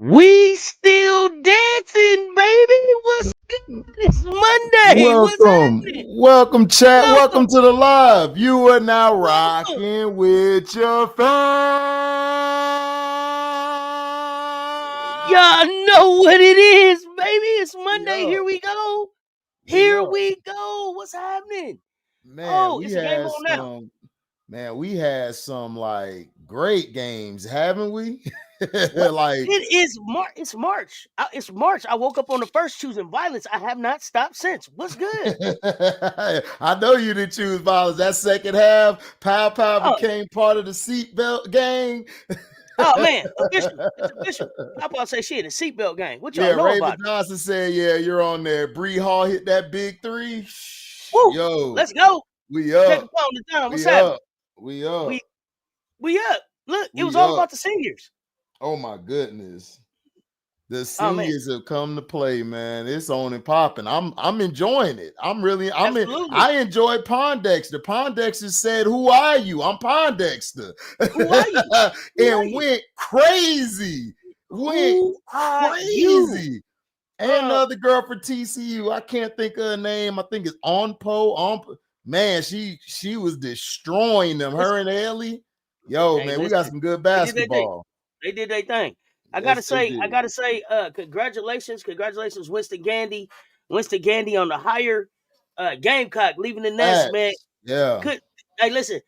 We still dancing, baby. What's good? It's Monday. What's Welcome, happening? welcome, chat. Welcome, Welcome to the live. You are now welcome. rocking with your Y'all know what it is, baby. It's We Monday. up. Here we go. We Here up. we go. What's happening? Man, Oh, we it's a game had on now. some, man, we had some like great games, haven't we? What? Like, It is March. It's March. It's March. I woke up on the first choosing violence. I have not stopped since. What's good? I know you didn't choose violence. That second half, Pow Pow Oh, became part of the seatbelt gang. oh man, official. It's official. Papa say she in the seatbelt gang. What y'all Yeah, know Raven about it? Johnson said, "Yeah, you're on there." Bree Hall hit that big three. Woo! Yo, Let's go. we Take a up, pound the time. What's we happening? up, we up, We we up. Look, it was we all up. about the seniors. Oh my goodness, the Oh man, seniors have come to play, man. It's on and popping. I'm enjoying it. absolutely. I enjoy Pondexter. Pondexter said, "Who are you?" I'm Pondexter, Who are you? Who are and you? went crazy. Went Who are you? crazy. And the Uh, other girl for TCU, I can't think of her name. I think it's Onpo. Man, she was destroying them. Her listen, and Ellie. Yo, hey, man, we got listen. some good They did their thing. basketball. They did their thing. Yes, they I did. gotta say, congratulations, Winston Gandy on the hire. Gamecock leaving the nest, man. Facts. Yeah. Good. Hey, listen.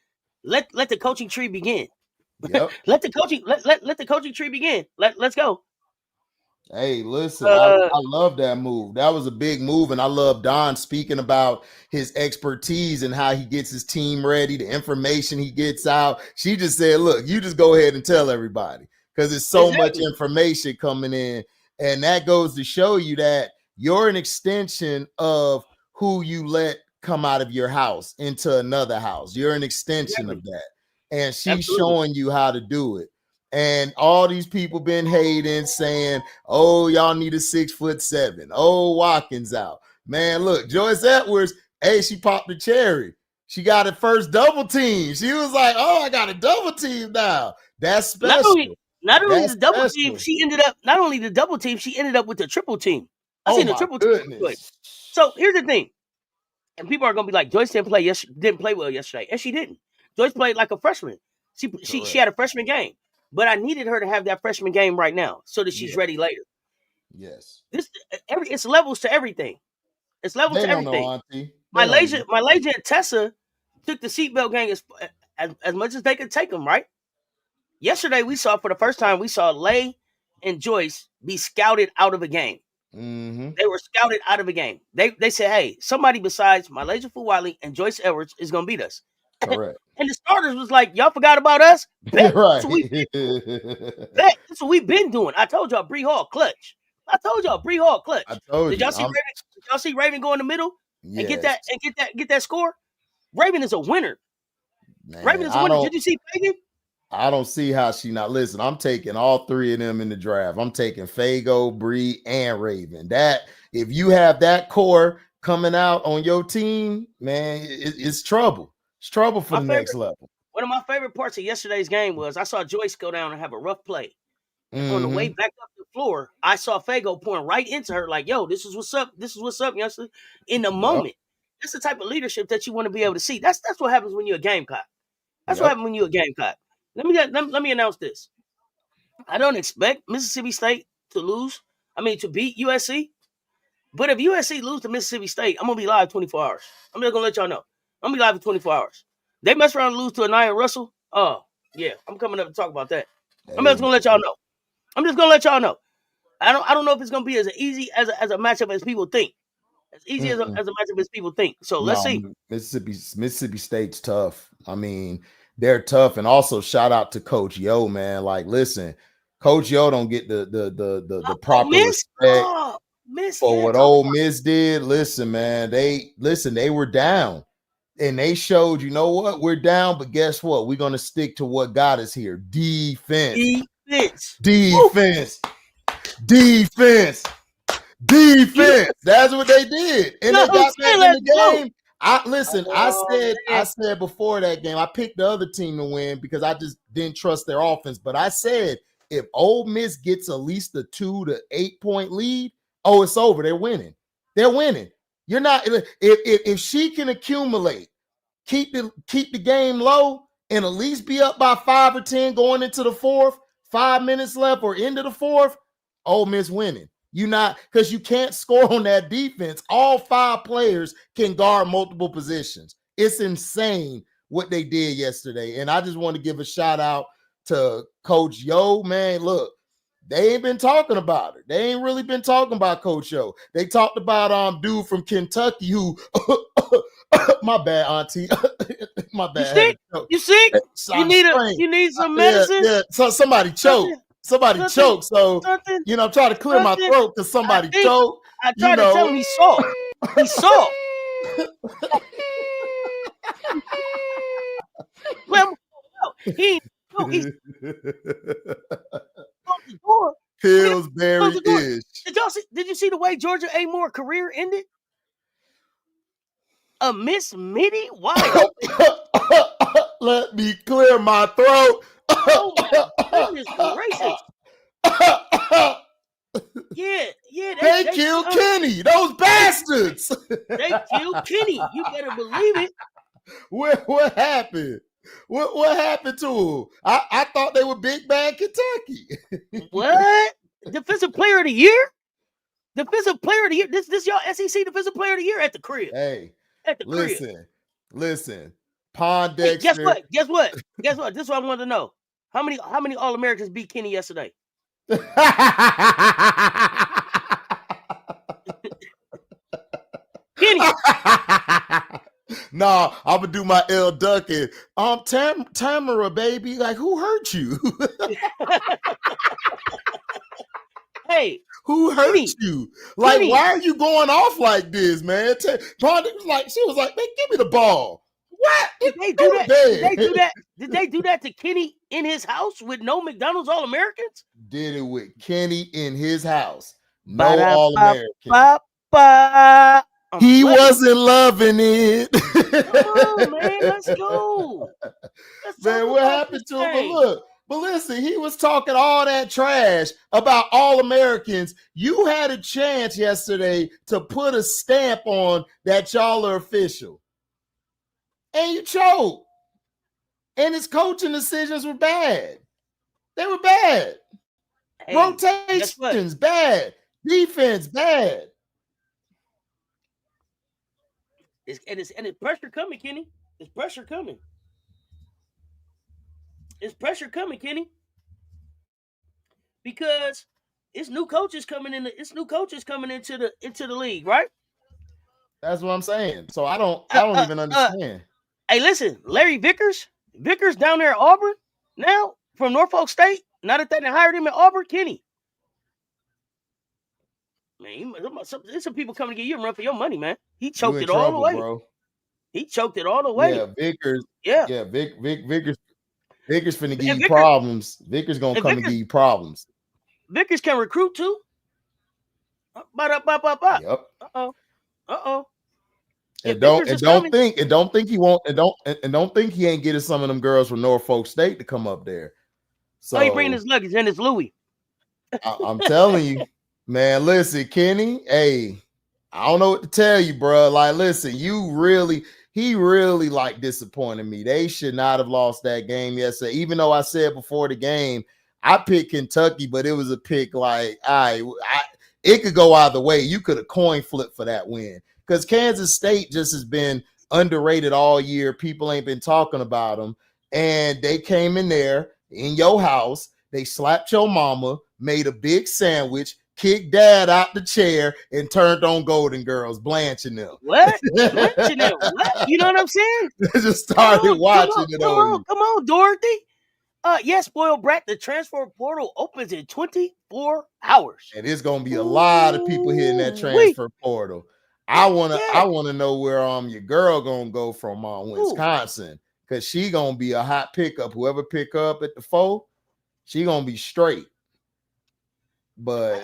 Let the coaching tree begin. Yep. Let the coaching tree begin. Let's go. Hey, listen, Uh, I love that move. That was a big move, and I love Don speaking about his expertise and how he gets his team ready, the information he gets out. She just said, "Look, you just go ahead and tell everybody because there's so much exactly. information coming in, and that goes to show you that you're an extension of who you let come out of your house into another house. You're an extension Exactly. of that, and she's Absolutely. showing you how to do it." And all these people been hating, saying, "Oh, y'all need a 6'7". Oh, Watkins out. Man, look, Joyce Edwards, hey, she popped the cherry. She got her first double team. She was like, "Oh, I got a double team now." That's Not only special. not only That's the double team, special. she ended up not only the double team, she ended up with the triple team. I Oh seen the my triple team play. goodness. So here's the thing, and people are gonna be like, Joyce didn't play well yesterday, and she didn't. Joyce played like a freshman. She Correct. had a freshman game, but I needed her to have that freshman game right now so that she's Yeah. ready later. Yes. This it's levels to everything. It's levels They to don't know, everything. Auntie. They My don't Malaysia, know. my Malaysia and Tessa took the seatbelt gang as much as they could take them, right? Yesterday, we saw for the first time, we saw Lay and Joyce be scouted out of a game. Mm-hmm. They were scouted out of a game. They said, hey, somebody besides Malaysia Fuwali and Joyce Edwards is going to beat us. Correct. And the starters was like, y'all forgot about us? Bet. That's Right. what we been doing. Bet. That's what we've been doing. I told y'all, Bree Hall clutch. I told y'all, Bree Hall I clutch. told Did you. y'all see Raven? Did y'all see Raven go in the middle and Yes, get that score? Raven is a winner. Raven man. is a winner. Did you see Fagan? I don't see how she not listen. I'm taking all three of them in the draft. I'm taking Fago, Bree, and Raven. That if you have that core coming out on your team, man, it's trouble. It's trouble for My the next favorite, level. one of my favorite parts of yesterday's game was I saw Joyce go down and have a rough play. And on the way Mm-hmm. back up the floor, I saw Fago pouring right into her, like, yo, this is what's up. This is what's up, youngster. In the Yep. moment. That's the type of leadership that you want to be able to see. That's what happens when you're a Gamecock. That's what Yep. happens when you're a Gamecock. Let me announce this. I don't expect Mississippi State to beat USC. But if USC lose to Mississippi State, I'm gonna be live 24 hours. I'm just gonna let y'all know. I'm gonna be live for 24 hours. They mess around and lose to Anaya Russell. Oh, yeah. I'm coming up to talk about that. I'm just Hey, gonna let y'all know. I'm just gonna let y'all know. I don't know if it's gonna be as easy as a matchup as people think. As easy as mm-mm. as a matchup as people think. So let's No, see. Mississippi State's tough. I mean, they're tough, and also shout out to Coach Yo, man. Like, listen, Coach Yo don't get the Oh, proper Miss. respect Oh, Miss. for Yeah, what talk Ole about Miss did. Listen, man, they were down, and they showed, you know what, we're down, but guess what? We're gonna stick to what got us here: defense, defense. Woo. defense, defense, You know, defense. That's what they did, you and know they what I'm got back saying? in Let's the go. game. I listen. Oh I man. said before that game, I picked the other team to win because I just didn't trust their offense. But I said if Ole Miss gets at least a 2 to 8 point lead, oh, it's over. They're winning. They're winning. You're not if she can accumulate, keep the game low, and at least be up by 5 or 10 going into the fourth, 5 minutes left or into the fourth, Ole Miss winning. You not because you can't score on that defense. All 5 players can guard multiple positions. It's insane what they did yesterday. And I just want to give a shout out to Coach Yo. Man, look, they ain't been talking about it. They ain't really been talking about Coach Yo. They talked about dude from Kentucky who my bad, Auntie. My bad. You sick? You need some medicine? Yeah. So somebody choked. Somebody choked. So I'm trying to clear my throat because somebody choked. I tried to tell him he's soft. He's soft. Well, he's Pillsbury-ish. Did you see the way Georgia A. Moore career ended? A Miss Mitty? Why? Let me clear my throat. Oh my goodness gracious. Yeah. They killed Kenny. Those bastards. They killed Kenny. You better believe it. What happened? What happened to him? I thought they were big bad Kentucky. What? Defensive player of the year? Defensive player of the year. This y'all SEC defensive player of the year at the crib. Hey, at the crib. Listen. Pondexter. Hey, guess what? This is what I wanted to know. How many All-Americans beat Kenny yesterday? Kenny. Nah, I'm gonna do my L Duncan. Tamara, baby, like who hurt you? Hey, who hurt you? Like, Kenny. Why are you going off like this, man? Pondexter was like, she was like, man, give me the ball. What? Did they do that? Did they do that to Kenny in his house with no McDonald's All-Americans? Did it with Kenny in his house. No All-Americans. He wasn't loving it. Come on, man. Let's go. Man, what happened to him? But listen, he was talking all that trash about All-Americans. You had a chance yesterday to put a stamp on that y'all are official. And you choked. And his coaching decisions were bad. They were bad. Hey, rotations, bad. Defense, bad. It's pressure coming, Kenny. It's pressure coming. It's pressure coming, Kenny. Because it's new coaches coming into the league, right? That's what I'm saying. So I don't even understand. Hey, listen, Larry Vickers down there at Auburn now from Norfolk State. Now that they hired him at Auburn, Kenny. Man, there's some people coming to get you a run for your money, man. He choked it all the way, bro. He choked it all the way. Yeah, Vickers. Yeah, Vickers finna give you problems. Vickers gonna come and give you problems. Vickers can recruit too. Yep. Uh-oh. And don't think he ain't getting some of them girls from Norfolk State to come up there. So he bringing his luggage and his Louis. I'm telling you, man. Listen, Kenny. Hey, I don't know what to tell you, bro. Like, listen, he really like disappointed me. They should not have lost that game yesterday. Even though I said before the game, I picked Kentucky, but it was a pick like it could go either way. You could have coin flipped for that win. Because Kansas State just has been underrated all year. People ain't been talking about them. And they came in there in your house. They slapped your mama, made a big sandwich, kicked dad out the chair, and turned on Golden Girls, blanching them. What? Blanching them? What? You know what I'm saying? They just started watching it on. Come on, Dorothy. Yes, spoiled brat. The transfer portal opens in 24 hours. And there's going to be a lot of people hitting that transfer portal. I wanna know where your girl gonna go from Wisconsin, because she gonna be a hot pickup. Whoever pick her up at the 4, she gonna be straight. But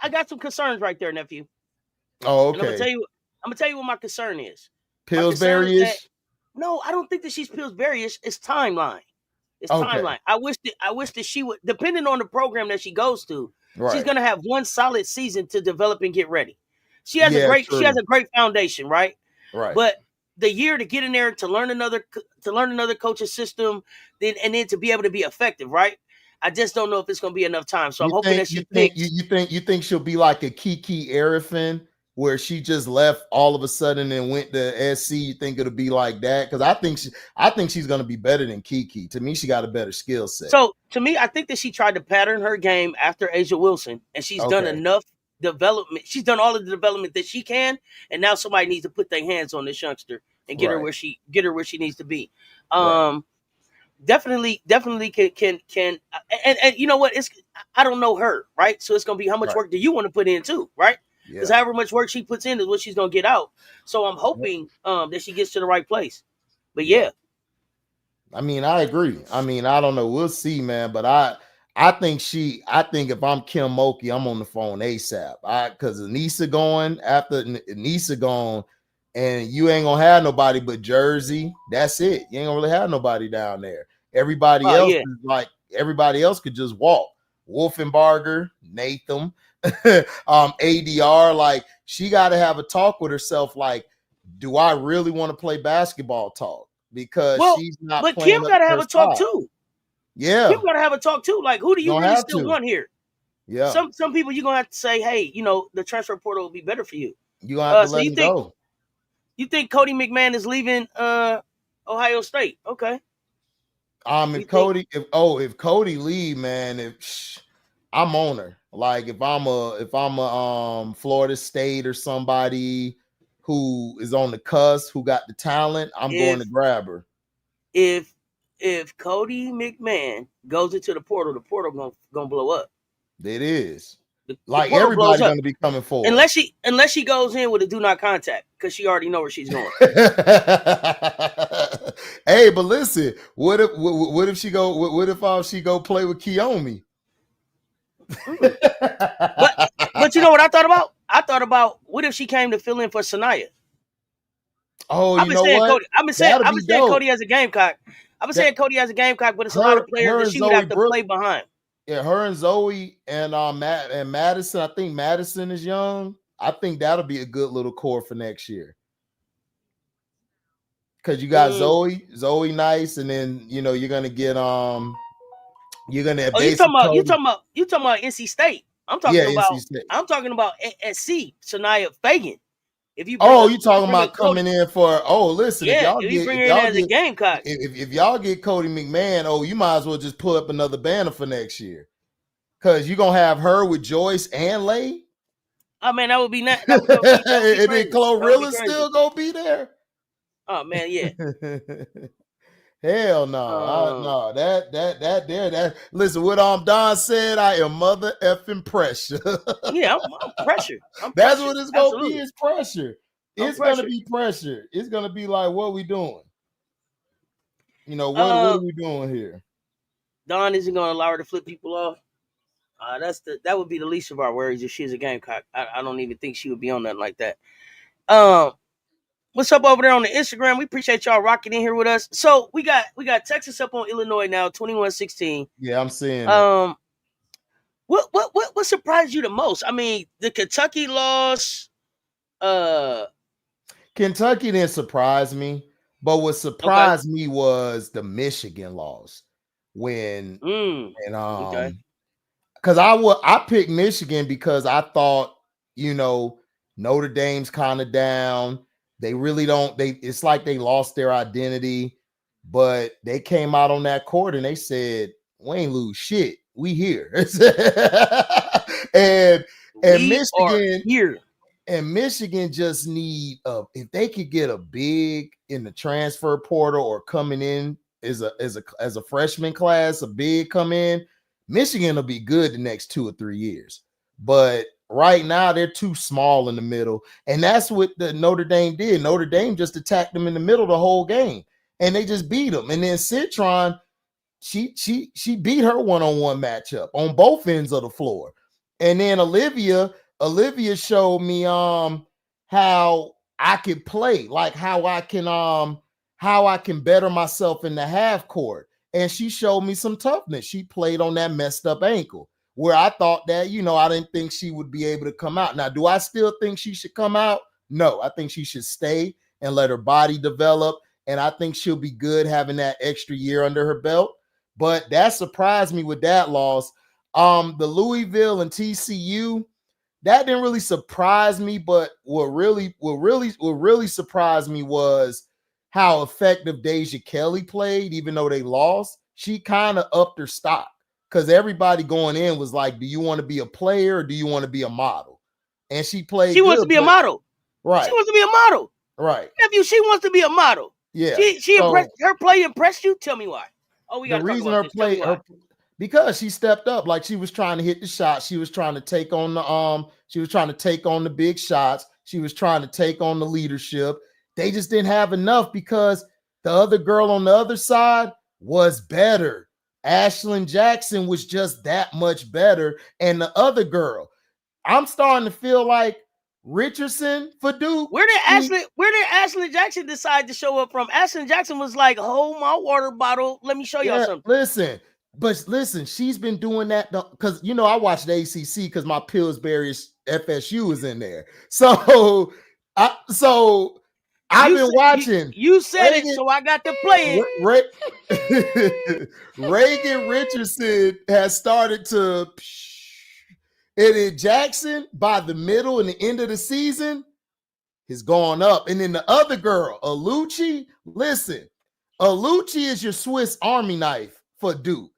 I got some concerns right there, nephew. Oh, okay. And I'm gonna tell you what my concern is. Pillsbury-ish? No, I don't think that she's Pillsbury-ish. It's timeline. It's Okay. timeline. I wish that she would, depending on the program that she goes to, she's Right. gonna have one solid season to develop and get ready. She has Yeah, she has true. a great foundation, right? Right. But the year to get in there to learn another coaching system, then to be able to be effective, right? I just don't know if it's gonna be enough time. So I'm You hoping think that she picks. you think she'll be like a Kiki Arifin where she just left all of a sudden and went to SC? You think it'll be like that? Because I think she's gonna be better than Kiki. To me, she got a better skill set. So to me, I think that she tried to pattern her game after Asia Wilson, and she's done Okay. enough development. She's done all of the development that she can, and now somebody needs to put their hands on this youngster and get her Right. where she needs to be. Right. Definitely can and you know what? I don't know her, right? So it's gonna be how much Right. work do you want to put in too, right? Because Yeah. however much work she puts in is what she's gonna get out. So I'm hoping that she gets to the right place. But yeah. I mean, I agree. I mean, I don't know. We'll see, man. But I think if I'm Kim Mulkey, I'm on the phone ASAP. Because Anissa going after Anissa gone, and you ain't gonna have nobody but Jersey. That's it. You ain't gonna really have nobody down there. Everybody else Yeah. is like everybody else could just walk. Wolfenbarger, Nathan, ADR. Like she got to have a talk with herself. Like, do I really want to play basketball? Talk. Because she's not but playing Kim up got to to have her a talk side. too. Yeah. Kim got to have a talk too. Like, who do you really still want here? Yeah. Some people you're going to have to say, hey, the transfer portal will be better for you. You going to have to let him go. You think Cody McMahon is leaving Ohio State? Okay. If Cody leave, man, I'm on her. Like if I'm a Florida State or somebody who is on the cusp, who got the talent, I'm going to grab her. If Cody McMahon goes into the portal gonna blow up. It is. Like everybody's gonna be coming forward. Unless she goes in with a do not contact because she already know where she's going. Hey, but listen, what if she go play with Kiyomi? But you know what I thought about? I thought about what if she came to fill in for Sanaya? Oh, I've been saying what? Cody. I've been saying Cody as a Gamecock. I've been saying Cody as a Gamecock, but it's a lot of players that she would have to play behind. Yeah, her and Zoe and Madison. I think Madison is young. I think that'll be a good little core for next year. Because you got Zoe nice, and then you're gonna get you're gonna. Oh, you talking about NC State? I'm talking about SC Sanaya Fagan. If you you talking about coming in for? Oh, listen, if y'all bring her in as a Gamecock, if y'all get Cody McMahon, you might as well just pull up another banner for next year, because you're gonna have her with Joyce and Lay. Oh man, that would be nice. And then Glorilla's still gonna be there. Oh man, yeah. Hell no, that. Listen, what Don said. I am mother effing pressure. Yeah, I'm pressure. That's what it's gonna be. Is pressure. It's gonna be pressure. It's gonna be like, what we doing? What are we doing here? Don isn't gonna allow her to flip people off. That would be the least of our worries if she's a Gamecock. I don't even think she would be on nothing like that. What's up over there on the Instagram? We appreciate y'all rocking in here with us. So we got Texas up on Illinois now, 21-16. Yeah, I'm seeing it. What surprised you the most? I mean, the Kentucky loss. Kentucky didn't surprise me, but what surprised me was the Michigan loss. Because I picked Michigan because I thought Notre Dame's kind of down. They really don't. It's like they lost their identity, but they came out on that court and they said, "We ain't lose shit. We here." and Michigan here. And Michigan just need if they could get a big in the transfer portal or coming in as a freshman class, a big come in, Michigan will be good the next 2 or 3 years. But right now they're too small in the middle, and that's what the Notre Dame did. Notre Dame just attacked them in the middle the whole game, and they just beat them. And then Citron, she beat her one-on-one matchup on both ends of the floor. And then Olivia showed me how I could play, like how I can better myself in the half court. and she showed me some toughness. She played on that messed up ankle where I thought that, I didn't think she would be able to come out. Now, do I still think she should come out? No, I think she should stay and let her body develop. And I think she'll be good having that extra year under her belt. But that surprised me with that loss. The Louisville and TCU, that didn't really surprise me. But what really surprised me was how effective Deja Kelly played, even though they lost. She kind of upped her stock because everybody going in was like, do you want to be a player or do you want to be a model? And she played. She wants to be a model. Right. She wants to be a model. Right. Nephew, she wants to be a model. Yeah. She impressed, her play impressed you? Tell me why. Oh, we got to talk about this. Tell me why. Because she stepped up, like she was trying to hit the shot. She was trying to take on the big shots. She was trying to take on the leadership. They just didn't have enough because the other girl on the other side was better. Ashlyn Jackson was just that much better. And the other girl, I'm starting to feel like Richardson for Duke. Where did Ashlyn Jackson decide to show up from? Ashlyn Jackson was like, hold my water bottle. Let me show y'all something. Listen, she's been doing that because, I watched the ACC because my Pillsbury FSU is in there. So I've been watching. You said Reagan, it, so I got to play it. Reagan Richardson has started to, and then Jackson by the middle and the end of the season has gone up. And then the other girl, Alucci, listen, Alucci is your Swiss Army knife for Duke.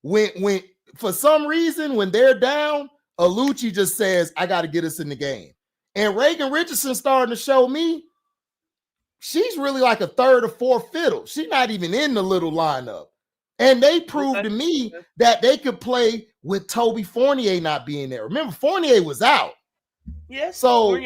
When for some reason, when they're down, Alucci just says, I got to get us in the game. And Reagan Richardson starting to show me she's really like a third or fourth fiddle. She's not even in the little lineup. And they proved to me that they could play with Toby Fournier not being there. Remember, Fournier was out. Yes. So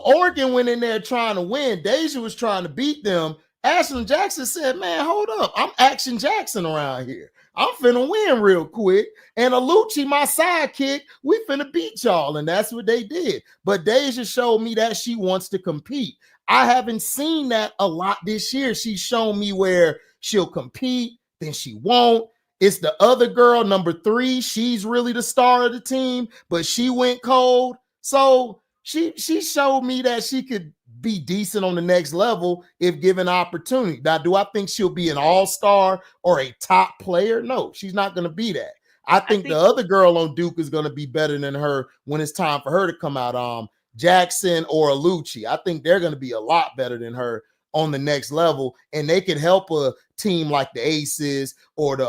Oregon went in there trying to win. Deja was trying to beat them. Ashlyn Jackson said, man, hold up. I'm Action Jackson around here. I'm finna win real quick. And Alucci, my sidekick, we finna beat y'all. And that's what they did. But Deja showed me that she wants to compete. I haven't seen that a lot this year. She's shown me where she'll compete, then she won't. It's the other girl, number 3. She's really the star of the team, but she went cold. So she showed me that she could be decent on the next level if given opportunity. Now, do I think she'll be an all-star or a top player? No, she's not going to be that. I think the other girl on Duke is going to be better than her when it's time for her to come out. Jackson or Alucci. I think they're going to be a lot better than her on the next level, and they could help a team like the Aces or the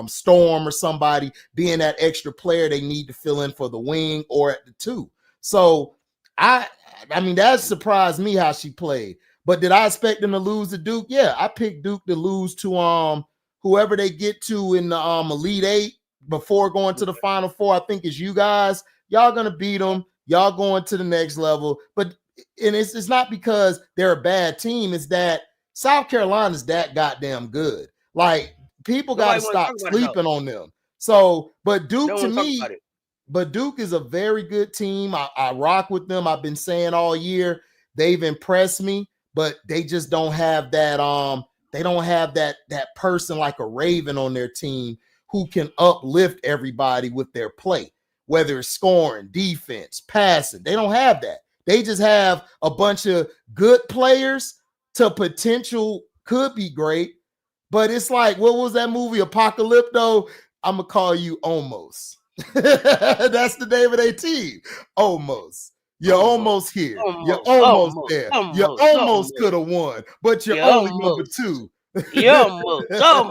Storm or somebody being that extra player they need to fill in for the wing or at the 2. So I mean, that surprised me how she played. But did I expect them to lose to Duke? Yeah, I picked Duke to lose to whoever they get to in the Elite 8 before going to the Final Four. I think it's you guys. Y'all gonna beat them. Y'all going to the next level. But it's not because they're a bad team. It's that South Carolina's that goddamn good. Like, people got to stop sleeping on them. So, but Duke to me, but Duke is a very good team. I rock with them. I've been saying all year they've impressed me, but they just don't have that. They don't have that person like a Raven on their team who can uplift everybody with their play, whether it's scoring, defense, passing. They don't have that. They just have a bunch of good players to potential could be great, but it's like, what was that movie, Apocalypto? I'm going to call you Almost. That's the name of their team. Almost. You're almost here. You're almost there. You almost could have won, but you're only number 2. You're almost. That's how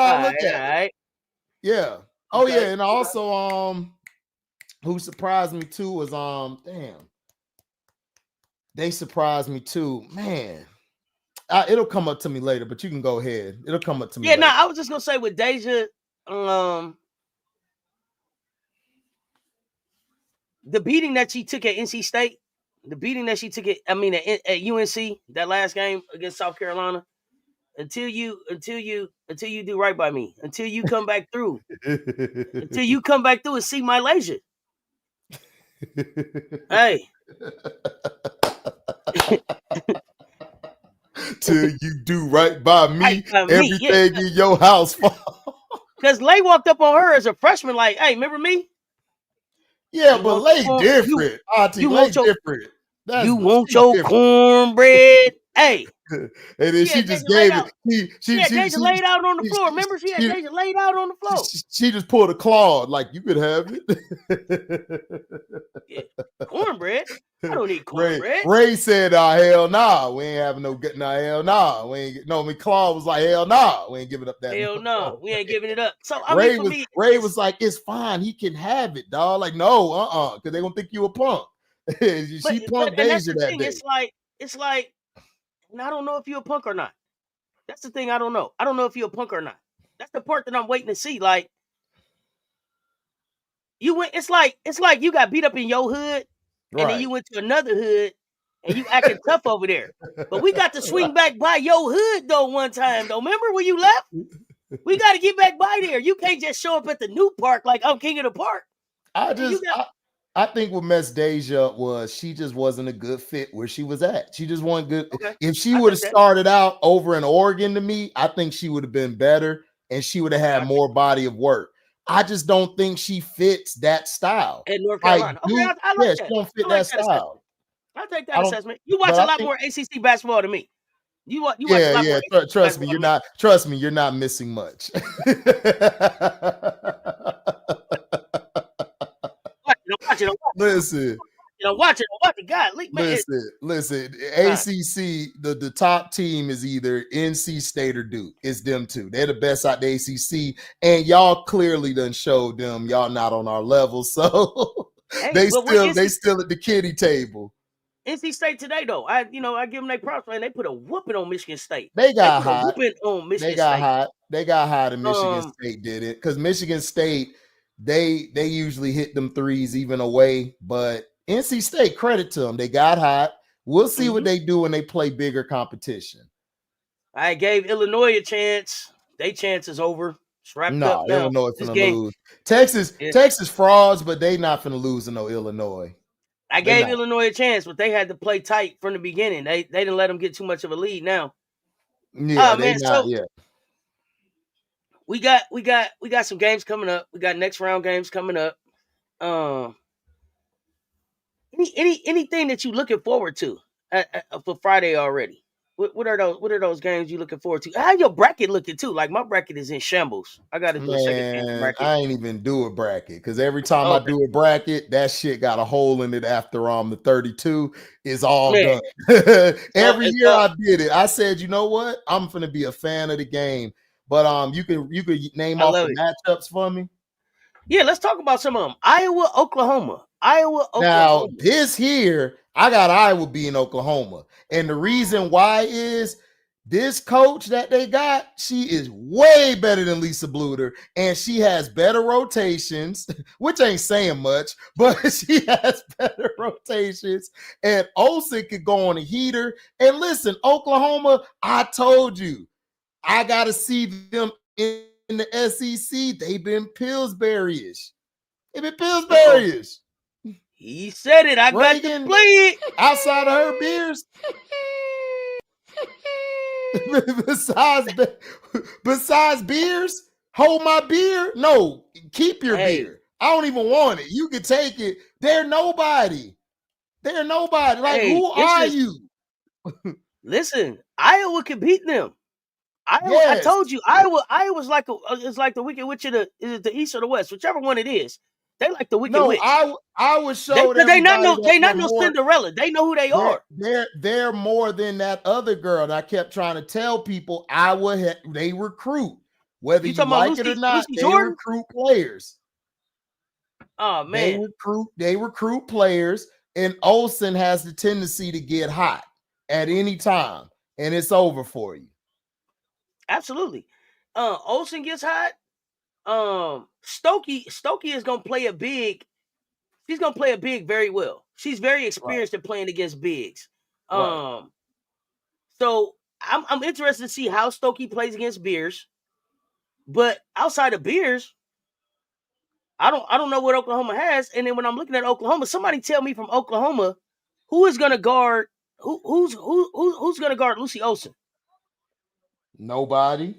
I look at it. Yeah. Oh, yeah. And also, who surprised me too was they surprised me too, man. It'll come up to me later, but you can go ahead. It'll come up to me. Yeah, no, I was just gonna say with Deja, the beating that she took at NC State, the beating that she took at UNC, that last game against South Carolina, until you do right by me, until you come back through, and see my leisure. Hey. till you do right by me, Right by me, everything in your house fall. Because Lay walked up on her as a freshman, like, "Hey, remember me? Yeah, You but want Lay corn, different. Auntie you Lay want your different. you That's want she your different. cornbread?" Hey, And then she she had just Deja laid gave out. it. She had Deja laid out on the floor. Remember, she had She, Deja laid out on the floor. she just pulled a claw, like, you could have it. Yeah, cornbread. I don't need Ray cornbread. Ray said, hell nah, we ain't having no good. Nah, hell nah, we ain't. No, I mean, Claw was like, hell nah, we ain't giving up that. Hell no, we ain't giving it up. So I mean, for me, Ray was like, it's fine, he can have it, dog. Like, no, because they gonna think you a punk. She punked and that's Deja the that thing. day. It's like, and I don't know if you're a punk or not. That's the thing. I don't know. I don't know if you're a punk or not. That's the part that I'm waiting to see. Like, you went. It's like you got beat up in your hood, and then you went to another hood, and you acting tough over there. But we got to swing back by your hood though one time though. Remember when you left? We got to get back by there. You can't just show up at the new park like I'm king of the park. I think what messed Deja up was she just wasn't a good fit where she was at. She just wasn't good. Okay. If she would have started out over in Oregon, to me, I think she would have been better and she would have had more body of work. I just don't think she fits that style. In North Carolina. I like that. She don't fit that style. I'll take that assessment. You watch a lot more ACC basketball than me. You watch a lot more. Trust me, you're not missing much. Listen. Watch it. God, listen. ACC, the top team is either NC State or Duke. It's them two. They're the best out the ACC, and y'all clearly done showed them y'all not on our level. So they still at the kiddie table. NC State today, though, I give them their props, man. They put a whooping on Michigan State. They got hot. They got hot. They got hot, and Michigan State did it because Michigan State they usually hit them threes even away, but NC State, credit to them, they got hot. We'll see what they do when they play bigger competition. I gave Illinois a chance. Their chance is over. It's wrapped up now. Illinois is gonna lose. Texas frauds, but they not gonna lose in no Illinois. I gave Illinois a chance, but they had to play tight from the beginning. They didn't let them get too much of a lead now. Yeah, we got some games coming up. We got next round games coming up. Anything that you looking forward to for Friday already? What are those games you looking forward to? How your bracket looking too? Like my bracket is in shambles. I got to do a second bracket. I ain't even do a bracket because every time I do a bracket, that shit got a hole in it after the 32 is all done. Every year I did it. I said, you know what? I'm gonna be a fan of the game. But you could name off the matchups for me. Yeah, let's talk about some of them. Iowa, Oklahoma. Now, this here, I got Iowa beating Oklahoma. And the reason why is this coach that they got, she is way better than Lisa Bluter, and she has better rotations, which ain't saying much, but she has better rotations. And Olsen could go on a heater. And listen, Oklahoma, I told you, I got to see them in the SEC. They've been Pillsbury-ish. He said it. I got to play it. Outside of her beers. besides beers, hold my beer. No, keep your beer. I don't even want it. You can take it. They're nobody. Like, who are you? Listen, Iowa can beat them. I told you, Iowa's like it's like the Wicked Witch of is it the East or the West, whichever one it is. They like the Wicked Witch. I would show they not no Cinderella. They know who they are. They're more than that other girl. And I kept trying to tell people they recruit. Whether you like it or not, they recruit players. Oh man. They recruit players, and Olsen has the tendency to get hot at any time, and it's over for you. Absolutely. Olsen gets hot. Stokey is gonna play a big. She's gonna play a big very well. She's very experienced at playing against bigs. So I'm interested to see how Stokey plays against Beers. But outside of Beers, I don't know what Oklahoma has. And then when I'm looking at Oklahoma, somebody tell me from Oklahoma who is gonna guard who's gonna guard Lucy Olsen. Nobody.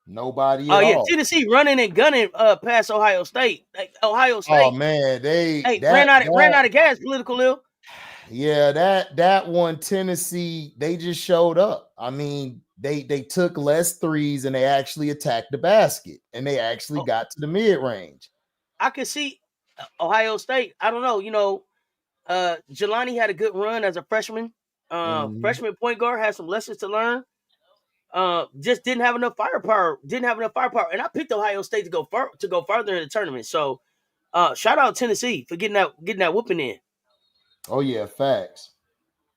Nobody Oh at yeah, all. Tennessee running and gunning past Ohio State. Like, Ohio Oh State, man, they hey, that ran that out of gas. Political ill. yeah, that one Tennessee, they just showed up. I mean, they took less threes and they actually attacked the basket and they actually Oh, got to the mid range. I could see Ohio State. I don't know. Jelani had a good run as a freshman. Mhm. Freshman point guard had some lessons to learn. Just didn't have enough firepower. Didn't have enough firepower, and I picked Ohio State to go further in the tournament. So, shout out Tennessee for getting that whooping in. Oh yeah, facts.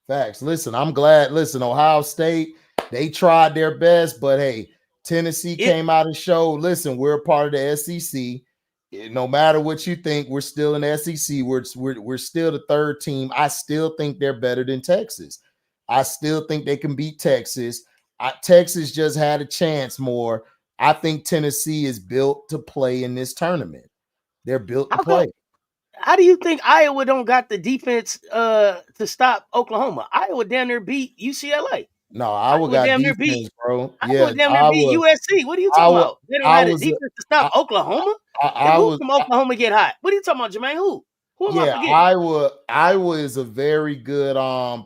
Facts. Listen, I'm glad. Listen, Ohio State, they tried their best, but hey, Tennessee It came out and showed. Listen, we're a part of the SEC. No matter what you think, we're still in the SEC. We're still the third team. I still think they're better than Texas. I still think they can beat Texas. Texas just had a chance more. I think Tennessee is built to play in this tournament. They're built to how come? play. How do you think Iowa don't got the defense to stop Oklahoma? Iowa damn near beat UCLA. No, Iowa Iowa got damn near beat defense, bro. Iowa Yeah, damn near beat USC. What are you I talking was, about? They don't I have the was, defense to stop I, Oklahoma. And I who was, from Oklahoma get hot? What are you talking about, Jermaine? Who? Who am I yeah, forgetting? Iowa is a very good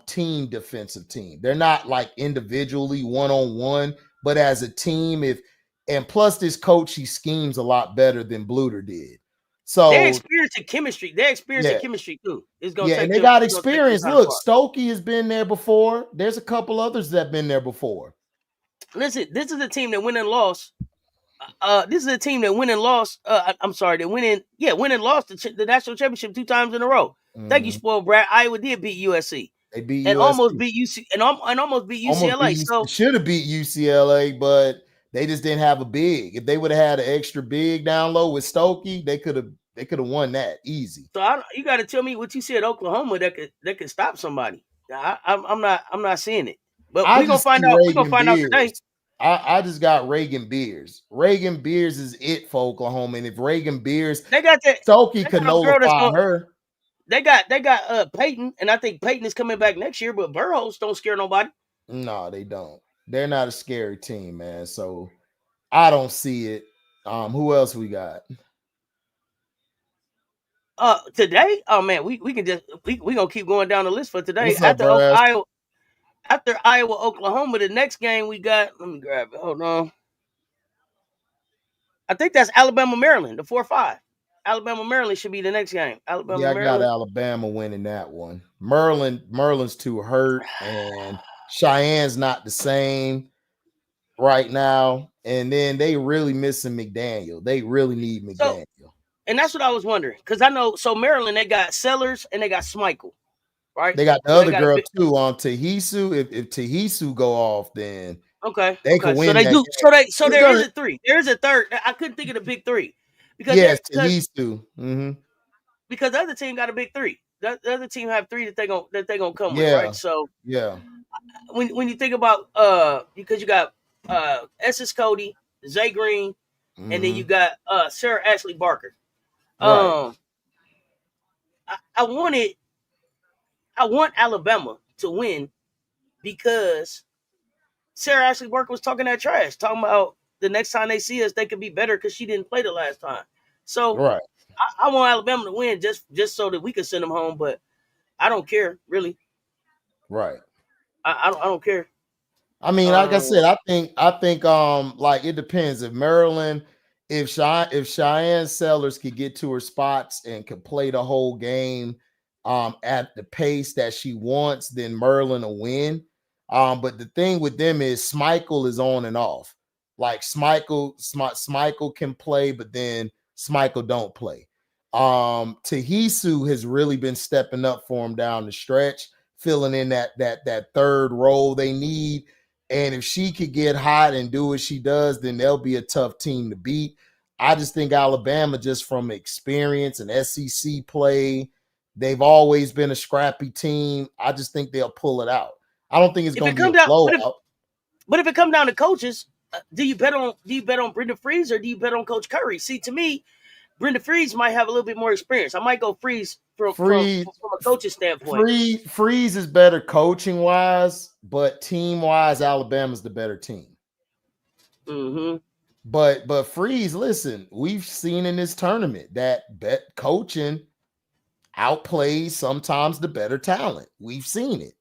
team defensive team. They're not like individually one on one, but as a team, if and plus this coach he schemes a lot better than Bluter did. They're So experienced in chemistry. They're experienced in yeah, chemistry too. yeah, and they got It's gonna take them experience. kind of Look, far. Stokey has been there before. There's a couple others that have been there before. Listen, this is a team that win and lost. This is a team that win and lost. I'm sorry, they win and lost the national championship 2 times in a row. Thank you, Mhm. spoiled brat. Iowa did beat USC They beat and almost USC. beat UC and almost beat Almost UCLA. beat So, should have beat UCLA, but they just didn't have a big. If they would have had an extra big down low with Stokey, they could have won that easy. you got to tell me what you see at Oklahoma that could stop somebody. I'm not seeing it, but I we gonna just find see out. We gonna Reagan find out today. Beers. I just got Reagan Beers. Reagan Beers is it for Oklahoma. And if Reagan Beers, They got that. Stokey They could got a girl that's nullify going. her. They got Peyton, and I think Peyton is coming back next year. But Burroughs don't scare nobody. No, they don't. They're not a scary team, man. So I don't see it. Who else we got? Today, oh man, we can just we gonna keep going down the list for today. What's up, Brass? After Iowa, Oklahoma, the next game we got. Let me grab it. Hold on. I think that's Alabama, Maryland, the 4-5. Alabama, Maryland should be the next game. Alabama, Yeah, I got Maryland. Alabama winning that one. Merlin's too hurt, and Cheyenne's not the same right now. And then they really missing McDaniel. They really need So, McDaniel. and that's what I was wondering because I know Maryland they got Sellers and they got Schmeichel, right? They got the So they other got a girl bit. too on Tehisu. If Tehisu go off, then they could Okay. So win they that do. game. So It's there is gonna a three. There is a third. I couldn't think of the big three because yes, Tehisu. Mm-hmm. because the other team got a big three. The other team have three that they gonna come with, right? Yeah, So yeah. when you think about because you got SS Cody, Zay Green, and then you Mm-hmm. got Sarah Ashley Barker. Right, Um, I, I wanted I want Alabama to win because Sarah Ashley Barker was talking that trash, talking about the next time they see us, they could be better because she didn't play the last time. So right, I want Alabama to win just so that we can send them home, but I don't care really. right. I don't care. I mean, like I Um, said, I think like it depends. If Maryland, if Cheyenne Sellers could get to her spots and could play the whole game at the pace that she wants, then Maryland will win. But the thing with them is Schmeichel is on and off. Like Schmeichel can play, but then Schmeichel don't play. Tehisu has really been stepping up for him down the stretch, filling in that third role they need. And if she could get hot and do what she does, then they'll be a tough team to beat. I just think Alabama, just from experience and SEC play, they've always been a scrappy team. I just think they'll pull it out. I don't think it's if going it to be a comes down, blowout. but if it comes down to coaches, do you bet on Brenda Freeze or do you bet on Coach Curry? See, to me, Brenda Freeze might have a little bit more experience. I might go Freeze Freeze, from a coaching standpoint. Freeze is better coaching wise, but team wise, Alabama's the better team. Mm-hmm. But Freeze, listen, we've seen in this tournament that bet coaching outplays sometimes the better talent. We've seen it.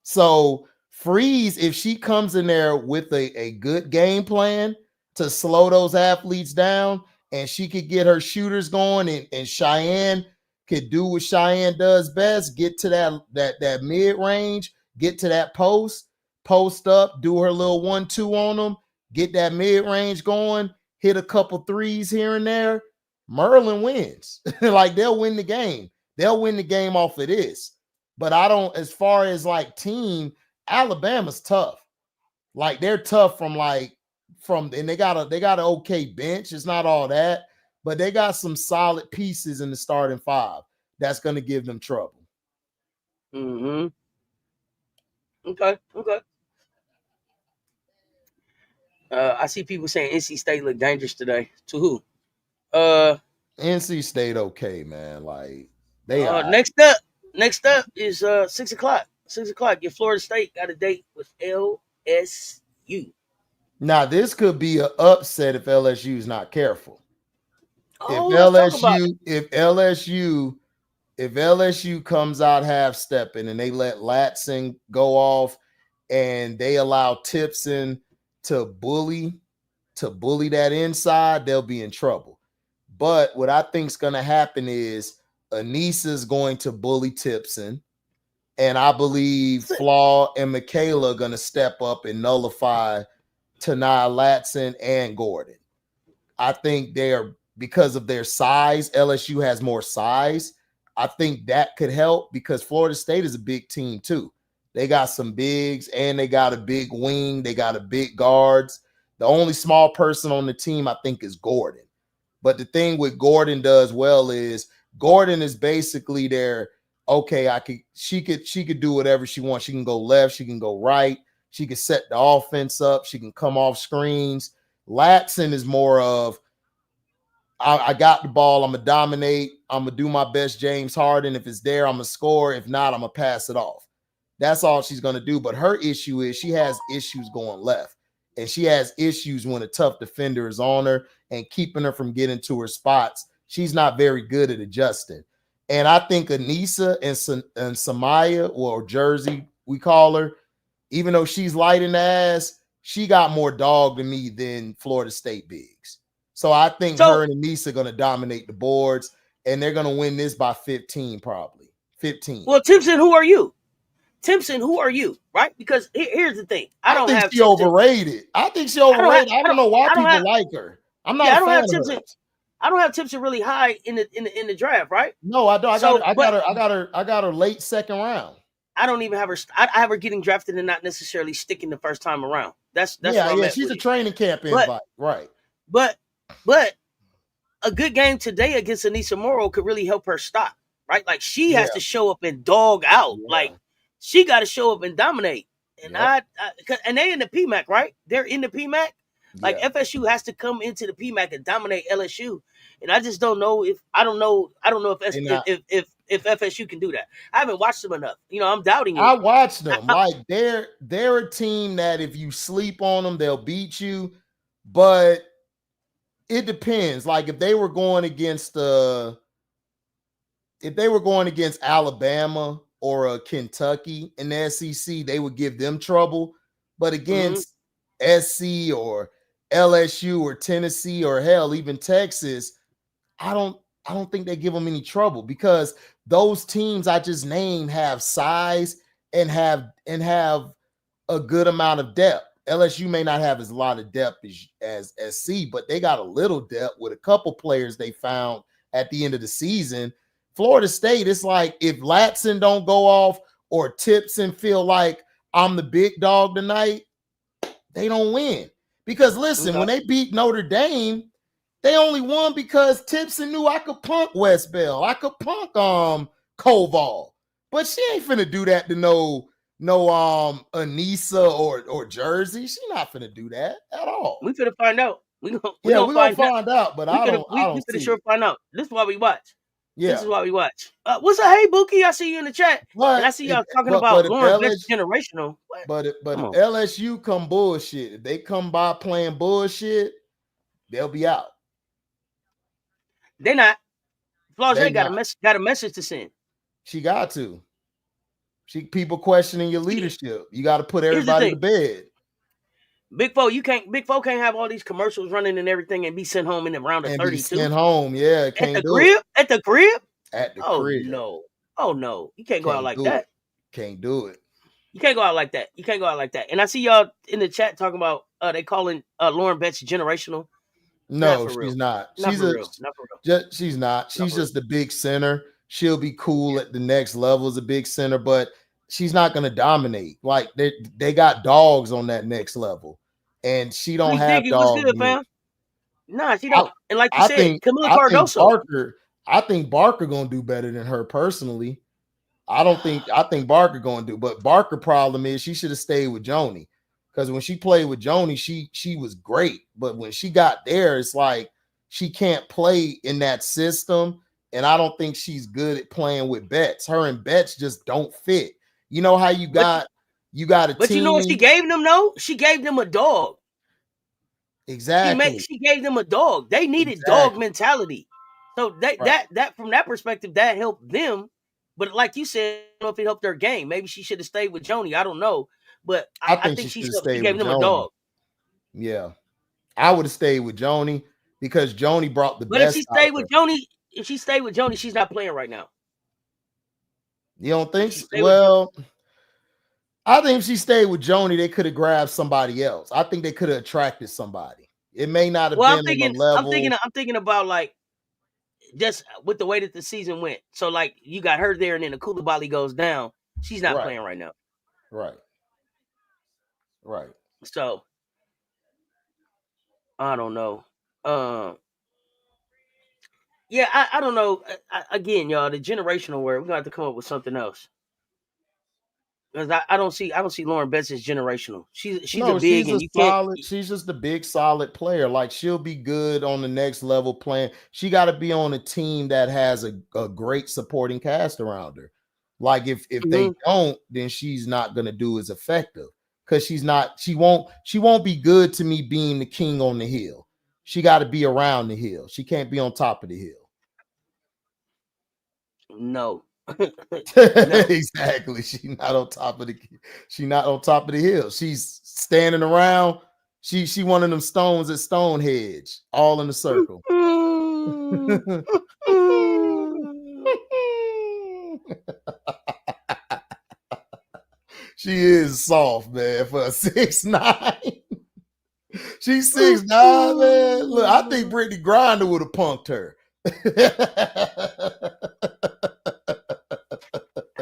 So Freeze, if she comes in there with a good game plan to slow those athletes down, and she could get her shooters going, and Cheyenne could do what Cheyenne does best, get to that mid-range, get to that post up, do her little 1-2 on them, get that mid-range going, hit a couple threes here and there, Merlin wins. Like, they'll win the game. They'll win the game off of this. But I don't, as far as like team, Alabama's tough. Like, they're tough and they got an okay bench. It's not all that, but they got some solid pieces in the starting five that's going to give them trouble. Mm-hmm. Okay. I see people saying NC State look dangerous today. To who? NC State, okay, man. Like, they are. Next up is 6 o'clock. 6 o'clock. Your Florida State got a date with LSU. Now, this could be an upset if LSU is not careful. Oh, let's talk about it. If LSU comes out half stepping and they let Latson go off and they allow Tipson to bully that inside, they'll be in trouble. But what I think is going to happen is Anissa is going to bully Tipson, and I believe Flaw and Michaela are going to step up and nullify Tanai Latson and Gordon. I think they are, because of their size, LSU has more size. I think that could help because Florida State is a big team too. They got some bigs and they got a big wing. They got a big guards. The only small person on the team, I think, is Gordon. But the thing with Gordon does well is Gordon is basically there. Okay, she could do whatever she wants. She can go left. She can go right. She can set the offense up. She can come off screens. Latson is more of, I got the ball. I'm going to dominate. I'm going to do my best James Harden. If it's there, I'm going to score. If not, I'm going to pass it off. That's all she's going to do. But her issue is she has issues going left. And she has issues when a tough defender is on her and keeping her from getting to her spots. She's not very good at adjusting. And I think Anissa and Samaya, or Jersey, we call her, even though she's light in the ass, she got more dog to me than Florida State bigs. So I think her and Anissa are going to dominate the boards, and they're going to win this by 15 probably. 15. Well, Timpson, who are you? Right? Because here's the thing. I don't think have she overrated. I think she overrated. I don't know why people like her. I'm not a fan of her. I don't have Timpson really high in the draft, right? No, I don't. I got her late second round. I don't even have her. I have her getting drafted and not necessarily sticking the first time around. That's yeah. She's a training camp invite, right? But a good game today against Anissa Morrow could really help her stop, right? Like, she has to show up and dog out. Yeah. Like, she got to show up and dominate. And and they in the PMAC, right? They're in the PMAC. Like, FSU has to come into the PMAC and dominate LSU. And I just don't know if FSU can do that. I haven't watched them enough. I'm doubting it. I watched them. Like, they're a team that if you sleep on them, they'll beat you. But it depends. Like, if they were going against Alabama or Kentucky in the SEC, they would give them trouble. But against SC or LSU or Tennessee or hell, even Texas, I don't think they give them any trouble, because those teams I just named have size and have a good amount of depth. LSU may not have as a lot of depth as SC, but they got a little depth with a couple players they found at the end of the season. Florida State, it's like if Latson don't go off or Tipson feel like I'm the big dog tonight, they don't win. Because listen, when they beat Notre Dame, they only won because Tipson knew I could punk West Bell. I could punk Koval. But she ain't finna do that to no Anissa or Jersey. She not finna do that at all. We finna find out. We're gonna find out, but I don't sure find out. This is why we watch. This Yeah. is why we watch. What's up, hey Bookie? I see you in the chat, and I But see if y'all talking but about if Lauren Betts LSU generational. What? but Come if on, LSU come bullshit, if they come by playing bullshit, they'll be out. they not. They Flau'jae not. got a message to send. She got to. People questioning your leadership. You got to put Here's the everybody to thing, bed. Big Four, Big Four can't have all these commercials running and everything and be sent home in the round of And be 32 sent home. Yeah, at can't the do it. crib. At the crib. At the Oh crib. no. Oh no. You can't go out Can't like do that. it. Can't do it. You can't go out like that. You can't go out like that. And I see y'all in the chat talking about they calling Lauren Betts generational. Not No, for real. she's not. Not for real. Not for real. She's not. Not She's for real. just the big center. She'll be cool at the next level as a big center, but she's not gonna dominate. Like they got dogs on that next level, and she don't Please have Diggy, what's dogs good, yet. fam? Nah, she don't. And like you I said, think Camila I think Cardoso. Barker. I think Barker gonna do better than her personally. I think Barker gonna do, but Barker problem is she should have stayed with Joni. Because when she played with Joni, she was great. But when she got there, it's like she can't play in that system. And I don't think she's good at playing with Betts. Her and Betts just don't fit. You know how you got a But you know what she team. gave them though? She gave them a dog. Exactly. She gave them a dog. They needed dog Exactly. mentality. So Right. that from that perspective, that helped them. But like you said, I don't know if it helped their game. Maybe she should have stayed with Joni. I don't know. But I I think she think should have she stayed gave with them a Joni. dog. Yeah. I would have stayed with Joni because Joni brought the But if best she out of stayed with her. Joni, she's not playing right now. You don't think so? With Well, I think if she stayed with Joni, they could have grabbed somebody else. I think they could have attracted somebody. It may not have been on the level. I'm thinking about like just with the way that the season went. So like you got her there, and then the Koulibaly goes down. She's not playing right now. Right. So I don't know. Yeah, I don't know. Again, y'all, the generational word. We're gonna have to come up with something else. Because I don't see Lauren Betts as generational. She's a big, she's a and you can't. solid. She's just a big, solid player. Like she'll be good on the next level playing. She got to be on a team that has a great supporting cast around her. Like if they don't, then she's not gonna do as effective because she's not. She won't be good to me being the king on the hill. She got to be around the hill. She can't be on top of the hill. No. No. Exactly. She's not on top of the hill. She's standing around. She one of them stones at Stonehenge, all in a circle. She is soft, man, for a 6'9". She's 6'9", man. Look, I think Brittany Griner would have punked her.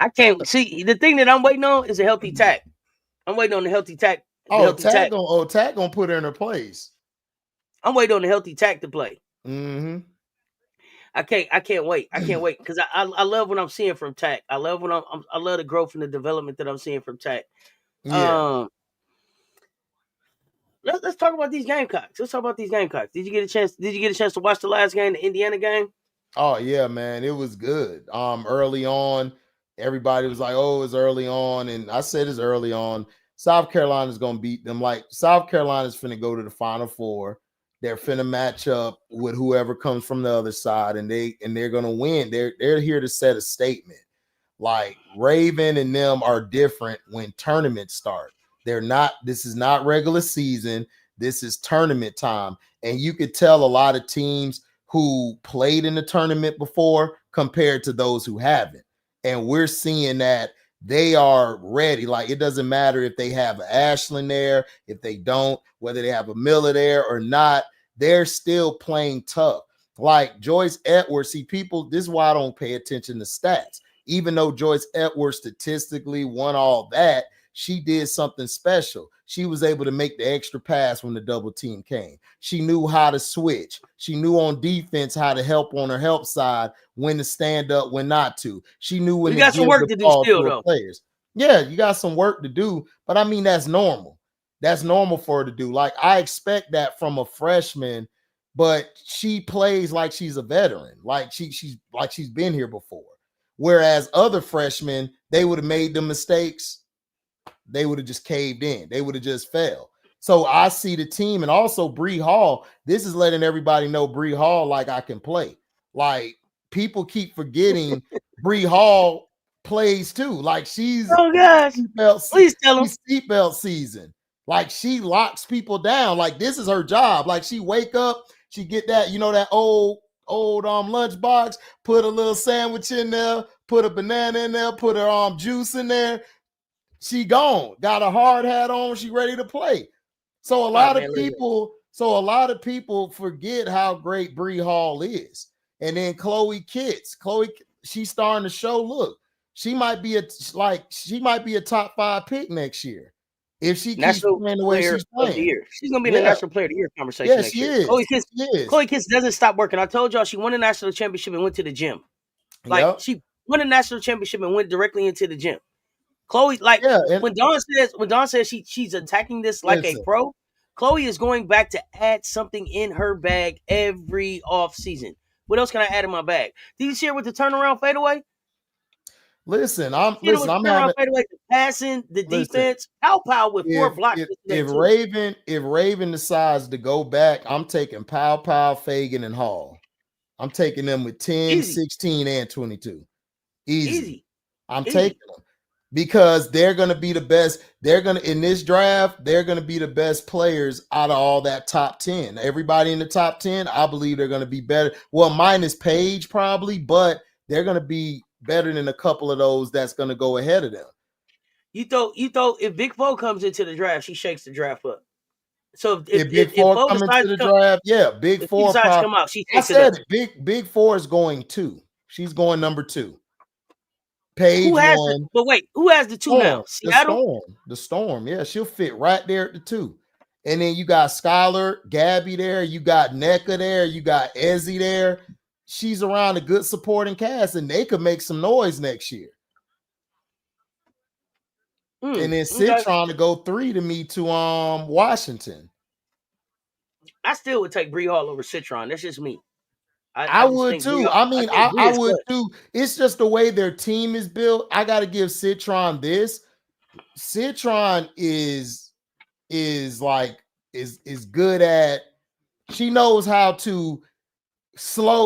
I can't see. The thing that I'm waiting on is a healthy tack. I'm waiting on the healthy tack. Tack gonna put her in her place. I'm waiting on the healthy tack to play. Mm-hmm. I can't wait. I can't wait because I love what I'm seeing from Tack. I love I love the growth and the development that I'm seeing from Tack. Yeah. Let's talk about these Gamecocks. Did you get a chance to watch the last game, the Indiana game? Oh yeah, man, it was good. Early on, everybody was like, "Oh, it's early on," and I said it's early on. South Carolina's gonna beat them. Like South Carolina's finna go to the Final Four. They're finna match up with whoever comes from the other side, and they're gonna win. They're here to set a statement. Like Raven and them are different when tournaments start. They're not. This is not regular season. This is tournament time, and you could tell a lot of teams who played in the tournament before compared to those who haven't. And we're seeing that they are ready. Like it doesn't matter if they have an Ashland there, if they don't, whether they have a Miller there or not, they're still playing tough. Like Joyce Edwards, see people, this is why I don't pay attention to stats. Even though Joyce Edwards statistically won all that, she did something special. She was able to make the extra pass when the double team came. She knew how to switch. She knew on defense how to help on her help side, when to stand up, when not to. She knew when to give the ball to her players. Yeah, you got some work to do, but I mean, that's normal. That's normal for her to do. Like I expect that from a freshman but she plays like she's a veteran, like she's been here before. Whereas other freshmen, they would have made the mistakes, they would have just caved in, they would have just fell. So I see the team, and also Bree Hall. This is letting everybody know Bree Hall, like, I can play. Like, people keep forgetting Bree Hall plays too. Like, she's Oh gosh, please tell them. seatbelt season. Like, she locks people down. Like, this is her job. Like, she wake up, she get that, that old lunchbox, put a little sandwich in there, put a banana in there, put her juice in there. She gone. Got a hard hat on. She ready to play. So a lot of people forget how great Bree Hall is. And then Chloe Kitts, she's starting to show. Look, she might be a top 5 pick next year if she keeps playing the way she's playing. She's gonna be in the National Player of the Year conversation next year. Chloe Kitts doesn't stop working. I told y'all she won a national championship and went to the gym. Like, she won a national championship and went directly into the gym. Chloe, when Dawn says she's attacking this like a pro, Chloe is going back to add something in her bag every off season. What else can I add in my bag? Did you see her with the turnaround fadeaway? I'm having fadeaway, the passing, the defense. Pow with 4 blocks. If Raven decides to go back, I'm taking Pow, Fagan, and Hall. I'm taking them with 10, 16, and 22. Easy. I'm taking them. Because they're going to be the best. In this draft, they're going to be the best players out of all that top 10. Everybody in the top 10, I believe they're going to be better. Well, minus Paige probably, but they're going to be better than a couple of those that's going to go ahead of them. You thought if Big Four comes into the draft, she shakes the draft up. So if Big Four comes into the draft, Big Four decides to come out, she takes it up. Big Four is going 2. She's going number 2. Paige won. But wait, who has the 2 now? Seattle? The Storm. Yeah, she'll fit right there at the 2. And then you got Skylar, Gabby there. You got NECA there. You got Ezzy there. She's around a good supporting cast, and they could make some noise next year. And then Citron to go 3 to me to Washington. I still would take Bree Hall over Citron. That's just me. I would too. I would too. It's just the way their team is built. I got to give Citron this. Citron is good at. She knows how to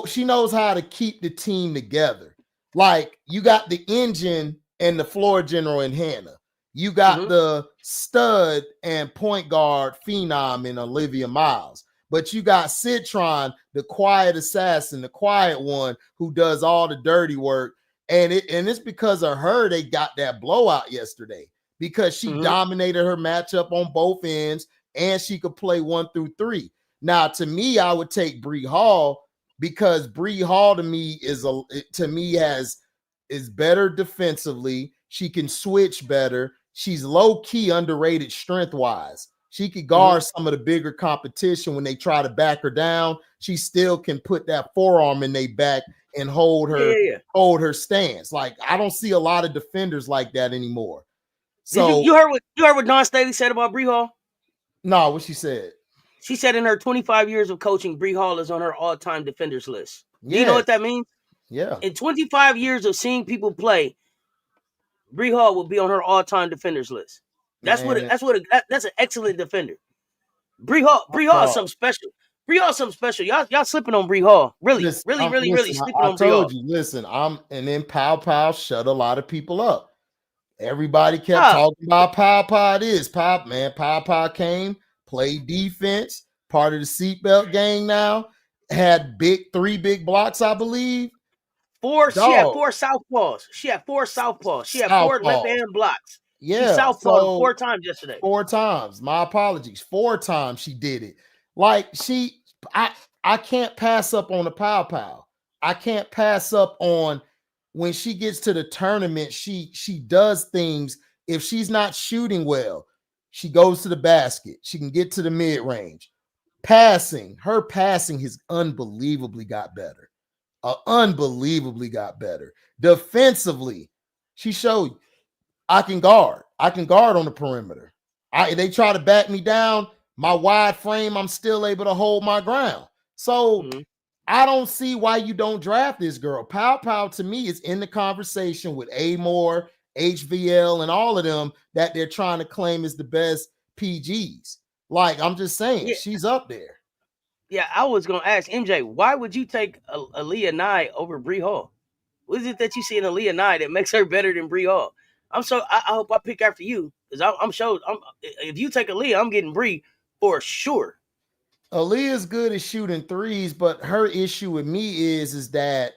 she knows how to keep the team together. Like, you got the engine and the floor general in Hannah. You got the stud and point guard phenom in Olivia Miles. But you got Citron, the quiet assassin, the quiet one who does all the dirty work. And it's because of her they got that blowout yesterday, because she dominated her matchup on both ends, and she could play 1 through 3. Now, to me, I would take Bree Hall, because Bree Hall to me is better defensively. She can switch better. She's low-key underrated strength-wise. She could guard some of the bigger competition when they try to back her down. She still can put that forearm in their back and hold her stance. Like, I don't see a lot of defenders like that anymore. So you heard what Dawn Staley said about Bree Hall? No, what she said? She said in her 25 years of coaching, Bree Hall is on her all-time defenders list. Yes. You know what that means? Yeah. In 25 years of seeing people play, Bree Hall will be on her all-time defenders list. That's an excellent defender. Bree Hall is something special. Bree Hall is something special. Y'all slipping on Bree Hall. Really slipping on Bree Hall. Listen, and then Pow shut a lot of people up. Everybody kept talking about Pow this. Pow came, played defense, part of the seatbelt gang now, had 3 big blocks, I believe. She had 4 southpaws. She had 4 left-hand blocks. Yeah, she southpawed 4 times yesterday. 4 times. My apologies. 4 times she did it. Like, I can't pass up on the Pow. I can't pass up on when she gets to the tournament. She does things. If she's not shooting well, she goes to the basket. She can get to the mid-range. Her passing has unbelievably got better. Defensively, she showed I can guard on the perimeter. They try to back me down, my wide frame, I'm still able to hold my ground. So Mhm. I don't see why you don't draft this girl. Pow Pow to me is in the conversation with Amore, HVL, and all of them that they're trying to claim is the best PGs. Like, I'm just saying, Yeah, she's up there. yeah. I was gonna ask MJ, why would you take Aaliyah Nye over Bree Hall? What is it that you see in Aaliyah Nye that makes her better than Bree Hall? I hope I pick after you because I'm sure. If you take Aaliyah, I'm getting Bree for sure. Aaliyah's good at shooting threes, but her issue with me is that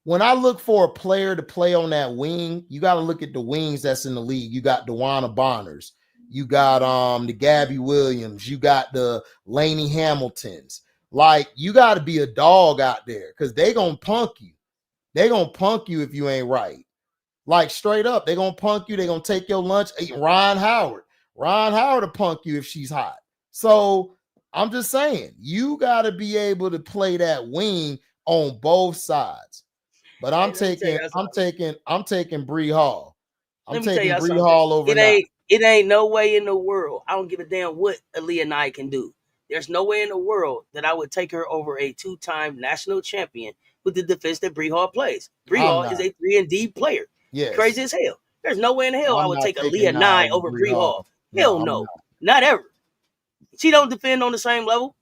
when I look for a player to play on that wing, you got to look at the wings that's in the league. You got DeWanna Bonners, you got the Gabby Williams, you got the Laney Hamiltons. Like, you got to be a dog out there because they gonna punk you. They gonna punk you if you ain't right. Like, straight up, they gonna punk you. They gonna take your lunch. Ron Howard will punk you if she's hot. So I'm just saying, you got to be able to play that wing on both sides. But Hey, let me tell you something. I'm taking Bree Hall. I'm Let me tell taking y'all Bree something. Hall over now. It ain't no way in the world. I don't give a damn what Aaliyah Nye can do. There's no way in the world that I would take her over a 2-time national champion with the defense that Bree Hall plays. Bree I'm Hall is not. a 3-and-D player. Yes. Crazy as hell. There's no way in hell I I'm would not take taking Aaliyah Nye Nye over over Bree Bree Hall. Hall. No, Hell I'm no. not. Not ever. She don't defend on the same level.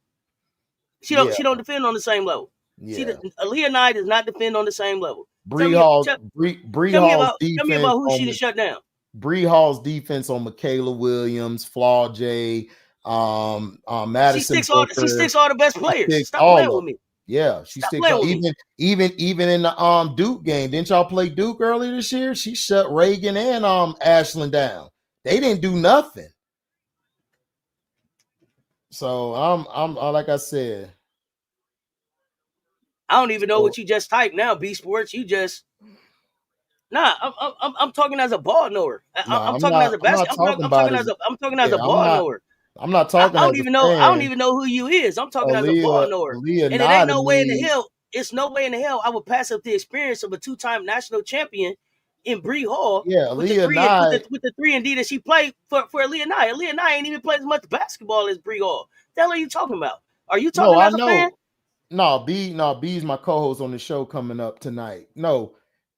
Yeah. She don't defend on the same level. Yeah. Aaliyah Nye does not defend on the same level. Bree Hall's Tell me defense about who she to on shut down. Bree Hall's defense on Michaela Williams, Flaw J, Madison She Booker. sticks all the best She players. sticks Stop all playing of with them. me. Yeah, she Stop sticks playing all, with me. even in the Duke game. Didn't y'all play Duke earlier this year? She shut Reagan and Ashland down. They didn't do nothing. So I'm like I said. I don't even know So, what you just typed now, B Sports. You just nah. I'm talking as a ball knower. no, I'm talking as a I'm not basket. talking about his. I'm talking as a Yeah, ball knower. I'm not talking as a I don't fan. even know who you is. I'm talking as a ball knower. Aaliyah And it ain't Nye to no way in the me. hell. It's no way in the hell I would pass up the experience of a 2-time national champion in Bree Hall Yeah, with the Aaliyah Nye. 3-and-D that she played for Aaliyah Nye. Aaliyah Nye ain't even played as much basketball as Bree Hall. The hell are you talking about? Are you No, talking I as a fan? know. B's my co-host on the show coming up tonight. No,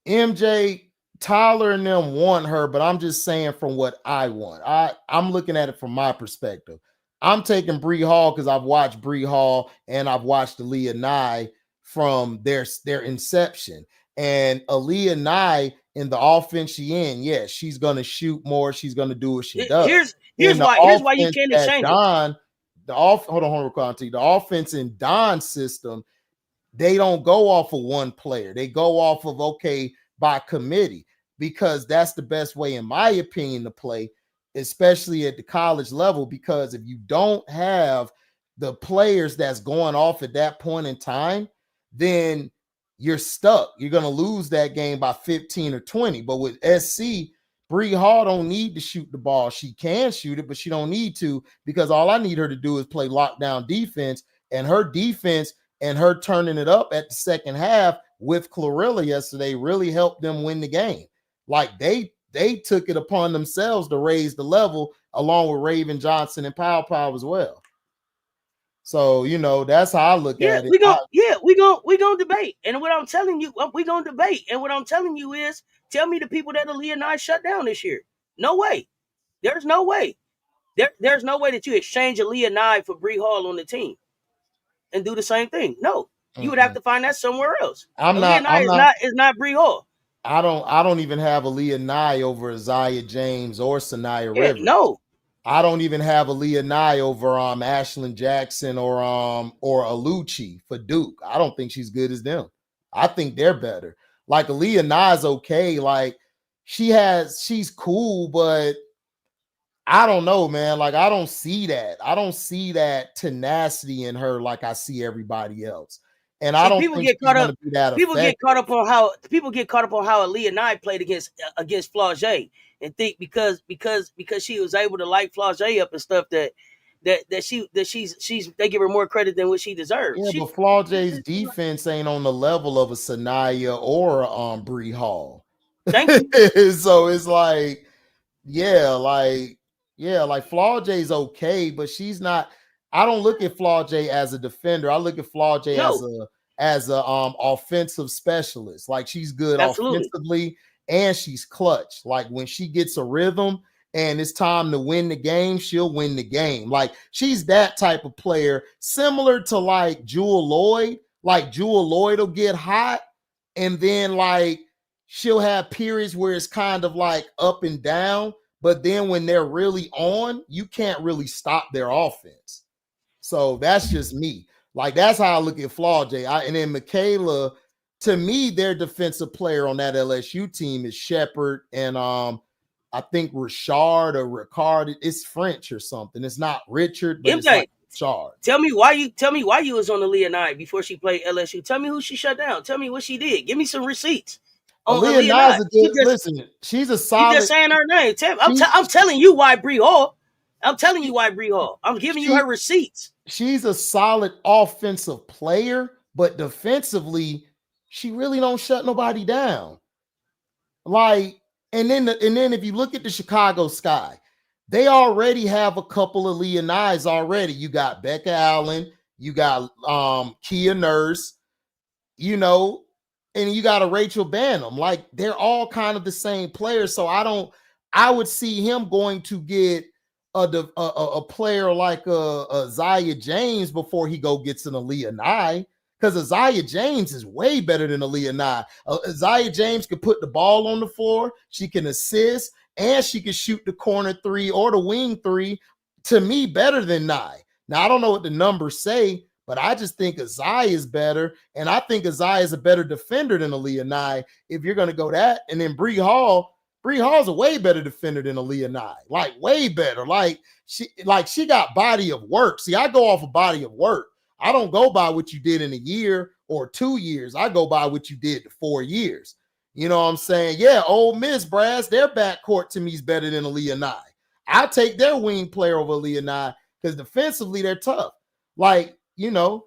MJ, Tyler and them want her, but I'm just saying from what I want. I'm looking at it from my perspective. I'm taking Bree Hall because I've watched Bree Hall and I've watched Aaliyah Nye from their inception. And Aaliyah Nye in the offense she in, yes, she's gonna shoot more. She's gonna do what she does. In the Here's why you offense can't that exchange them. Don hold on, Auntie. The offense in Don's system, they don't go off of one player. They go off of by committee because that's the best way, in my opinion, to play, especially at the college level. Because if you don't have the players that's going off at that point in time, then you're stuck. You're gonna lose that game by 15 or 20. But with SC, Bree Hall don't need to shoot the ball. She can shoot it, but she don't need to because all I need her to do is play lockdown defense. And her defense and her turning it up at the second half with Chlorilla yesterday really helped them win the game. Like they took it upon themselves to raise the level along with Raven Johnson and Pow Pow as well. So, that's how I look at it. We gonna debate. And what I'm telling you, we gonna debate. And what I'm telling you is, tell me the people that Aaliyah Nye shut down this year. No way. There's no way. There's no way that you exchange Aaliyah Nye for Bree Hall on the team and do the same thing. No, you would have to find that somewhere else. Aaliyah Nye is not Bree Hall. I don't even have Aaliyah Nye over Isaiah James or Sanaya Yeah, Rivers. no. I don't even have Aaliyah Nye over Ashlyn Jackson or Alucci for Duke. I don't think she's good as them. I think they're better. Like Aaliyah Nye's okay. Like she's cool, but I don't know, man. Like I don't see that. I don't see that tenacity in her like I see everybody else. And I don't think she's going to be that effective. People get caught up on how Aaliyah Nye played against Flau'jae and think because she was able to light Flau'jae up and stuff that she's they give her more credit than what she deserves. Yeah, but Flau'jae's defense ain't on the level of a Sanaya or a Bree Hall. Thank you. So it's like Flau'jae's okay, but she's not. I don't look at Flau'jae as a defender. I look at Flau'jae No, as a offensive specialist. Like she's good absolutely. offensively and she's clutch. Like when she gets a rhythm and it's time to win the game, she'll win the game. Like she's that type of player, similar to like Jewel Lloyd. Like Jewel Lloyd will get hot and then like she'll have periods where it's kind of like up and down, but then when they're really on, you can't really stop their offense. So that's just me. Like that's how I look at Flau'jae. And then Michaela, to me, their defensive player on that LSU team is Shepard and I think Richard or Ricard. It's French or something. It's not Richard, but it's like MJ, Richard. tell me why you was on the Leah Nye before she played LSU. Tell me who she shut down. Tell me what she did. Give me some receipts on Aaliyah Leah Nye's Nye. a good listen. She's a You solid. just saying her name. I'm telling you why Bree Hall. I'm telling you why Bree Hall. I'm giving you her receipts. She's a solid offensive player, but defensively, she really don't shut nobody down. Like, and then if you look at the Chicago Sky, they already have a couple of Leah Nyes already. You got Becca Allen, you got Kia Nurse, you know, and you got a Rachel Banham. Like they're all kind of the same players. So I would see him going to get a player like a Zaya James before he go gets an Aaliyah Nye. Because Isaiah James is way better than Aaliyah Nye. Isaiah James can put the ball on the floor, she can assist, and she can shoot the corner three or the wing three, to me, better than Nye. Now, I don't know what the numbers say, but I just think Isaiah is better, and I think Isaiah is a better defender than Aaliyah Nye if you're going to go that. And then Bree Hall's a way better defender than Aaliyah Nye, like way better. Like she got body of work. See, I go off a body of work. I don't go by what you did in a year or 2 years. I go by what you did in 4 years. You know what I'm saying? Yeah, Ole Miss, Brass, their backcourt to me is better than Aaliyah Nye. I'll take their wing player over Aaliyah Nye because defensively they're tough. Like, you know,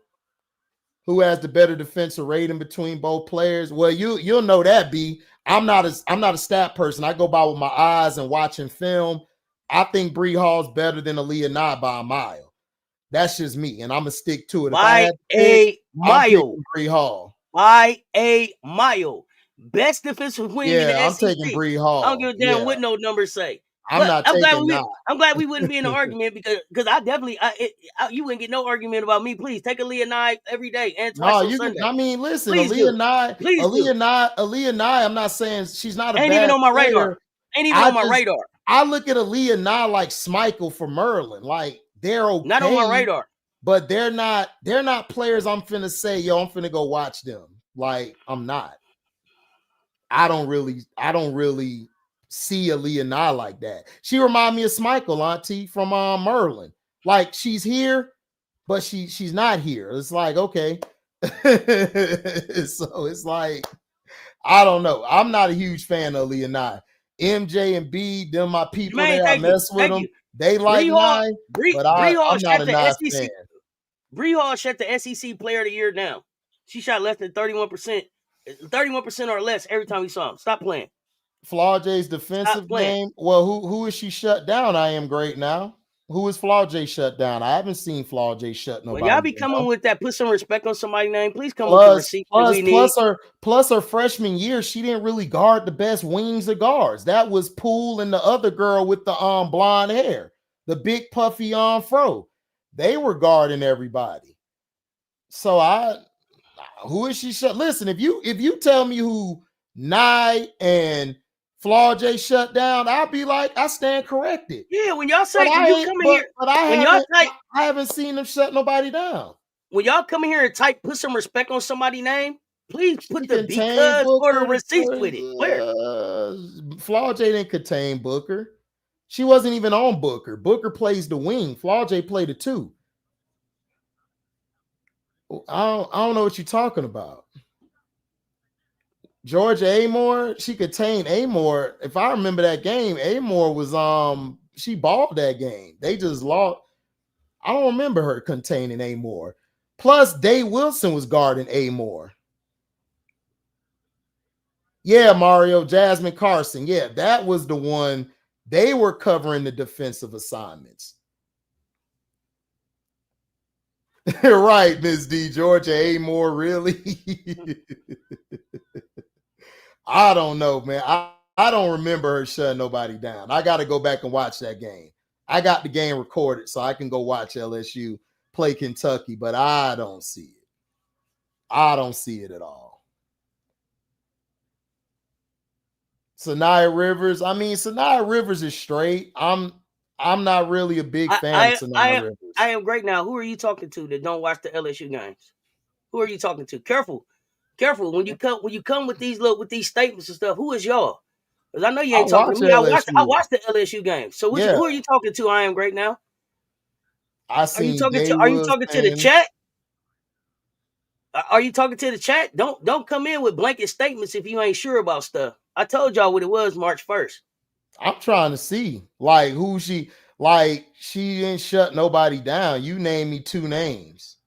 who has the better defensive rating between both players? Well, you'll know that, B. I'm not a stat person. I go by with my eyes and watching film. I think Bree Hall's better than Aaliyah Nye by a mile. That's just me, and I'm gonna stick to it. If I had to pick, I'm picking Bree Hall. By a mile. Best defensive wing in the I'm SEC. taking Bree Hall. I don't give a damn what no numbers say. I'm not taking that. I'm glad we wouldn't be in an argument because I definitely you wouldn't get no argument about me. Please take Aaliyah Nye every day and twice on Sunday. I mean, listen, Please Aaliyah Nye. I'm not saying she's not a Ain't bad even on my player. radar. Ain't even on my radar. I look at Aaliyah Nye like Schmeichel for Merlin. Like they're okay. Not on my radar. But they're not players I'm finna say, yo, I'm finna go watch them. Like, I'm not. I don't really see Aaliyah Nye like that. She remind me of Schmeichel, Auntie, from Merlin. Like, she's here, but she's not here. It's like, okay. So it's like, I don't know. I'm not a huge fan of Aaliyah Nye. MJ and B, them my people there, I mess with them. They like Nye, but I'm not a Nye fan. Bree Hall shut the SEC Player of the Year down. She shot less than 31%, 31% or less every time we saw him. Stop playing. Flau'jae's defensive game. Well, who is she shut down? I am great now. Who is Flau'jae shut down? I haven't seen Flau'jae shut nobody. Well, y'all be coming with that. Put some respect on somebody's name. Please come with the receipt we need. Plus her freshman year, she didn't really guard the best wings of guards. That was Poole and the other girl with the blonde hair, the big puffy fro. They were guarding everybody. So who is she shut? Listen, if you tell me who Nye and Flau'jae shut down, I'll be like, I stand corrected. Yeah, when y'all say you come in here, I haven't seen them shut nobody down. When y'all come in here and type, put some respect on somebody's name, please put the because or the receipts with it. Where? Flau'jae didn't contain Booker. She wasn't even on Booker. Booker plays the wing. Flau'jae played the two. I don't know what you're talking about. Georgia Amore, she contained Amore. If I remember that game, Amore was she balled that game. They just lost. I don't remember her containing Amore. Plus, Day Wilson was guarding Amore. Yeah, Mario, Jasmine Carson. Yeah, that was the one. They were covering the defensive assignments. Right, Miss D. Georgia A. Moore, really? I don't know, man. I don't remember her shutting nobody down. I got to go back and watch that game. I got the game recorded so I can go watch LSU play Kentucky, but I don't see it. I don't see it at all. Sanaya Rivers. I mean, Sanaya Rivers is straight. I'm not really a big fan of Sanaya Rivers. I am great now. Who are you talking to that don't watch the LSU games? Who are you talking to? Careful when you come with these statements and stuff. Who is y'all? Because I know you ain't talking to me. I watched the LSU game. So who are you talking to? I am great now. Are you talking to the chat? Are you talking to the chat? Don't come in with blanket statements if you ain't sure about stuff. I told y'all what it was March 1st. I'm trying to see like who she like. She didn't shut nobody down. You name me 2 names.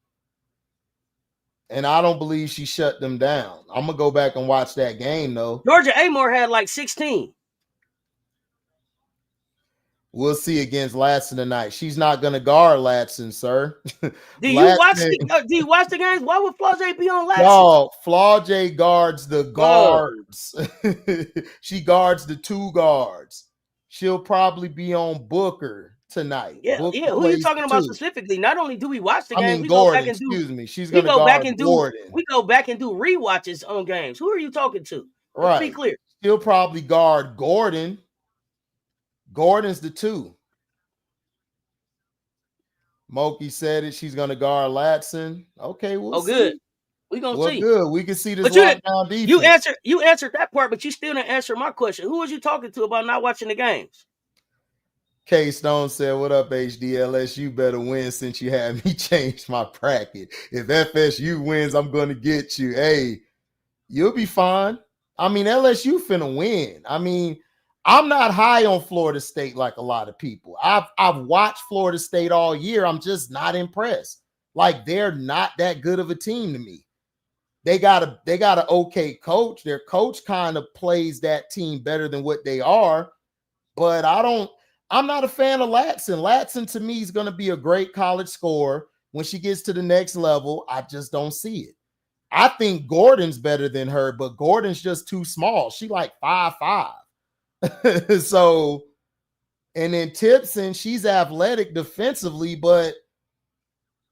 And I don't believe she shut them down. I'm gonna go back and watch that game though. Georgia Amore had like 16. We'll see against Latson tonight. She's not gonna guard Latson, sir. Do you watch the games? Why would Flau'jae be on Latson? No, Flau'jae guards the guards. She guards the 2 guards. She'll probably be on Booker tonight. Yeah. Who are you talking about specifically? Not only do we watch the games, we Gordon, go back and do. Excuse me. She's gonna guard Gordon. We go back and do rewatches on games. Who are you talking to? Let's be clear. She'll probably guard Gordon. Gordon's the 2. Moki said it. She's gonna guard Latson. Okay, we'll see. Good. We're gonna see. Good. We can see this lockdown defense. You answered that part, but you still didn't answer my question. Who was you talking to about not watching the games? K Stone said, "What up, HDLS? You better win since you had me change my bracket. If FSU wins, I'm gonna get you. Hey, you'll be fine. I mean, LSU finna win. I mean, I'm not high on Florida State like a lot of people. I've watched Florida State all year. I'm just not impressed. Like they're not that good of a team to me. They got an okay coach. Their coach kind of plays that team better than what they are. But I'm not a fan of Latson. Latson to me is going to be a great college scorer when she gets to the next level. I just don't see it. I think Gordon's better than her, but Gordon's just too small. She like 5'5". So, and then Tipson, she's athletic defensively, but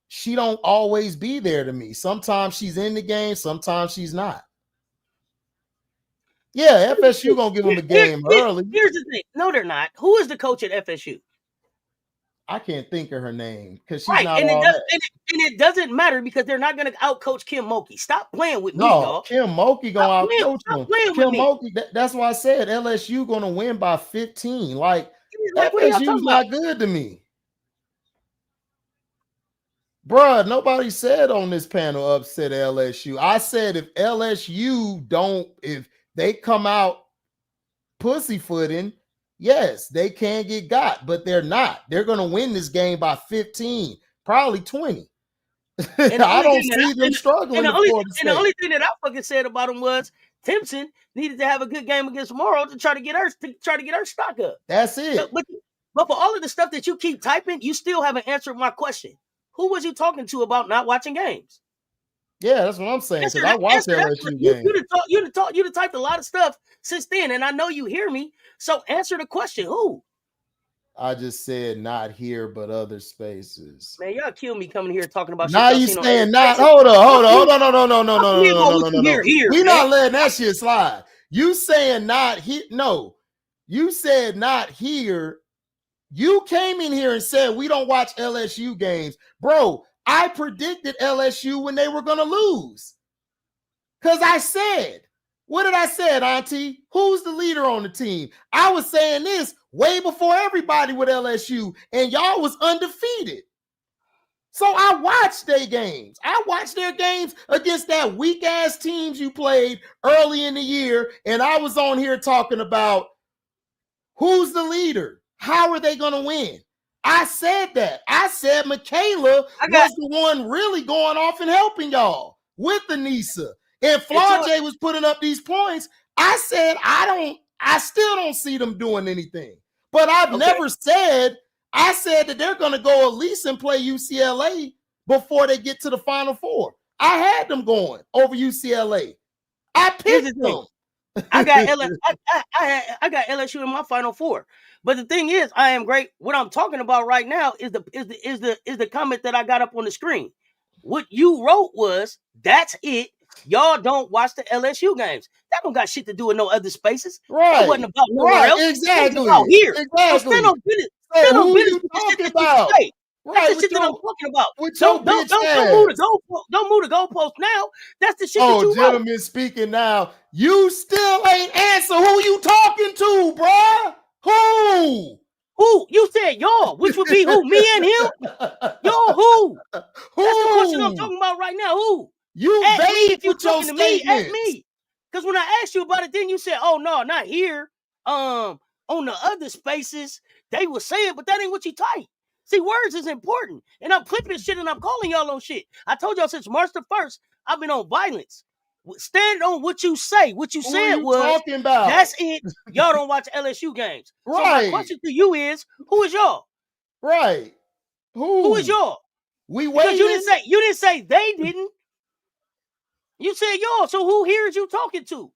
she don't always be there to me. Sometimes she's in the game, sometimes she's not. Yeah, FSU gonna give them a game early. Here's the thing. No, they're not. Who is the coach at FSU? I can't think of her name because she's not and it doesn't matter because they're not going to outcoach Kim Mulkey. Stop playing with me, y'all. Kim Mulkey gonna outcoach them. Kim Mulkey, that's why I said LSU gonna win by 15. Like FSU's not good to me. Bruh, nobody said on this panel upset LSU. I said if they come out pussyfooting, yes, they can get got, but they're not. They're going to win this game by 15, probably 20. I don't see them struggling. And the only thing that I fucking said about them was Timpson needed to have a good game against Morrow to try to get her stock up. That's it. But for all of the stuff that you keep typing, you still haven't answered my question. Who was you talking to about not watching games? Yeah, that's what I'm saying. Because I watched LSU games. You typed a lot of stuff since then, and I know you hear me. So answer the question. Who? I just said not here, but other spaces. Man, y'all kill me coming here talking about. Now you saying not? Hold on, no. We not letting that shit slide. You saying not here? No, you said not here. You came in here and said we don't watch LSU games, bro. I predicted LSU when they were going to lose. Because I said, what did I say, Auntie? Who's the leader on the team? I was saying this way before everybody with LSU, and y'all was undefeated. So I watched their games. I watched their games against that weak-ass teams you played early in the year, and I was on here talking about who's the leader? How are they going to win? I said that. I said Michaela was the one really going off and helping y'all with Anissa. And Flau'jae was putting up these points. I said, I still don't see them doing anything. But I've never said, I said that they're going to go at least and play UCLA before they get to the Final Four. I had them going over UCLA. I picked them. I got I got LSU in my Final Four. But the thing is, I am great. What I'm talking about right now is the comment that I got up on the screen. What you wrote was, that's it. Y'all don't watch the LSU games. That don't got shit to do with no other spaces. Right. That wasn't about nowhere else. Exactly. It was about here. Exactly. So stand on business. Hey, stand on who business you with the shit talking that about? you say. Right. That's the shit that I'm talking about. Don't move the goalpost now. That's the shit that Oh, you wrote. gentlemen speaking now. You still ain't answer who you talking to, bruh. Who? Who? You said y'all, which would be who? Me and him? Y'all who? Who? That's the question I'm talking about right now. Who? You At me vague if you with your talking to me, at statements. me. Because when I asked you about it, then you said, oh no, not here. On the other spaces, they were saying, but that ain't what you type. See, words is important. And I'm clipping shit and I'm calling y'all on shit. I told y'all since March the 1st, I've been on violence. Stand on what you say. What you said was, talking about? That's it. Y'all don't watch LSU games. Right. So my question to you is, who is y'all? Right. Who is y'all? We waiting. Because you didn't say they didn't. You said y'all. So who here is you talking to?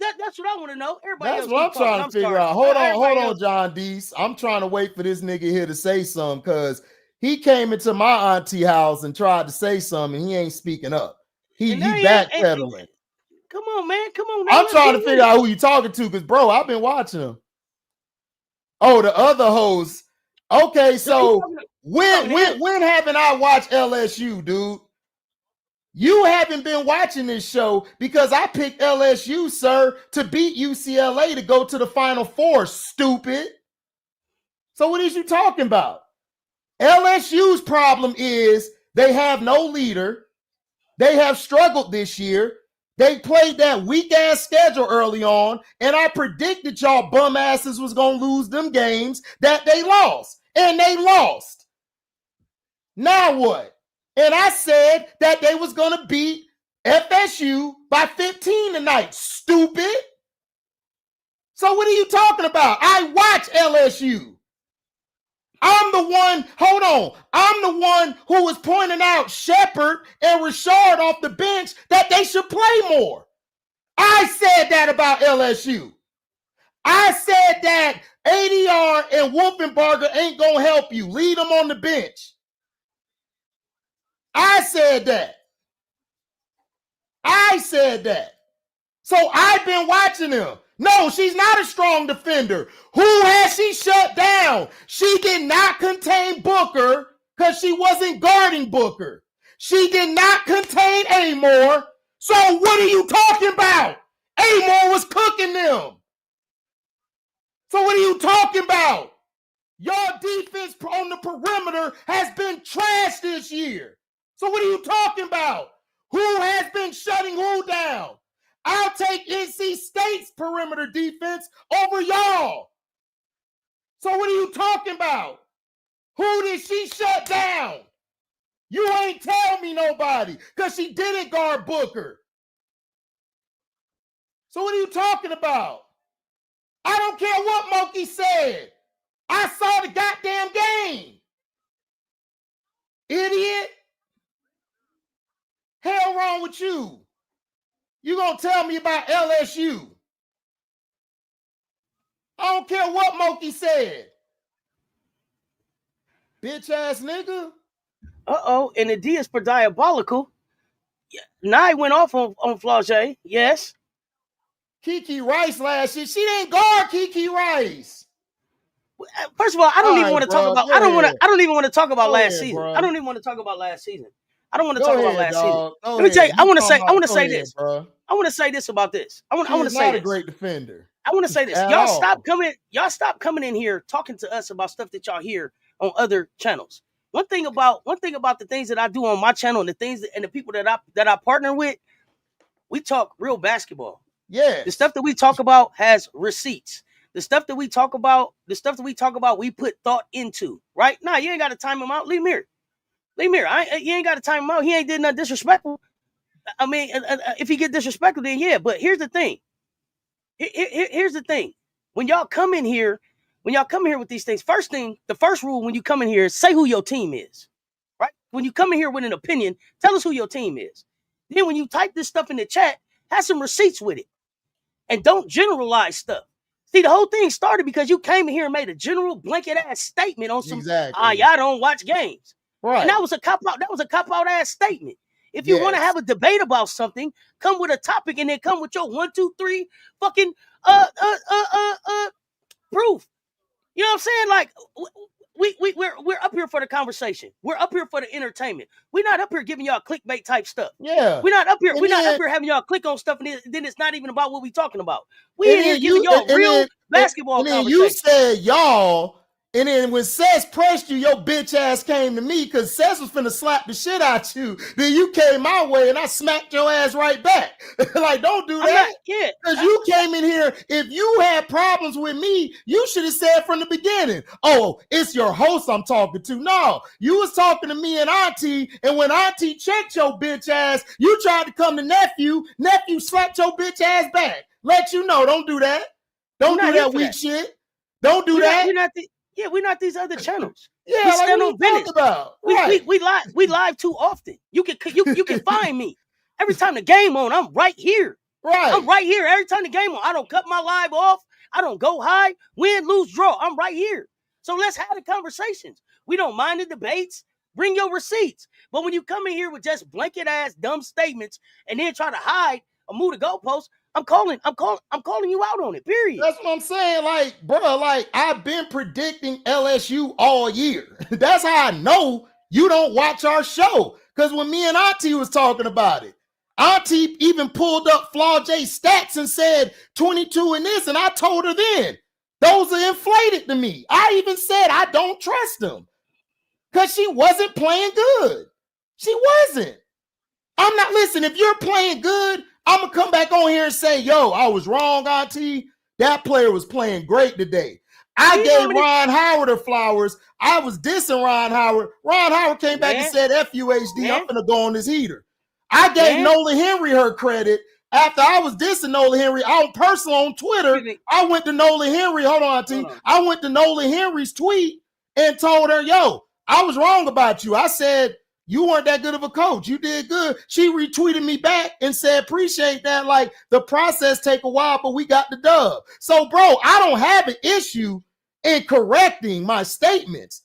That's what I want to know. Everybody That's else what I'm trying to figure out. Hold on, John Deese. I'm trying to wait for this nigga here to say something because he came into my auntie house and tried to say something and he ain't speaking up. He backpedaling. Come on, man. Come on. Now, I'm trying to figure out who you talking to because, bro, I've been watching him. Oh, the other host. Okay, so when haven't I watched LSU, dude? You haven't been watching this show because I picked LSU, sir, to beat UCLA to go to the Final Four, stupid. So what is you talking about? LSU's problem is they have no leader. They have struggled this year. They played that weak-ass schedule early on, and I predicted y'all bum asses was going to lose them games that they lost, and they lost. Now what? And I said that they was going to beat FSU by 15 tonight, stupid. So what are you talking about? I watch LSU. I'm the one who was pointing out Shepard and Rashard off the bench that they should play more. I said that about LSU. I said that ADR and Wolfenbarger ain't going to help you. Leave them on the bench. I said that. So I've been watching him. No, she's not a strong defender. Who has she shut down? She did not contain Booker because she wasn't guarding Booker. She did not contain Amore. So what are you talking about? Amore was cooking them. So what are you talking about? Your defense on the perimeter has been trash this year. So what are you talking about? Who has been shutting who down? I'll take NC State's perimeter defense over y'all. So what are you talking about? Who did she shut down? You ain't tell me nobody because she didn't guard Booker. So what are you talking about? I don't care what Monkey said. I saw the goddamn game. Idiot. Hell wrong with you? You gonna tell me about LSU? I don't care what Monkey said. Bitch ass nigga. And the D is for diabolical. Nye went off on Flau'jae. Yes. Kiki Rice last year. She didn't guard Kiki Rice. First of all, I don't even want to talk about. I don't even want to talk about last season. Bro. I don't even want to talk about last season. I don't want to talk about last season. Let me tell you. I want to say this. Bro. I want to say this about this. I want to say not this. a great defender. I want to say this. Y'all stop coming in here talking to us about stuff that y'all hear on other channels. One thing about the things that I do on my channel and the things and the people that I partner with, we talk real basketball. Yeah. The stuff that we talk about has receipts. The stuff that we talk about, we put thought into. Right? Nah, you ain't got to time him out. Leave him here. You ain't got to time him out. He ain't did nothing disrespectful. I mean, if he get disrespectful, then yeah. But here's the thing. Here's the thing. When y'all come in here when y'all come here with these things, the first rule when you come in here is say who your team is. Right? When you come in here with an opinion, tell us who your team is. Then when you type this stuff in the chat, have some receipts with it. And don't generalize stuff. See, the whole thing started because you came in here and made a general blanket ass statement on some y'all don't watch games. Right. And that was a cop-out, ass statement. If you want to have a debate about something, come with a topic and then come with your 1, 2, 3 fucking proof. You know what I'm saying? Like we're up here for the conversation. We're up here for the entertainment. We're not up here giving y'all clickbait type stuff. Yeah. We're not up here. We're not up here having y'all click on stuff and then it's not even about what we're talking about. We in here giving y'all real basketball conversation. And then you said y'all. And then when Sess pressed you, your bitch ass came to me because Sess was finna slap the shit out you. Then you came my way and I smacked your ass right back. Like, don't do that. Because you came in here. If you had problems with me, you should have said from the beginning, oh, it's your host I'm talking to. No, you was talking to me and Auntie. And when Auntie checked your bitch ass, you tried to come to Nephew. Nephew slapped your bitch ass back. Let you know, don't do that. Don't do that weak shit. Don't do that. We're not these other channels. Yeah, we like stand on business. About. Right. We live too often. You can find me. Every time the game on, I'm right here. Right. I'm right here. Every time the game on, I don't cut my live off. I don't go high, win, lose, draw. I'm right here. So let's have the conversations. We don't mind the debates. Bring your receipts. But when you come in here with just blanket ass dumb statements and then try to hide or move the goalposts, I'm calling you out on it, period. That's what I'm saying. Like, bro, like I've been predicting LSU all year. That's how I know you don't watch our show. Because when me and Auntie was talking about it, Auntie even pulled up Flaw J's stats and said 22 in this, and I told her then, those are inflated to me. I even said I don't trust them. Because she wasn't playing good. She wasn't. I'm not, listen, if you're playing good, I'm going to come back on here and say, yo, I was wrong, Auntie. That player was playing great today. I gave Ron Howard her flowers. I was dissing Ron Howard. Ron Howard came back and said, F you, HD, I'm going to go on this heater. I gave Nolan Henry her credit. After I was dissing Nolan Henry, on personal on Twitter, I went to Nolan Henry. Hold on, Auntie. I went to Nolan Henry's tweet and told her, yo, I was wrong about you. I said, you weren't that good of a coach. You did good. She retweeted me back and said, appreciate that. Like, the process take a while, but we got the dub. So, bro, I don't have an issue in correcting my statements,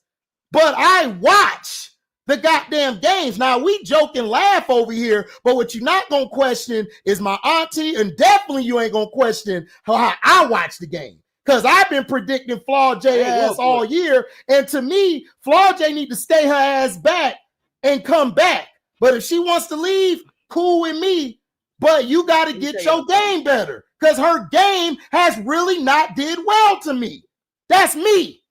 but I watch the goddamn games. Now, we joke and laugh over here, but what you're not going to question is my Auntie, and definitely you ain't going to question how I watch the game. Because I've been predicting Flaw J ass all year, and to me, Flaw J need to stay her ass back and come back. But if she wants to leave, cool with me. But you got to get your game better because her game has really not did well to me. That's me.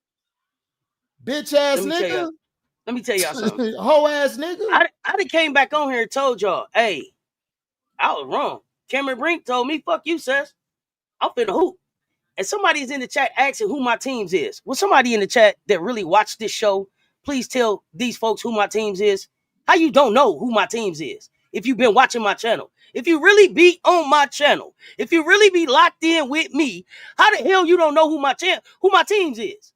Bitch ass nigga. Let me tell y'all something. Hoe ass nigga. I done came back on here and told y'all, hey, I was wrong. Cameron Brink told me, fuck you, sis. I'm finna hoop. And somebody's in the chat asking who my teams is. Well, somebody in the chat that really watched this show, please tell these folks who my teams is. How you don't know who my teams is if you've been watching my channel? If you really be on my channel, if you really be locked in with me, how the hell you don't know who my teams is?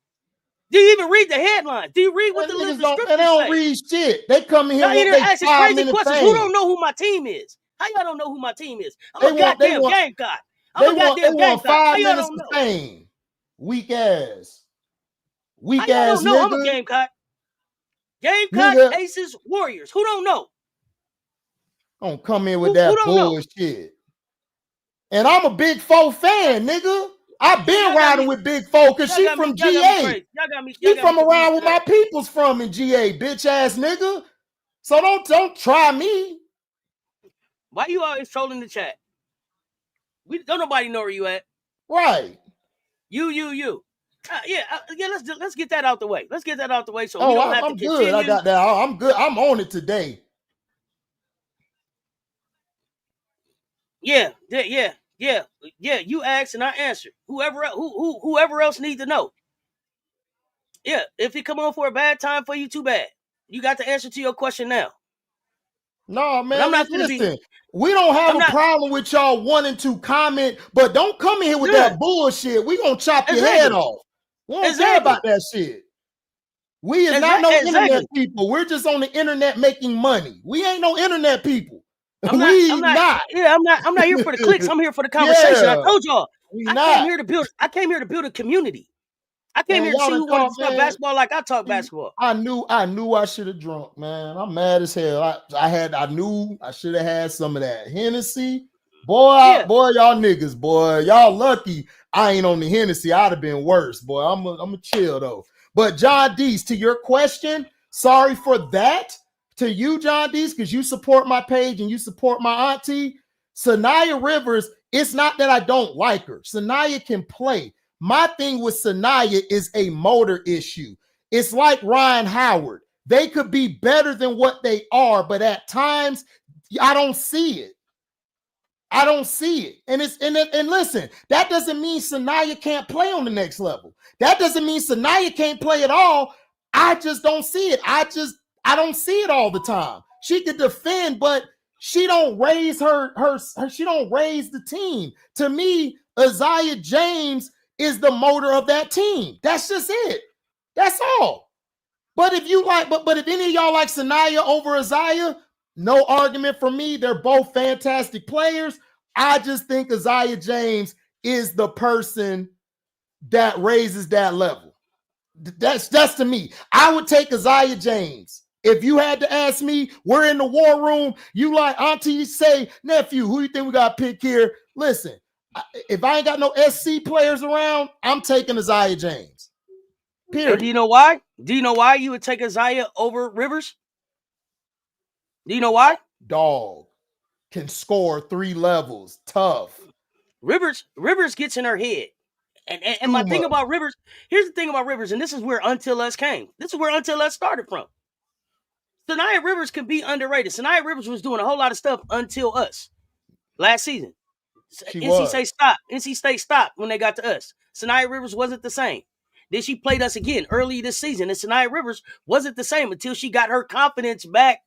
Do you even read the headlines? Do you read what the description say? They don't read shit. They come in here with they asking crazy questions. Who don't know who my team is? How y'all don't know who my team is? I'm a goddamn Gamecock. They want 5 minutes of fame. Weak ass. Weak ass nigga. I'm a Gamecock. Gamecock, Aces, Warriors. Who don't know? Don't come in with that bullshit. And I'm a Big Four fan, nigga. I've been riding with Big Four because she from GA. She from around where my people's from in GA, bitch ass nigga. So don't try me. Why you always trolling the chat? Don't nobody know where you at. Right. You. Let's get that out the way. Let's get that out the way so we don't have to continue. I'm good. I got that. I'm good. I'm on it today. Yeah. You asked and I answered. Whoever else needs to know. Yeah. If it come on for a bad time for you, too bad. You got the answer to your question now. No, man. I'm not listen. We don't have a problem with y'all wanting to comment, but don't come in here with that bullshit. We gonna chop your head off. We don't care about that shit. We is not no internet people. We're just on the internet making money. We ain't no internet people. I'm not. Yeah, I'm not here for the clicks. I'm here for the conversation. Yeah, I told y'all. I came here to build a community. I came here to see who wanted to talk basketball like I talk basketball. I knew I should have drunk, man. I'm mad as hell. I knew I should have had some of that Hennessy. Boy, y'all niggas, boy. Y'all lucky I ain't on the Hennessy. I'd have been worse, boy. I'm a chill though. But John Dees, to your question, sorry for that. To you, John Dees, because you support my page and you support my auntie. Sanaya Rivers, it's not that I don't like her. Sanaya can play. My thing with Sanaya is a motor issue. It's like Ryan Howard. They could be better than what they are, but at times I don't see it. I don't see it. And listen, that doesn't mean Sanaya can't play on the next level. That doesn't mean Sanaya can't play at all. I just don't see it. I don't see it all the time. She could defend, but she don't raise she don't raise the team. To me, Isaiah James is the motor of that team. That's just it. That's all. But if you like, but if any of y'all like Sanaya over Isaiah, no argument for me. They're both fantastic players. I just think Isaiah James is the person that raises that level. That's to me. I would take Isaiah James. If you had to ask me, we're in the war room. You like Auntie say, nephew, who you think we got to pick here? Listen, if I ain't got no SC players around, I'm taking Isaiah James. Period. And do you know why? Do you know why you would take Isaiah over Rivers? Do you know why? Dog can score 3 levels. Tough. Rivers gets in her head. And my thing about Rivers, here's the thing about Rivers, and this is where Until Us came. This is where Until Us started from. Sanaya Rivers can be underrated. Sanaya Rivers was doing a whole lot of stuff until us last season. NC State stopped when they got to us. Sanaya Rivers wasn't the same. Then she played us again early this season, and Sanaya Rivers wasn't the same until she got her confidence back,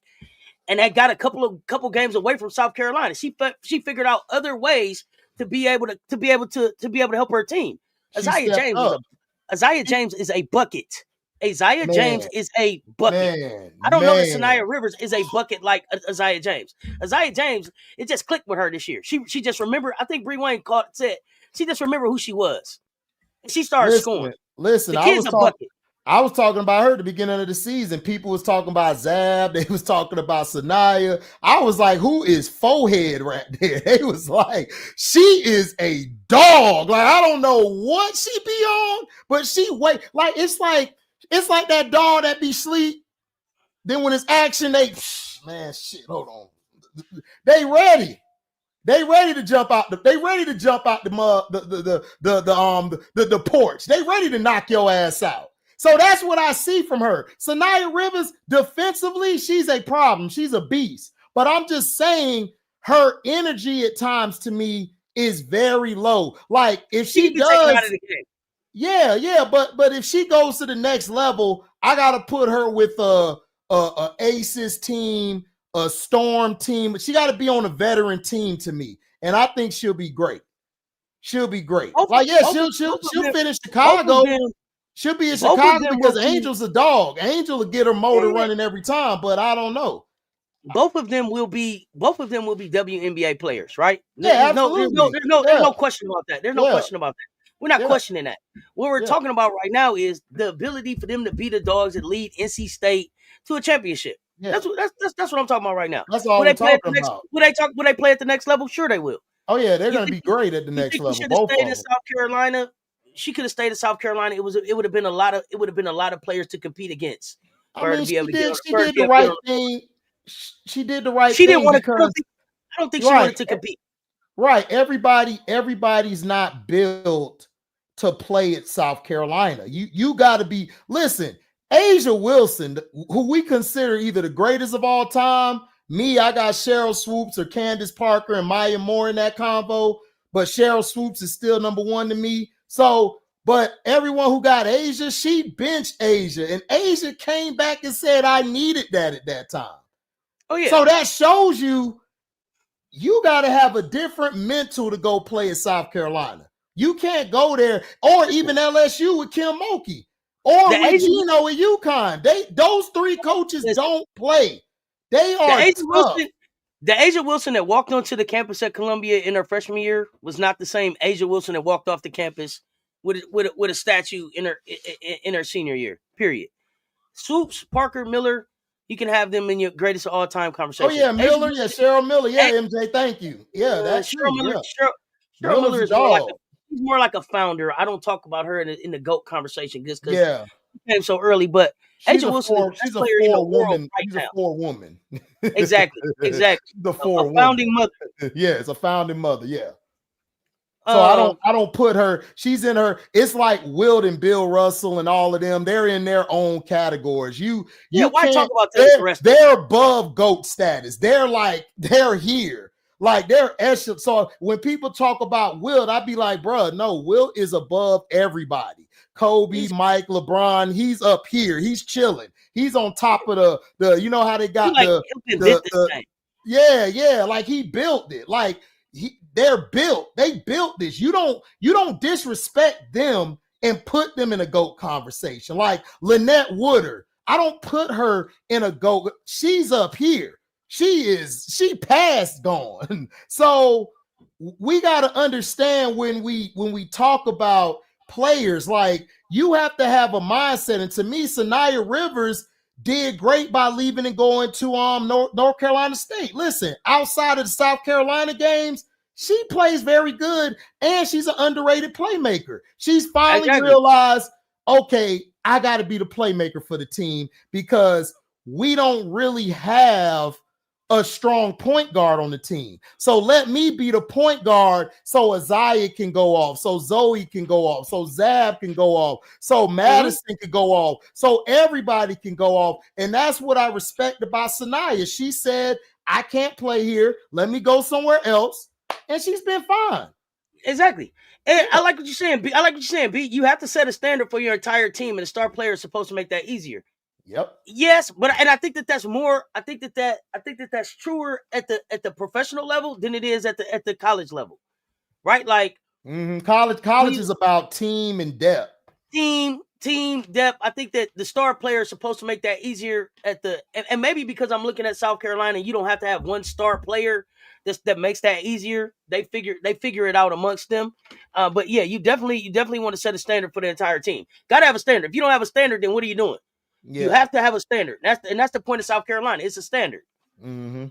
and that got a couple games away from South Carolina. She figured out other ways to be able to help her team. Isaiah James is a bucket. Isaiah James is a bucket. I don't know that Sanaya Rivers is a bucket like Isaiah James. Isaiah James, it just clicked with her this year. She just remembered. I think Bree Wayne said she just remembered who she was, and she started scoring. Listen, I was talking about her at the beginning of the season. People was talking about Zab. They was talking about Sanaya. I was like, who is forehead right there? They was like, she is a dog. Like, I don't know what she be on, but she wait. Like, it's like that dog that be sleep. Then when it's action, hold on. They ready. They ready to jump out the porch. They ready to knock your ass out. So that's what I see from her. Sanaya Rivers, defensively, she's a problem. She's a beast. But I'm just saying her energy at times to me is very low. Like if she does, but if she goes to the next level, I gotta put her with a Aces team, a Storm team. She got to be on a veteran team to me, and I think she'll be great. She'll be great. She'll finish Chicago. She'll be in Chicago because Angel's a dog. Angel will get her motor running every time, but I don't know. Both of them will be WNBA players, right? Yeah, there's no question about that. There's no question about that. We're not questioning that. What we're talking about right now is the ability for them to be the dogs that lead NC State to a championship. Yeah. That's what I'm talking about right now. That's all I'm talking about. Will they play at the next level? Sure, they will. Oh yeah, they're going to be great at the next level. She should have stayed in South Carolina. She could have stayed in South Carolina. It would have been a lot of players to compete against. She did the right thing. She did the right thing. She didn't want to. I don't think she wanted to compete. Right. Everybody's not built to play at South Carolina. You got to be. Listen, Asia Wilson, who we consider either the greatest of all time. Me, I got Cheryl Swoops or Candace Parker and Maya Moore in that combo, but Cheryl Swoops is still number one to me. So, but everyone who got Asia, she benched Asia, and Asia came back and said, I needed that at that time. Oh, yeah. So that shows you got to have a different mental to go play at South Carolina. You can't go there, or even LSU with Kim Mulkey, or with Gino at Yukon. Those three coaches don't play. They are tough. The Asia Wilson that walked onto the campus at Columbia in her freshman year was not the same Asia Wilson that walked off the campus with a statue in her senior year. Period. Swoops, Parker, Miller, you can have them in your greatest of all time conversation. Oh yeah, Miller, Cheryl Miller, MJ, thank you. Yeah, that's Cheryl Miller. Yeah. Cheryl Miller is more like a founder. I don't talk about her in the GOAT conversation just because she came so early. But Asia Wilson is a player in the world right now. She's a four-woman. Exactly. The a founding mother. Yeah, it's a founding mother. Yeah. So I don't put her. She's in her. It's like Wilt and Bill Russell and all of them. They're in their own categories. Why talk about that? They're above GOAT status. They're here. Like they're echelon. So when people talk about Wilt, I'd be like, bro, no, Wilt is above everybody. Kobe, Mike, LeBron, he's up here. He's chilling. He's on top of the you know how they got yeah, like he built it. Like they're built. They built this. You don't disrespect them and put them in a GOAT conversation. Like Lynette Woodard, I don't put her in a GOAT. She's up here. She past gone. So we got to understand when we talk about players, like you have to have a mindset. And to me, Sanaya Rivers did great by leaving and going to North Carolina State. Listen, outside of the South Carolina games, she plays very good, and she's an underrated playmaker. She's finally realized, okay, I got to be the playmaker for the team because we don't really have a strong point guard on the team. So let me be the point guard so Isaiah can go off, so Zoe can go off, so Zab can go off, so Madison can go off, so everybody can go off. And that's what I respect about Sanaya. She said, I can't play here. Let me go somewhere else. And she's been fine. Exactly. And I like what you're saying, B. You have to set a standard for your entire team, and the star player is supposed to make that easier. Yep. Yes, but I think that's more. I think that's truer at the professional level than it is at the college level, right? Like college is about team and depth. Team depth. I think that the star player is supposed to make that easier and maybe because I'm looking at South Carolina, you don't have to have one star player that makes that easier. They figure it out amongst them. But yeah, you definitely want to set a standard for the entire team. Got to have a standard. If you don't have a standard, then what are you doing? Yeah. You have to have a standard. That's the point of South Carolina. It's a standard. Mm-hmm.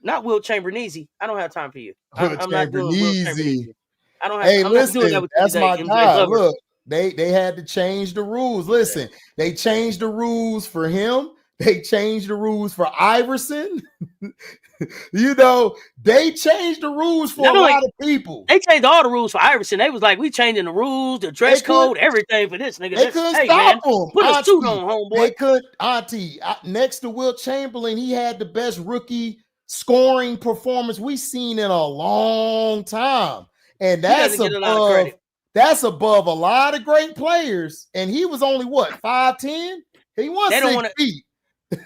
Not Will Chamberneezy. I don't have time for you. I'm not doing Will Chamberneezy. I don't have. Hey, listen, that's my guy. Look, they had to change the rules. Listen, they changed the rules for him. They changed the rules for Iverson. They changed the rules for a lot of people. They changed all the rules for Iverson. They was like, we changing the rules, the dress code, everything for this nigga. They couldn't stop him. Put a suit on, homeboy. They could. Auntie, next to Wilt Chamberlain, he had the best rookie scoring performance we've seen in a long time. And that's above a lot of great players. And he was only, 5'10"? He was 6 feet.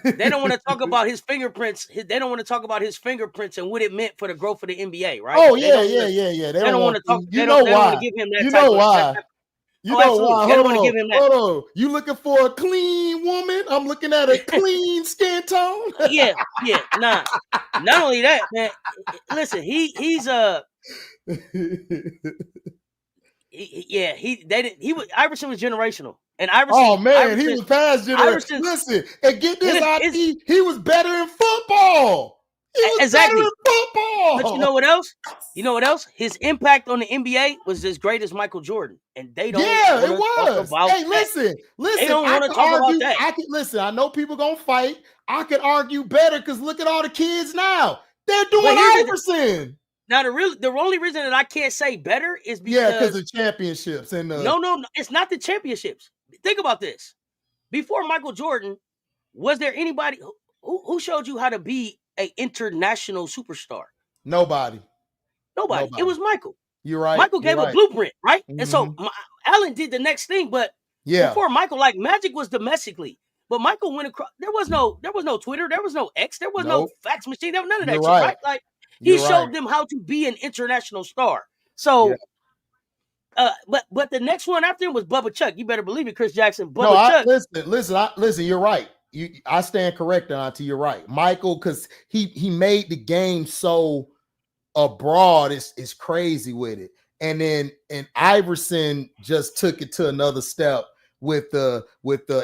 They don't want to talk about his fingerprints. They don't want to talk about his fingerprints and what it meant for the growth of the NBA, right? Oh, yeah. They don't want to talk. They don't want to give him that. You know why? Hold on. You looking for a clean woman? I'm looking at a clean skin tone. Yeah. Nah. Not only that, man. Listen, Iverson was generational. And Iverson, he was past generation. Listen, and get this, he was better in football. He was better in football. But you know what else? His impact on the NBA was as great as Michael Jordan. And they don't it was. Hey, listen. They don't want to talk about that. Listen, I know people gonna fight. I could argue better because look at all the kids now. They're doing Iverson. Now, the only reason that I can't say better is because of championships. And no, it's not the championships. Think about this. Before Michael Jordan, was there anybody who showed you how to be an international superstar? Nobody. It was Michael. You're right. Michael gave a blueprint, right? Mm-hmm. And so Allen did the next thing, but before Michael, like Magic was domestically. But Michael went across. There was no Twitter. There was no X. There was no fax machine. There was none of that shit, right? Like he showed them how to be an international star. So But the next one after him was Bubba Chuck. You better believe it, Chris Jackson. No, Bubba Chuck. listen. You're right. I stand corrected, Auntie. You're right, Michael, because he made the game so abroad. It's crazy with it. And Iverson just took it to another step with the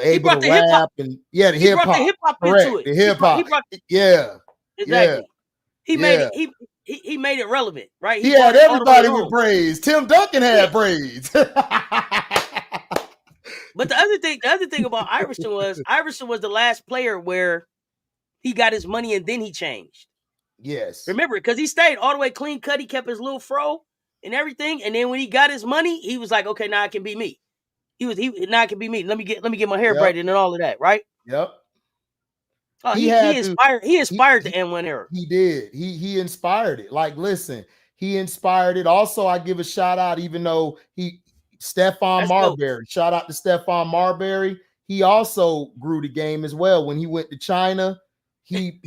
able to rap and the hip hop. Correct, into it. the hip hop. Yeah, exactly. He made yeah. it. He made it relevant, right? He had everybody with braids. Tim Duncan had braids. But the other thing about Iverson was the last player where he got his money and then he changed. Yes. Remember, because he stayed all the way clean cut. He kept his little fro and everything. And then when he got his money, he was like, okay, now I can be me. Now I can be me. Let me get my hair braided and all of that, right? Yep. Oh, he inspired the N1 era. He did. He inspired it. Like, listen, he inspired it. Also, I give a shout out, even though Stephon Marbury. Dope. Shout out to Stephon Marbury. He also grew the game as well. When he went to China, he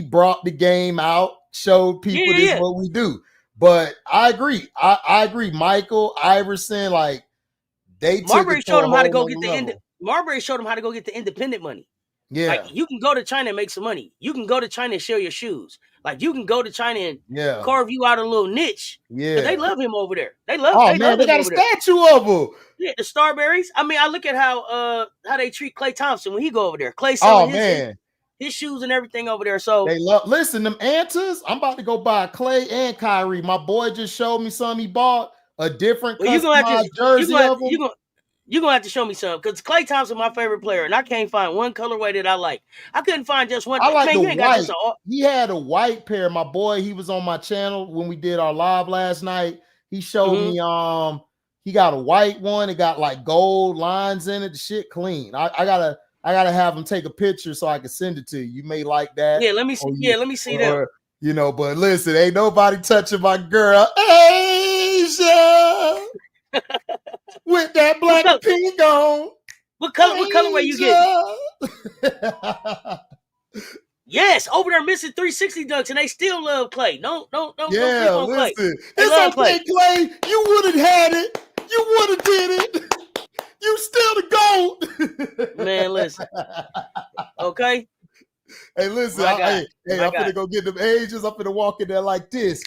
brought the game out, showed people this is what we do. But I agree. I agree. Michael Iverson, like Marbury showed him how to go get Marbury showed him how to go get the independent money. Yeah, like you can go to China and make some money. You can go to China and sell your shoes. Like you can go to China and carve you out a little niche. Yeah, they love him over there. They love. Oh man, they got a statue of him. Yeah, the Starberries. I mean, I look at how they treat Klay Thompson when he go over there. Klay selling his shoes and everything over there. So they love. Listen, them Antas. I'm about to go buy Klay and Kyrie. My boy just showed me some. He bought a different customized jersey of them. You're going to have to show me some, because Klay Thompson my favorite player, and I can't find one colorway that I like. I couldn't find just one. I like the white. He had a white pair. My boy, he was on my channel when we did our live last night. He showed me, he got a white one. It got like gold lines in it. The shit clean. I gotta have him take a picture so I can send it to you. You may like that. Yeah, let me see. Let me see that. You know, but listen, ain't nobody touching my girl, Asia. With that black and pink on. What colorway you get? Yes, over there missing 360 dunks, and they still love Klay. Don't yeah, don't listen. It's okay, Klay. You would have had it. You would have did it. You still the GOAT. Man, listen. Okay. Hey, listen. I'm gonna go get them ages. I'm gonna walk in there like this.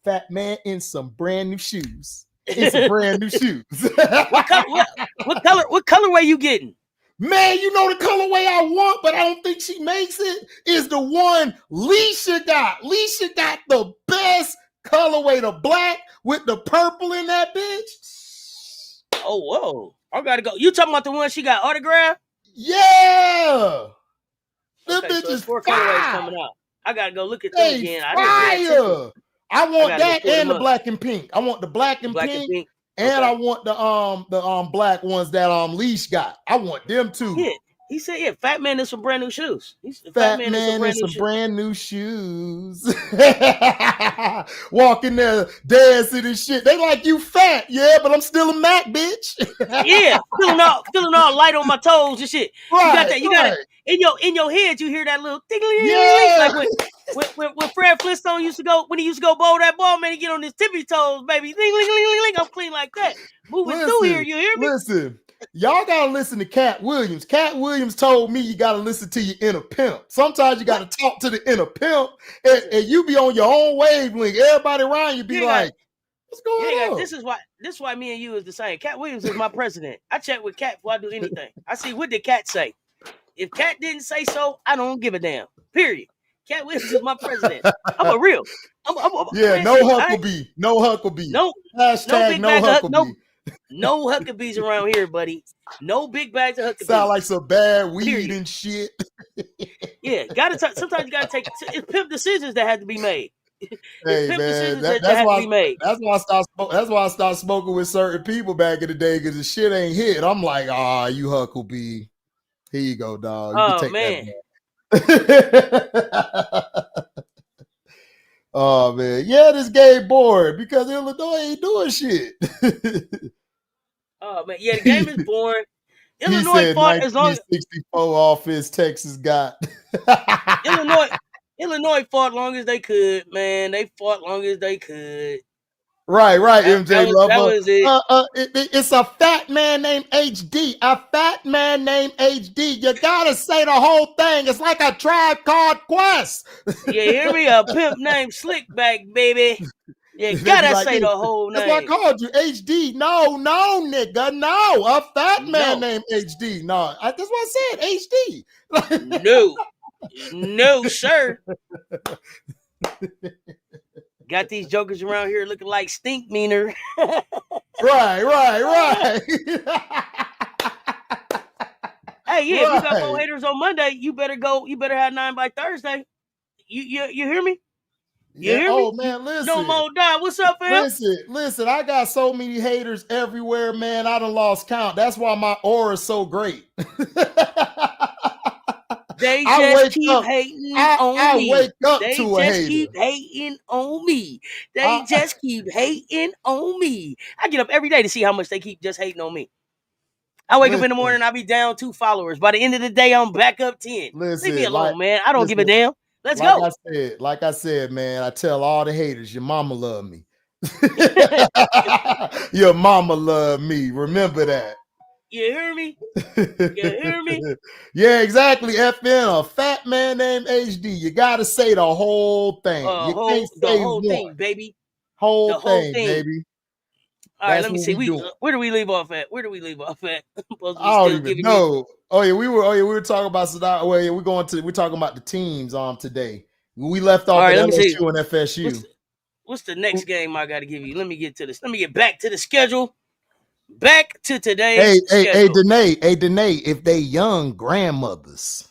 Fat man in some brand new shoes. It's a brand new shoes. What colorway you getting? Man, you know the colorway I want, but I don't think she makes it, is the one Leisha got. Leisha got the best colorway, the black with the purple in that bitch. Oh, whoa. I gotta go. You talking about the one she got autographed? Yeah. This bitch is 4 colorways coming out. I gotta go look at them again. I want that and the black and pink. I want the black and pink. And I want the black ones that Leash got. I want them too. Yeah. He said, Fat Man in some brand new shoes. Fat Man in some brand new shoes. Walking there dancing and shit. They like, you fat, but I'm still a Mac, bitch. Yeah, feeling all light on my toes and shit. Right, you got it. In your head, you hear that little ding-a-ling, like when Fred Flintstone used to go bowl that ball, man, he get on his tippy toes, baby. Ding-a-ling-ling-ling, I'm clean like that. Moving through here, you hear me? Listen. Y'all gotta listen to Cat Williams. Cat Williams told me you gotta listen to your inner pimp. Sometimes you gotta talk to the inner pimp, and you be on your own wavelength. Everybody around you be like, "What's going on?" This is why me and you is the same. Cat Williams is my president. I check with Cat before I do anything. I see what did Cat say. If Cat didn't say so, I don't give a damn. Period. Cat Williams is my president. I'm a real. No Huckabee. No Huckabee. No. Hashtag no Huckabee. No Huckabees around here, buddy. No big bags of Huckabees. Sound like some bad weed and shit. Yeah, sometimes you gotta take it's pimp decisions that have to be made. Hey man, that's why I stopped smoking with certain people back in the day, because the shit ain't hit. I'm like, you Huckabee. Here you go, dog. You can take that. Oh man, this game bored because Illinois ain't doing shit. Oh man, the game is boring. Illinois fought as long as 64 offense Texas got. Illinois fought long as they could, man. They fought long as they could. Right, That MJ Lover. was it. It's a fat man named HD. A fat man named HD. You gotta say the whole thing. It's like a Tribe Called Quest. You hear me? A pimp named Slickback, baby. You gotta like, say the whole that's why I name. called you HD. No, nigga, no. A fat man named HD. No, that's what I said. HD. No, sir. Got these jokers around here looking like stink meaner. Right. Hey, yeah, if you got 4 haters on Monday, you better have 9 by Thursday. You hear me? You hear me? Man, listen. No more die. What's up, fam? Listen, I got so many haters everywhere, man. I done lost count. That's why my aura is so great. They just keep hating on me. I wake up they to a hater. They just keep hating on me. They just keep hating on me. I get up every day to see how much they keep just hating on me. I wake up in the morning, I be down 2 followers. By the end of the day, I'm back up 10. Leave me alone, man. I don't give a damn. Let's go. Like I said, man, I tell all the haters, your mama love me. Your mama love me. Remember that. You hear me? You hear me? Yeah, exactly. FN, a fat man named HD. You got to say the whole thing. You can't say the whole thing, baby. Whole thing, baby. All right, let me see. Where do we leave off at? I don't even know. We were talking about Saddam. We're talking about the teams today. We left off at LSU and FSU. What's the next game I got to give you? Let me get to this. Let me get back to the schedule. Back to today's schedule. Hey, Danae, if they young grandmothers.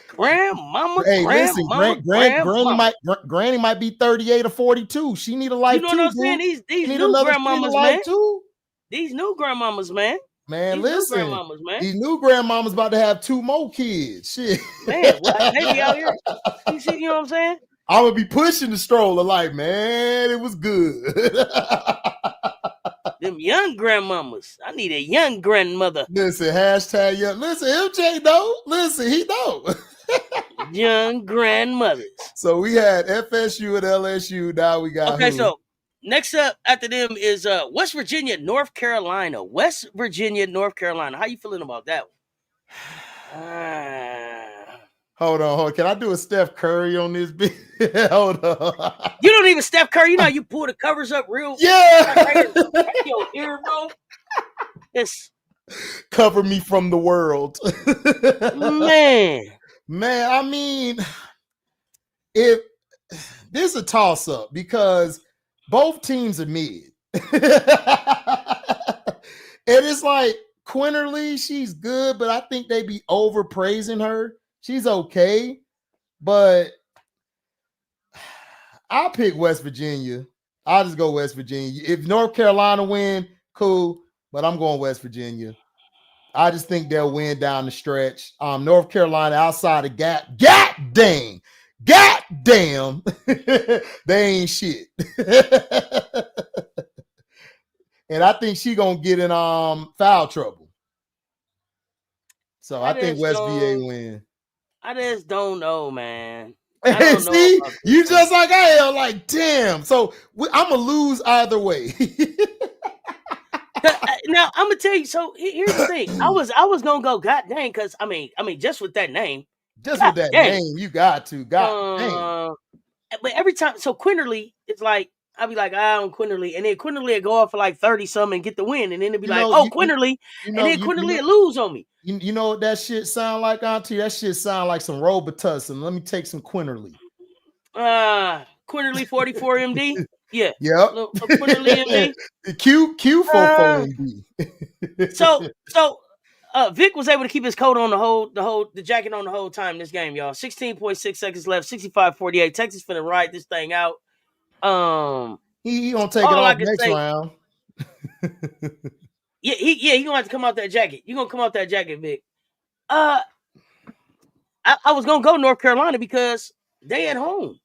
Grandmama, hey, listen, Granny might be 38 or 42. She need a life too. You know what I'm saying? These new grandmamas, man. These new grandmamas, man. Man, listen. These new grandmamas about to have 2 more kids. Shit. Man, what? They be out here. You know what I'm saying? I'm gonna be pushing the stroller like, man, it was good. Them young grandmamas. I need a young grandmother. Listen, hashtag young. Listen, MJ though. Listen, he know. Young grandmothers. So we had FSU and LSU. Now we got so next up after them is West Virginia, North Carolina. West Virginia, North Carolina. How you feeling about that one? Hold on. Can I do a Steph Curry on this bit? Hold on. You don't even Steph Curry. You know how you pull the covers up real. Yeah. Yo, here, bro. This cover me from the world. Man, I mean, if this is a toss-up because both teams are mid. And it's like Quinterly, she's good, but I think they be overpraising her. She's okay, but I'll pick West Virginia. I'll just go West Virginia. If North Carolina win, cool, but I'm going West Virginia. I just think they'll win down the stretch. North Carolina outside the gap. God damn. They ain't shit. And I think she gonna get in foul trouble. So I think West VA win. I just don't know, man. See, you just like I am, like, damn. So I'm gonna lose either way. Now I'm gonna tell you. So here's the thing. I was gonna go. God dang, because I mean, just with that name, name, you got to. God dang. But every time, so Quinterly, it's like I'll be like, I'm Quinterly, and then Quinterly will go off for like 30 something and get the win, and then it'll be Quinterly, and then Quinterly will lose on me. You know what that shit sound like, Auntie? That shit sound like some Robitussin. Let me take some Quinterly. Quinterly 44 MD. Yeah. Yep. Quinterly MD. Q44 MD. So Vic was able to keep his coat on the jacket on the whole time this game, y'all. 16.6 seconds left, 65-48. Texas finna ride this thing out. He gonna take it off next round. He gonna have to come out that jacket. You gonna come out that jacket, Vic. I was gonna go North Carolina because they at home.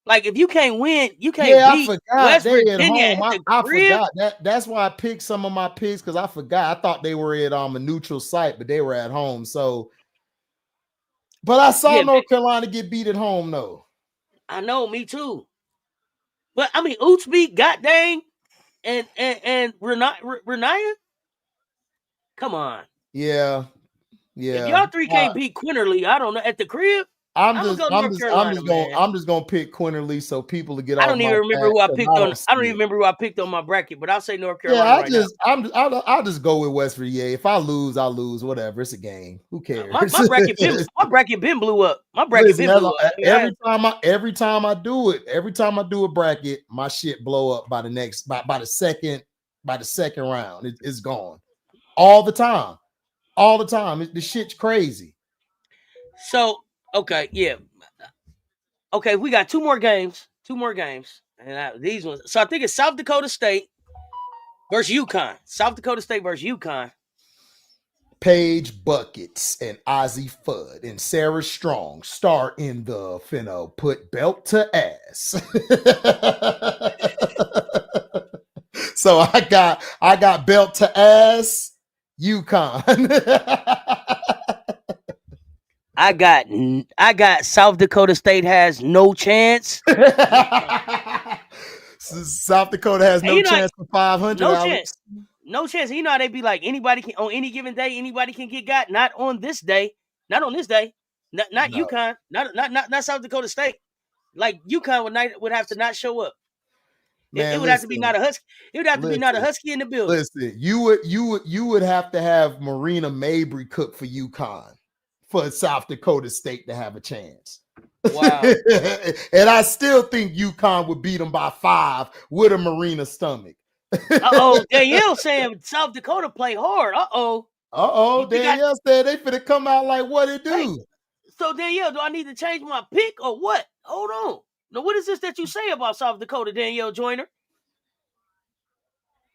Like if you can't win, you can't beat West Virginia. I forgot that. That's why I picked some of my picks because I forgot. I thought they were at a neutral site, but they were at home. So, but I saw North Carolina get beat at home, though. I know, me too. But I mean, Oots beat God dang and Renaya. Come on. Yeah. If y'all three can't beat Quinterly, I don't know. At the crib, I'm gonna go North Carolina, man. I'm just gonna pick Quinterly so people to get I off don't my even remember back who I 'cause picked on. I don't see even it. remember who I picked on my bracket, but I'll say North Yeah, Carolina now. I'll just go with West Virginia. If I lose, I lose. Whatever. It's a game. Who cares? My bracket been blew up. My bracket Listen, been blew up. I mean, every time I do a bracket, my shit blow up by the second round. It's gone. All the time. The shit's crazy. So okay, yeah. Okay, we got two more games. And these ones. So I think it's South Dakota State versus Yukon. South Dakota State versus Yukon. Paige Buckets and Ozzy Fudd and Sarah Strong star in the finna put belt to ass. So I got belt to ass Yukon. I got South Dakota State has no chance. South Dakota has no chance for 500. No Alex. chance. No chance. You know how they be like, anybody can on any given day, anybody can get got. Not on this day. Not on this day. Not No. Yukon. Not South Dakota State. Like Yukon would have to not show up. Man, it would have to be not a Husky. It would have to be not a Husky in the building. Listen, you would have to have Marina Mabry cook for Yukon for South Dakota State to have a chance. Wow. And I still think Yukon would beat them by 5 with a Marina stomach. Danielle saying South Dakota play hard. Danielle said they finna come out like what it do. Hey, so Danielle, do I need to change my pick or what? Hold on. Now, what is this that you say about South Dakota, Danielle Joyner?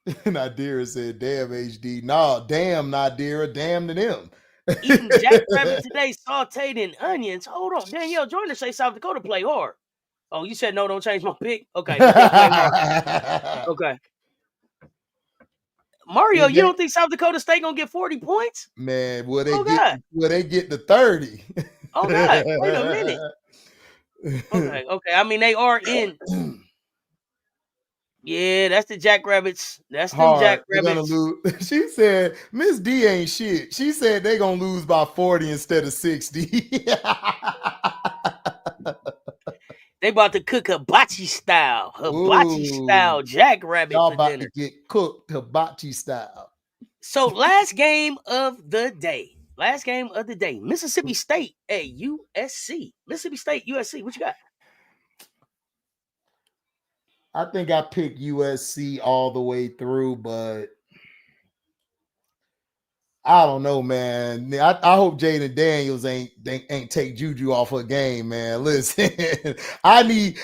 Nadira said, damn HD. No, damn Nadira, damn to them. Eating jackrabbit today, sauteed in onions. Hold on. Danielle Joyner say South Dakota play hard. Oh, you said no, don't change my pick? Okay. But they play hard. Okay. Mario, you don't think South Dakota State gonna get 40 points? Man, will they get the 30? Oh God, wait a minute. Okay. I mean, they are in. Yeah, that's the Jackrabbits. That's the Jackrabbits. Lose. She said Miss D ain't shit. She said they're gonna lose by 40 instead of 60. They about to cook hibachi style Jackrabbit. Y'all for about dinner. to get cooked hibachi style. So last game of the day. Mississippi State at USC. Mississippi State, USC. What you got? I think I picked USC all the way through, but I don't know, man. I hope Jaden Daniels ain't take Juju off her game, man. Listen, I need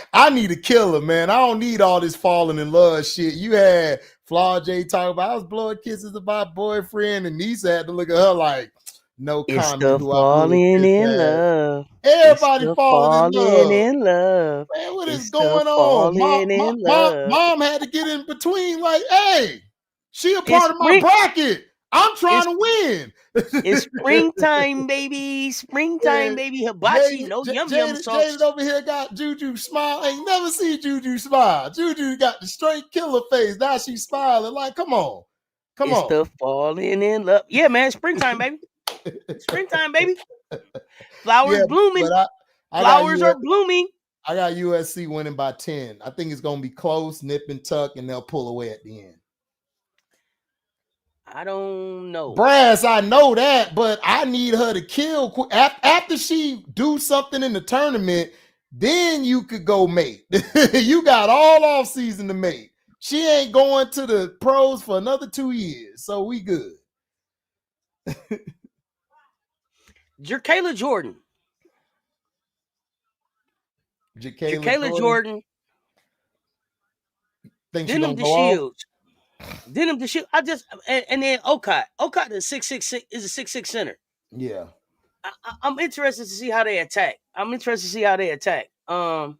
a killer, man. I don't need all this falling in love shit. You had Flaw J talking about I was blowing kisses about boyfriend, and Nisa had to look at her like, no it's comment. The falling in love. Everybody falling in love. Man, what is going on? Mom had to get in between, like, hey, she a part of my bracket. I'm trying to win. It's springtime, baby. Baby. Hibachi, no yum sauce. Jaden over here got Juju smile. Ain't never seen Juju smile. Juju got the straight killer face. Now she's smiling. Like, come on. It's the falling in love. Yeah, man. Springtime, baby. Flowers blooming. Flowers are blooming. I got USC winning by 10. I think it's going to be close, nip and tuck, and they'll pull away at the end. I don't know. Brass, I know that, but I need her to kill. After she do something in the tournament, then you could go mate. You got all off season to mate. She ain't going to the pros for another 2 years, so we good. Jerkayla Jordan. Jerkayla Jordan. Denim the Shields. Denim the Shield. And then Okai. Okai the 6'6" is a 6'6" center. Yeah. I'm interested to see how they attack. My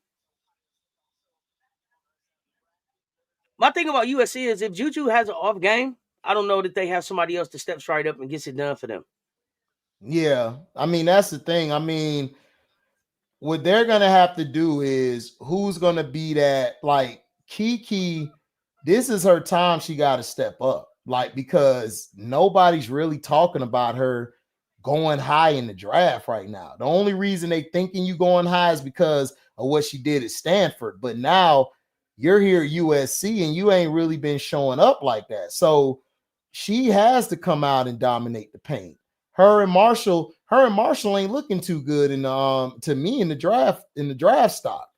thing about USC is if Juju has an off game, I don't know that they have somebody else to step straight up and gets it done for them. Yeah. I mean, that's the thing. I mean, what they're going to have to do is who's going to be that, like, Kiki, this is her time. She got to step up, like, because nobody's really talking about her going high in the draft right now. The only reason they thinking you going high is because of what she did at Stanford. But now you're here at USC and you ain't really been showing up like that. So she has to come out and dominate the paint. Her and Marshall ain't looking too good in to me in the draft stock.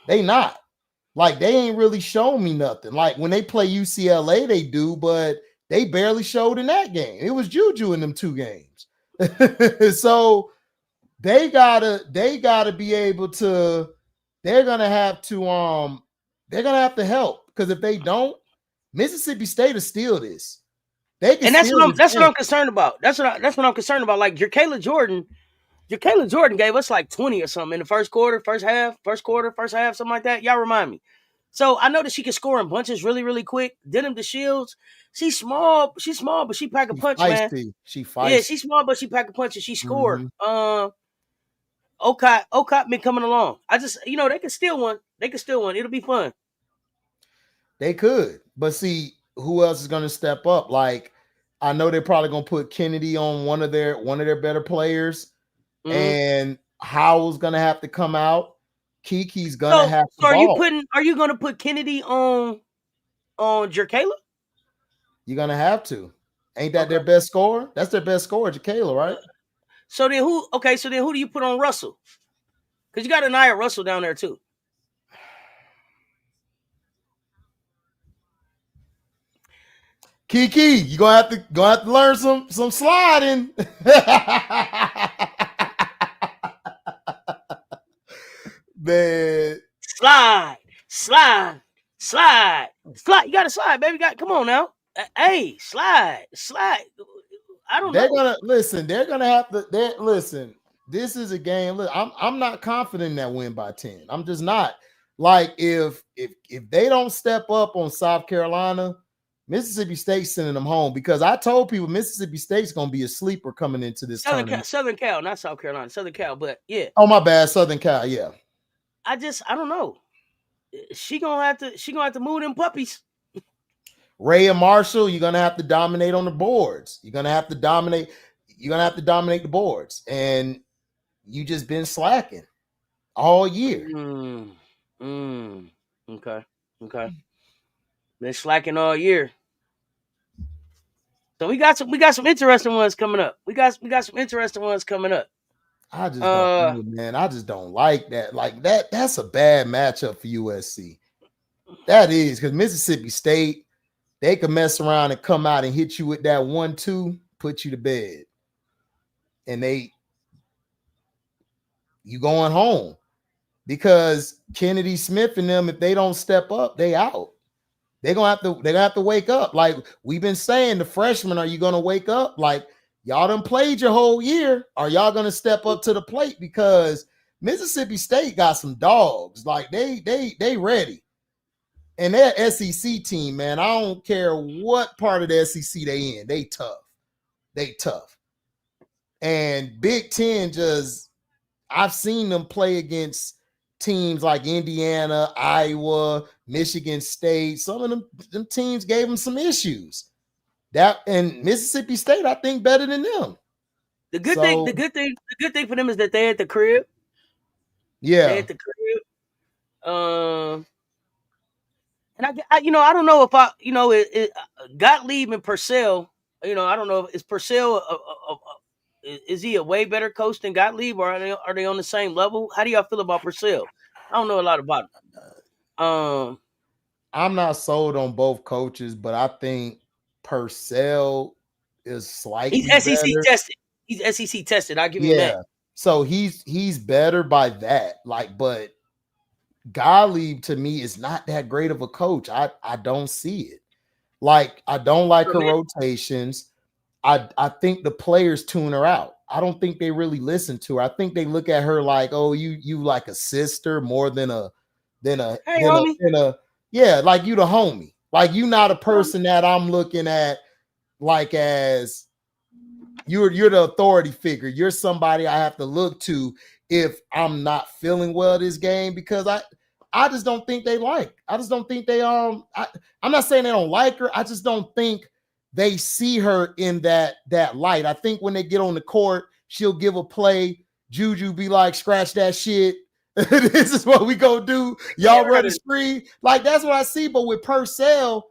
They not. Like, they ain't really shown me nothing. Like, when they play UCLA, they do, but they barely showed in that game. It was Juju in them 2 games. So they gotta be able to, they're gonna have to help, because if they don't, Mississippi State will steal this. They can, and that's steal what I'm concerned about. That's what I'm concerned about. Like, Jacayla Jordan gave us like 20 or something in the first quarter, first half, something like that. Y'all remind me. So I know that she can score in bunches really, really quick. Denim the Shields, she's small, but she pack a punch, man. She feisty. Yeah, she's small, but she pack a punch and she scored. Okot been coming along. I just, they can steal one. It'll be fun. They could, but see, who else is going to step up? Like, I know they're probably going to put Kennedy on one of their better players, and Howell's going to have to come out. Kiki's going to have to ball. Are you going to put Kennedy on Jacayla? You're going to have to. Ain't that their best scorer? That's their best scorer, Jacayla, right? So then who do you put on Russell? Because you got Anaya Russell down there too. Kiki, you gonna have to learn some sliding. Man. Slide. You gotta slide, baby. Come on now. Hey, slide. I don't know. They're gonna have to listen. This is a game. Look, I'm not confident in that win by 10. I'm just not. Like, if they don't step up on South Carolina, Mississippi State's sending them home, because I told people Mississippi State's gonna be a sleeper coming into this tournament. Southern Cal, not South Carolina. Southern Cal, but yeah. Oh, my bad, Southern Cal, yeah. I don't know. She gonna have to move them puppies. Ray and Marshall, you're gonna have to dominate on the boards. You're gonna have to dominate the boards, and you just been slacking all year. Okay. Been slacking all year. So we got some interesting ones coming up. I just don't, man. I just don't like that. Like, that's a bad matchup for USC. That is, because Mississippi State, they can mess around and come out and hit you with that 1-2, put you to bed. And you going home. Because Kennedy Smith and them, if they don't step up, they out. They're gonna have to wake up. Like we've been saying, the freshmen, are you gonna wake up? Like, y'all done played your whole year. Are y'all gonna step up to the plate? Because Mississippi State got some dogs. Like, they ready. And their SEC team, man, I don't care what part of the SEC they in. They tough. And Big Ten, I've seen them play against teams like Indiana, Iowa, Michigan State. Some of them teams gave them some issues. And Mississippi State, I think, better than them. The good thing for them is that they at the crib. Yeah. They at the crib. And I don't know if Gottlieb and Purcell. I don't know if Purcell is he a way better coach than Gottlieb, or are they on the same level? How do y'all feel about Purcell? I don't know a lot about him. I'm not sold on both coaches, but I think Purcell is slightly he's SEC better. tested. He's SEC tested. I'll give you that. So he's better by that. Like, but Gottlieb to me is not that great of a coach. I don't see it. Like, I don't like her rotations. I think the players tune her out. I don't think they really listen to her. I think they look at her like, oh, you like a sister more than a like you the homie. Like, you not a person that I'm looking at like as you're the authority figure. You're somebody I have to look to if I'm not feeling well this game, because I just don't think they like. I just don't think they I'm not saying they don't like her. I just don't think they see her in that light. I think when they get on the court, she'll give a play. Juju be like, scratch that shit. This is what we gonna do. Y'all run the screen. Like, that's what I see. But with Purcell,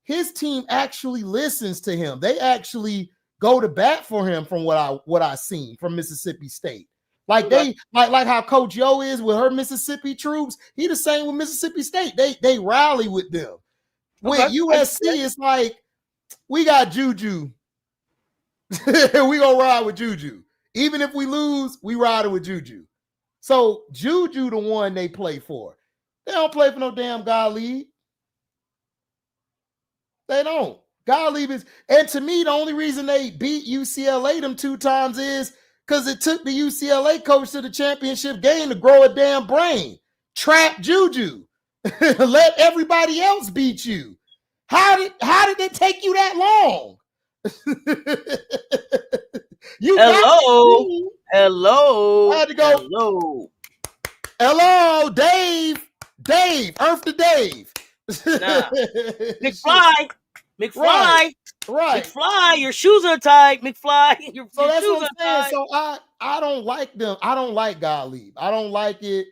his team actually listens to him. They actually go to bat for him from what I seen from Mississippi State. Like they like how Coach Yo is with her Mississippi troops. He the same with Mississippi State. They rally with them. With USC, it's like, we got Juju. We gonna ride with Juju. Even if we lose, we riding with Juju. So Juju the one they play for. They don't play for no damn Gottlieb. They don't. Gottlieb is, and to me, the only reason they beat UCLA them 2 times is because it took the UCLA coach to the championship game to grow a damn brain. Trap Juju. Let everybody else beat you. How did it take you that long? Hello. I had to go. Hello, Dave. Earth to Dave. Nah. McFly. Right. McFly, your shoes are tied. McFly, your so that's shoes what I'm saying. So I don't like them. I don't like Gottlieb. I don't like it.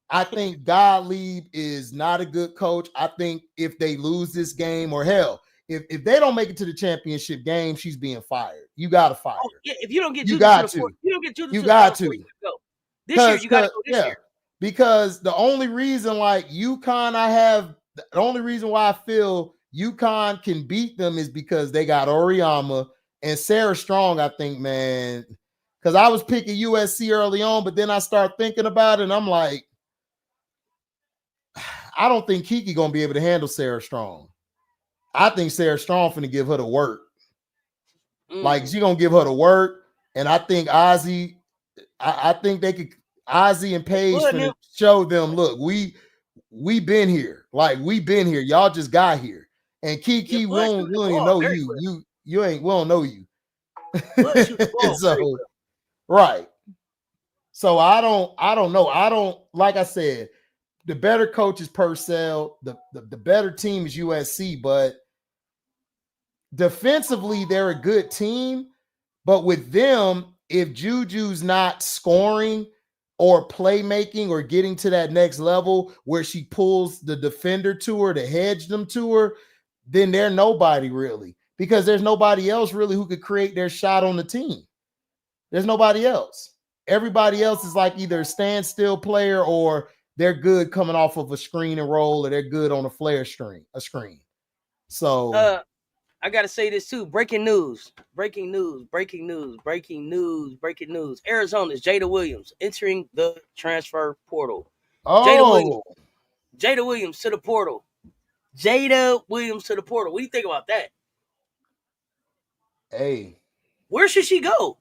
I think Gottlieb is not a good coach. I think if they lose this game, or hell, if they don't make it to the championship game, she's being fired. You got to fire her. Yeah, if you don't get Juju you got to. You don't get Juju you got to. This year, you got to go this year. Because the only reason, like UConn, the only reason why I feel UConn can beat them is because they got Oriama and Sarah Strong, I think, man. Because I was picking USC early on, but then I start thinking about it, and I'm like, I don't think Kiki gonna be able to handle Sarah Strong. I think Sarah Strong finna give her the work. Like, she gonna give her the work, and I think Ozzy, I think they could, Ozzy and Paige finna show them, look, we been here. Like, we been here. Y'all just got here. And Kiki, we don't even know you. We don't know you. So, right. So I don't know. Like I said, the better coach is Purcell. The better team is USC, but defensively, they're a good team. But with them, if Juju's not scoring or playmaking or getting to that next level where she pulls the defender to her to hedge them to her, then they're nobody really, because there's nobody else really who could create their shot on the team. There's nobody else. Everybody else is like either a standstill player or they're good coming off of a screen and roll, or they're good on a flare screen. So I gotta say this too. Breaking news. Arizona's Jada Williams entering the transfer portal. Oh, Jada Williams to the portal. What do you think about that? Hey, where should she go?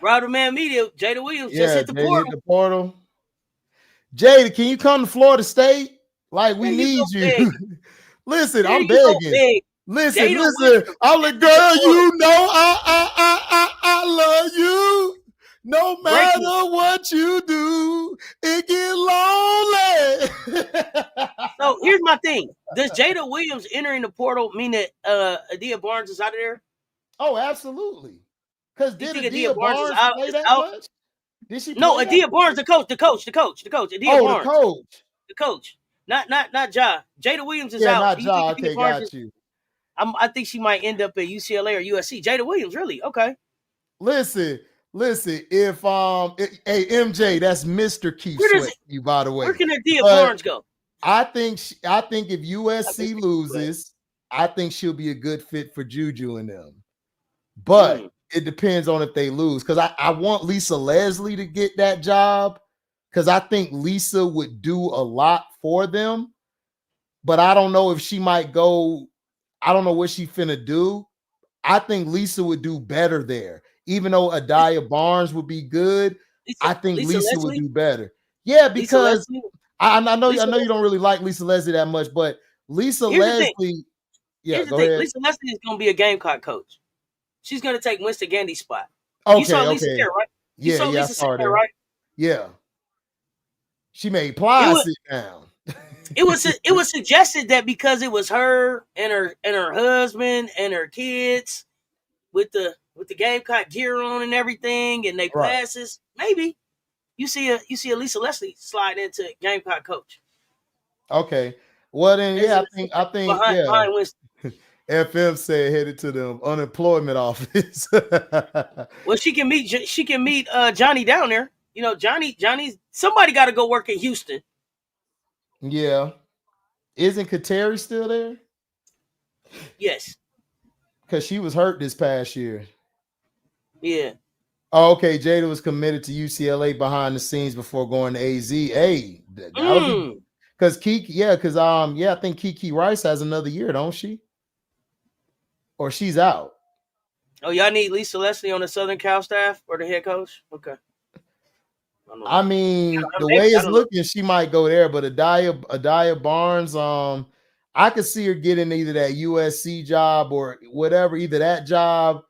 Router Man Media, Jada Williams just hit the portal. Jada, can you come to Florida State? Like, we need you. Listen, I'm begging. Listen. I'm like, girl, you know I love you. No matter what you do, it get lonely. So here's my thing. Does Jada Williams entering the portal mean that Adia Barnes is out of there? Oh, absolutely. Because did Adia Barnes play that much? Did she? No, Adia Barnes, the coach. Adia Barnes. The coach. Not Ja. Jada Williams is out. Not Ja. Okay, got you. I think she might end up at UCLA or USC. Jada Williams, really? Okay. Listen. If hey MJ, that's Mr. Keith Sweat. You, by the way. Where can Adia Barnes go? I think if USC loses, I think she'll be a good fit for Juju and them. But it depends on if they lose, because I want Lisa Leslie to get that job, because I think Lisa would do a lot for them. But I don't know if she might go. I don't know what she finna do. I think Lisa would do better there. Even though Adia Barnes would be good, I think Lisa would do better. Yeah, because I know you don't really like Lisa Leslie that much, but Lisa Leslie. Yeah, go ahead. Lisa Leslie is going to be a Gamecock coach. She's going to take Winston Gandy's spot. Okay, you saw Lisa there, right? I saw her there. right? Yeah. She made It Ply was sit down. it was suggested that because it was her and her husband and her kids with the Gamecock gear on and everything, and they Right. passes, maybe you see a Lisa Leslie slide into Gamecock coach. Okay. Well then, As yeah, an I assistant think, yeah. behind Winston. FM said headed to the unemployment office. Well, she can meet Johnny down there. You know, Johnny's somebody got to go work in Houston. Yeah. Isn't Kateri still there? Yes. Because she was hurt this past year. Yeah. Oh, okay. Jada was committed to UCLA behind the scenes before going to AZ. Hey, that'll be because Kiki, because I think Kiki Rice has another year, don't she? Or she's out. Oh, y'all need Lisa Leslie on the Southern Cal staff or the head coach? Okay. I mean, the way it's looking, she might go there, but Adaya Barnes, I could see her getting either that USC job or whatever, either that job.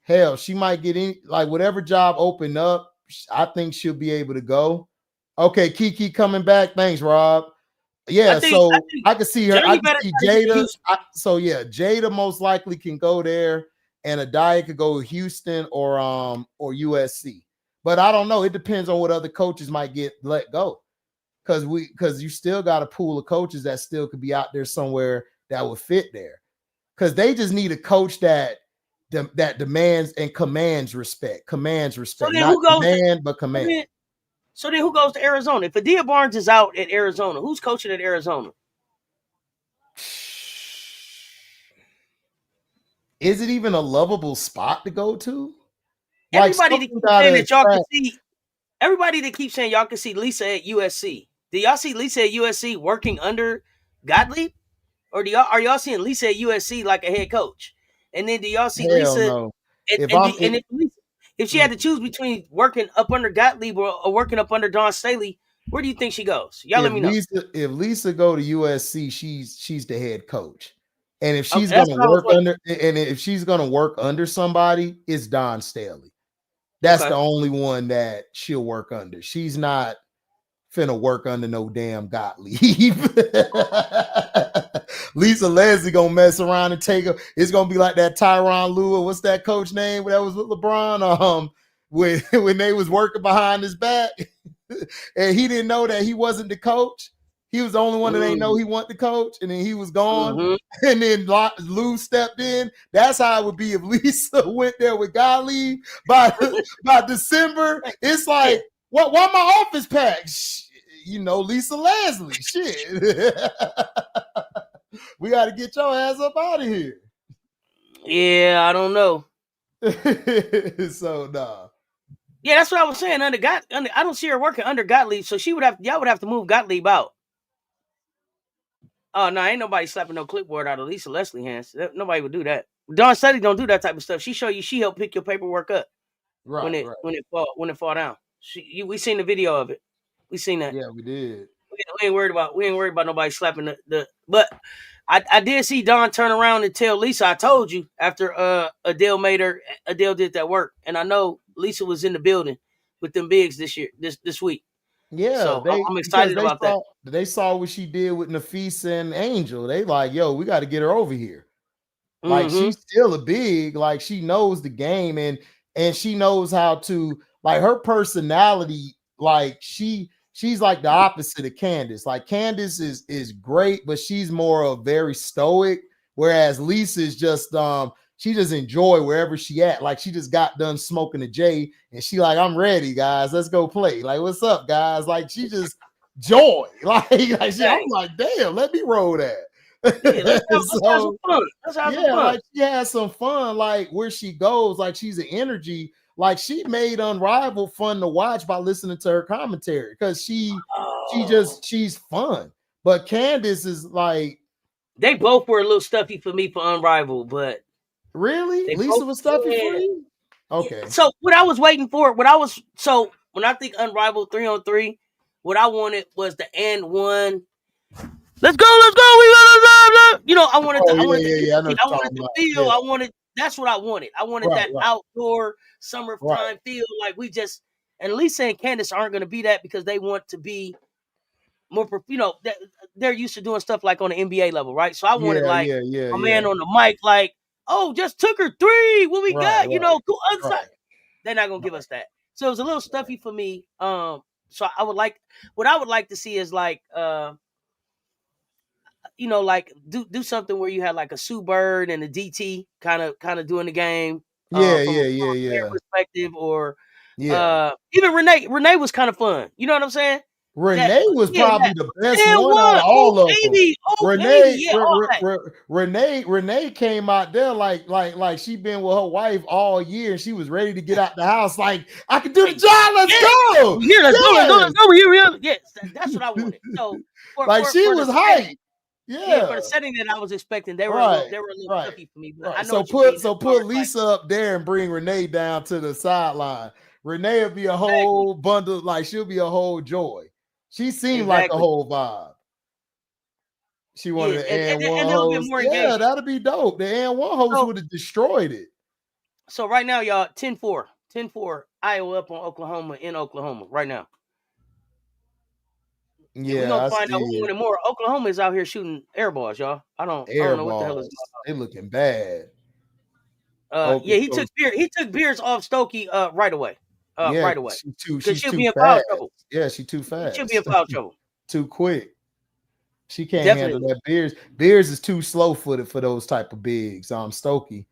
Hell, she might get in, like whatever job open up. I think she'll be able to go. Okay, Kiki coming back. Thanks, Rob. Yeah, I could see her. I could see Jada. Jada most likely can go there, and Adaya could go to Houston or USC. But I don't know. It depends on what other coaches might get let go. Because you still got a pool of coaches that still could be out there somewhere that would fit there. Because they just need a coach that demands and commands respect. Commands respect. So not demand, but command. So then who goes to Arizona? If Adia Barnes is out at Arizona, who's coaching at Arizona? Is it even a lovable spot to go to? Everybody that keeps saying that y'all can see, everybody that keeps saying y'all can see Lisa at USC. Do y'all see Lisa at USC working under Gottlieb? Or are y'all seeing Lisa at USC like a head coach? And then do y'all see Lisa? No. If she had to choose between working up under Gottlieb or working up under Dawn Staley, where do you think she goes? Y'all let me know. If Lisa go to USC, she's the head coach. And if she's gonna work under somebody, it's Dawn Staley. That's the only one that she'll work under. She's not finna work under no damn Gottlieb. Lisa Leslie gonna mess around and take her. It's gonna be like that Tyronn Lue. What's that coach name that was with LeBron? When they was working behind his back, and he didn't know that he wasn't the coach. He was the only one that didn't know he wanted the coach, and then he was gone. And then Lou stepped in. That's how it would be if Lisa went there with Gottlieb. By December, it's like, why my office packed? Lisa Leslie. Shit. We got to get your ass up out of here. Yeah, I don't know. So nah. Yeah, that's what I was saying. I don't see her working under Gottlieb, so y'all would have to move Gottlieb out. Oh no, ain't nobody slapping no clipboard out of Lisa Leslie hands. Nobody would do that. Dawn Staley don't do that type of stuff. She helped pick your paperwork up when it fall down. We seen the video of it. We seen that. Yeah, we did. We ain't worried about nobody slapping the. But I did see Dawn turn around and tell Lisa, I told you, after Adele did that work, and I know Lisa was in the building with them bigs this week. Yeah, so I'm excited about that. They saw what she did with Nafisa and Angel. They like, yo, we got to get her over here. Like she's still a big, like she knows the game and she knows how to, like her personality, like she's like the opposite of Candace. Like Candace is great, but she's more of very stoic, whereas Lisa is just she just enjoy wherever she at. Like she just got done smoking a J and she like, I'm ready, guys. Let's go play. Like, what's up, guys? Like she just joy. Like I'm like, damn, let me roll that. Yeah, let's have some fun. Like she has some fun. Like where she goes, like she's an energy. Like she made Unrivaled fun to watch by listening to her commentary because she's fun. But Candace is like, they both were a little stuffy for me for Unrivaled, but really, Lisa was stuffy for you. Okay. So what I was waiting for, when I think Unrivaled 3-on-3, what I wanted was the and one. Let's go. I wanted the feel. That's what I wanted. I wanted that outdoor summertime feel. Like and Lisa and Candace aren't going to be that because they want to be they're used to doing stuff like on the NBA level, right? So I wanted like yeah. a man on the mic, like, oh, just took her 3. What we got? Right. Go outside. They're not gonna give us that. So it was a little stuffy for me. So what I would like to see is like like do something where you had like a Sue Bird and a DT kind of doing the game from a player perspective, or even Renee was kind of fun. You know what I'm saying? Renee was probably the best and one out of all of them. Renee came out there like she been with her wife all year, and she was ready to get out the house. Like, I can do the job. Let's go. Let's go. Here. Yes, that's what I wanted. So she was hyped. Yeah, for the setting that I was expecting, they were a little stuffy for me. But I know put Lisa up there and bring Renee down to the sideline. Renee will be a whole bundle, like she'll be a whole joy. She seemed like a whole vibe. She wanted the and one host. Yeah, that'd be dope. The and one host would have destroyed it. So right now, y'all, 10-4, Iowa up on Oklahoma in Oklahoma right now. Yeah, we're gonna find out who's winning more. Oklahoma is out here shooting air balls, y'all. I don't know what the hell is going on. They looking bad. He took Beers off Stokey right away. Right away. She'll be in foul trouble. Yeah, she's too fast. She'll be in foul trouble. Too quick. She can't handle that. Beers is too slow-footed for those type of bigs. Stokey.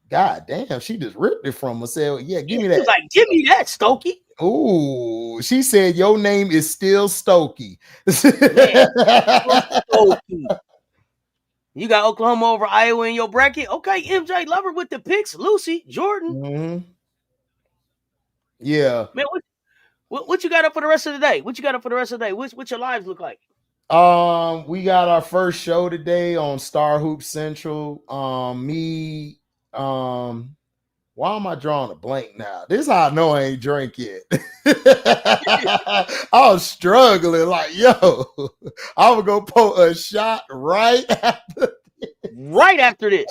God damn, she just ripped it from her. Said, yeah, give me that. Like, give me that, Stokey. Ooh, she said your name is still Stokey. Stokey. You got Oklahoma over Iowa in your bracket. Okay, MJ Lover with the picks. Lucy, Jordan. Mm-hmm. Yeah. Man, what you got up for the rest of the day? What your lives look like? We got our first show today on Star Hoop Central. Why am I drawing a blank now? This is how I know I ain't drank yet. I was struggling like, yo, I'm gonna go pour a shot right after this.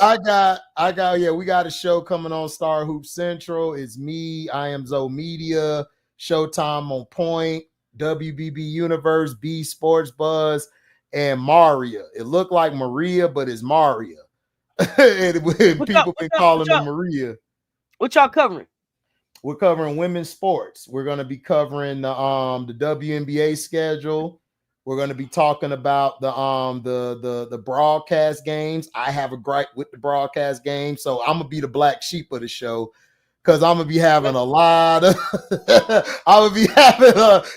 We got a show coming on Star Hoop Central. It's me, I Am Zoe Media, Showtime on Point, WBB Universe, B Sports Buzz, and Maria. It looked like Maria, but it's Maria. And people been calling her Maria. What y'all covering? We're covering women's sports. We're going to be covering the WNBA schedule. We're going to be talking about the broadcast games. I have a gripe with the broadcast game, so I'm gonna be the black sheep of the show because I'm gonna be having a lot of.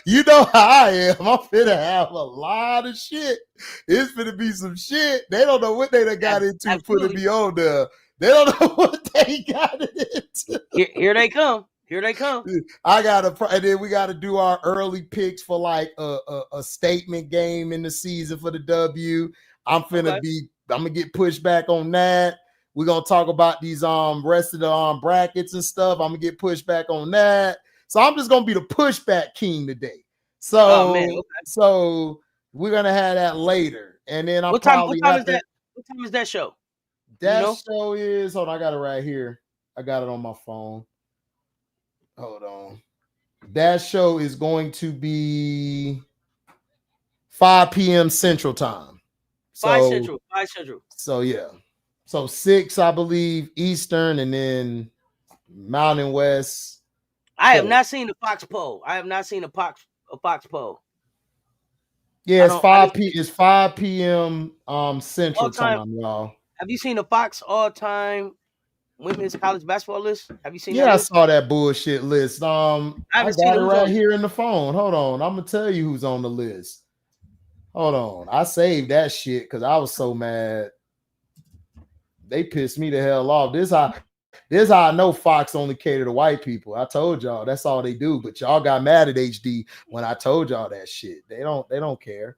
You know how I am. I'm finna have a lot of shit. It's finna be some shit. They don't know what they done got into putting me on there. They don't know what they got into. Here they come. And then we gotta do our early picks for like a statement game in the season for the W. I'm gonna get pushed back on that. We're gonna talk about these rest of the brackets and stuff. I'm gonna get pushed back on that. So I'm just gonna be the pushback king today. So we're gonna have that later. And then what time is that show? That show is, hold on, I got it right here. I got it on my phone. Hold on. That show is going to be 5 p.m. Central Time. 5 Central. So, yeah. So, 6, I believe, Eastern, and then Mountain West. I have not seen the Fox poll. I have not seen a Fox poll. Yeah, it's 5 p.m. Central Time, y'all. Have you seen the Fox all-time women's college basketball list? Have you seen that? Yeah, I saw that bullshit list. I got it right here in the phone. Hold on. I'm gonna tell you who's on the list. Hold on. I saved that shit because I was so mad. They pissed me the hell off. This how I know Fox only cater to white people. I told y'all that's all they do. But y'all got mad at HD when I told y'all that shit. They don't care.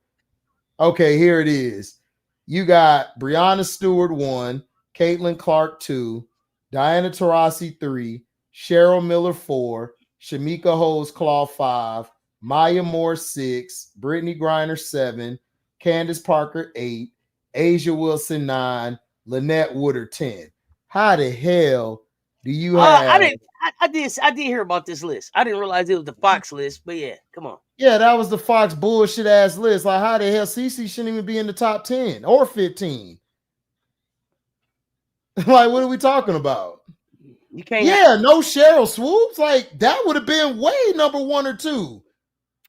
Okay, here it is. You got Breonna Stewart 1, Caitlin Clark 2, Diana Taurasi 3, Cheryl Miller 4, Shamika Holmes-Claw 5, Maya Moore 6, Brittany Griner 7, Candace Parker 8, Asia Wilson 9, Lynette Woodard 10. How the hell Do you have? I did hear about this list. I didn't realize it was the Fox list, but yeah, come on. Yeah, that was the Fox bullshit ass list. Like, how the hell CC shouldn't even be in the top 10 or 15? Like, what are we talking about? You can't. Yeah, no Cheryl Swoops. Like, that would have been way number 1 or 2.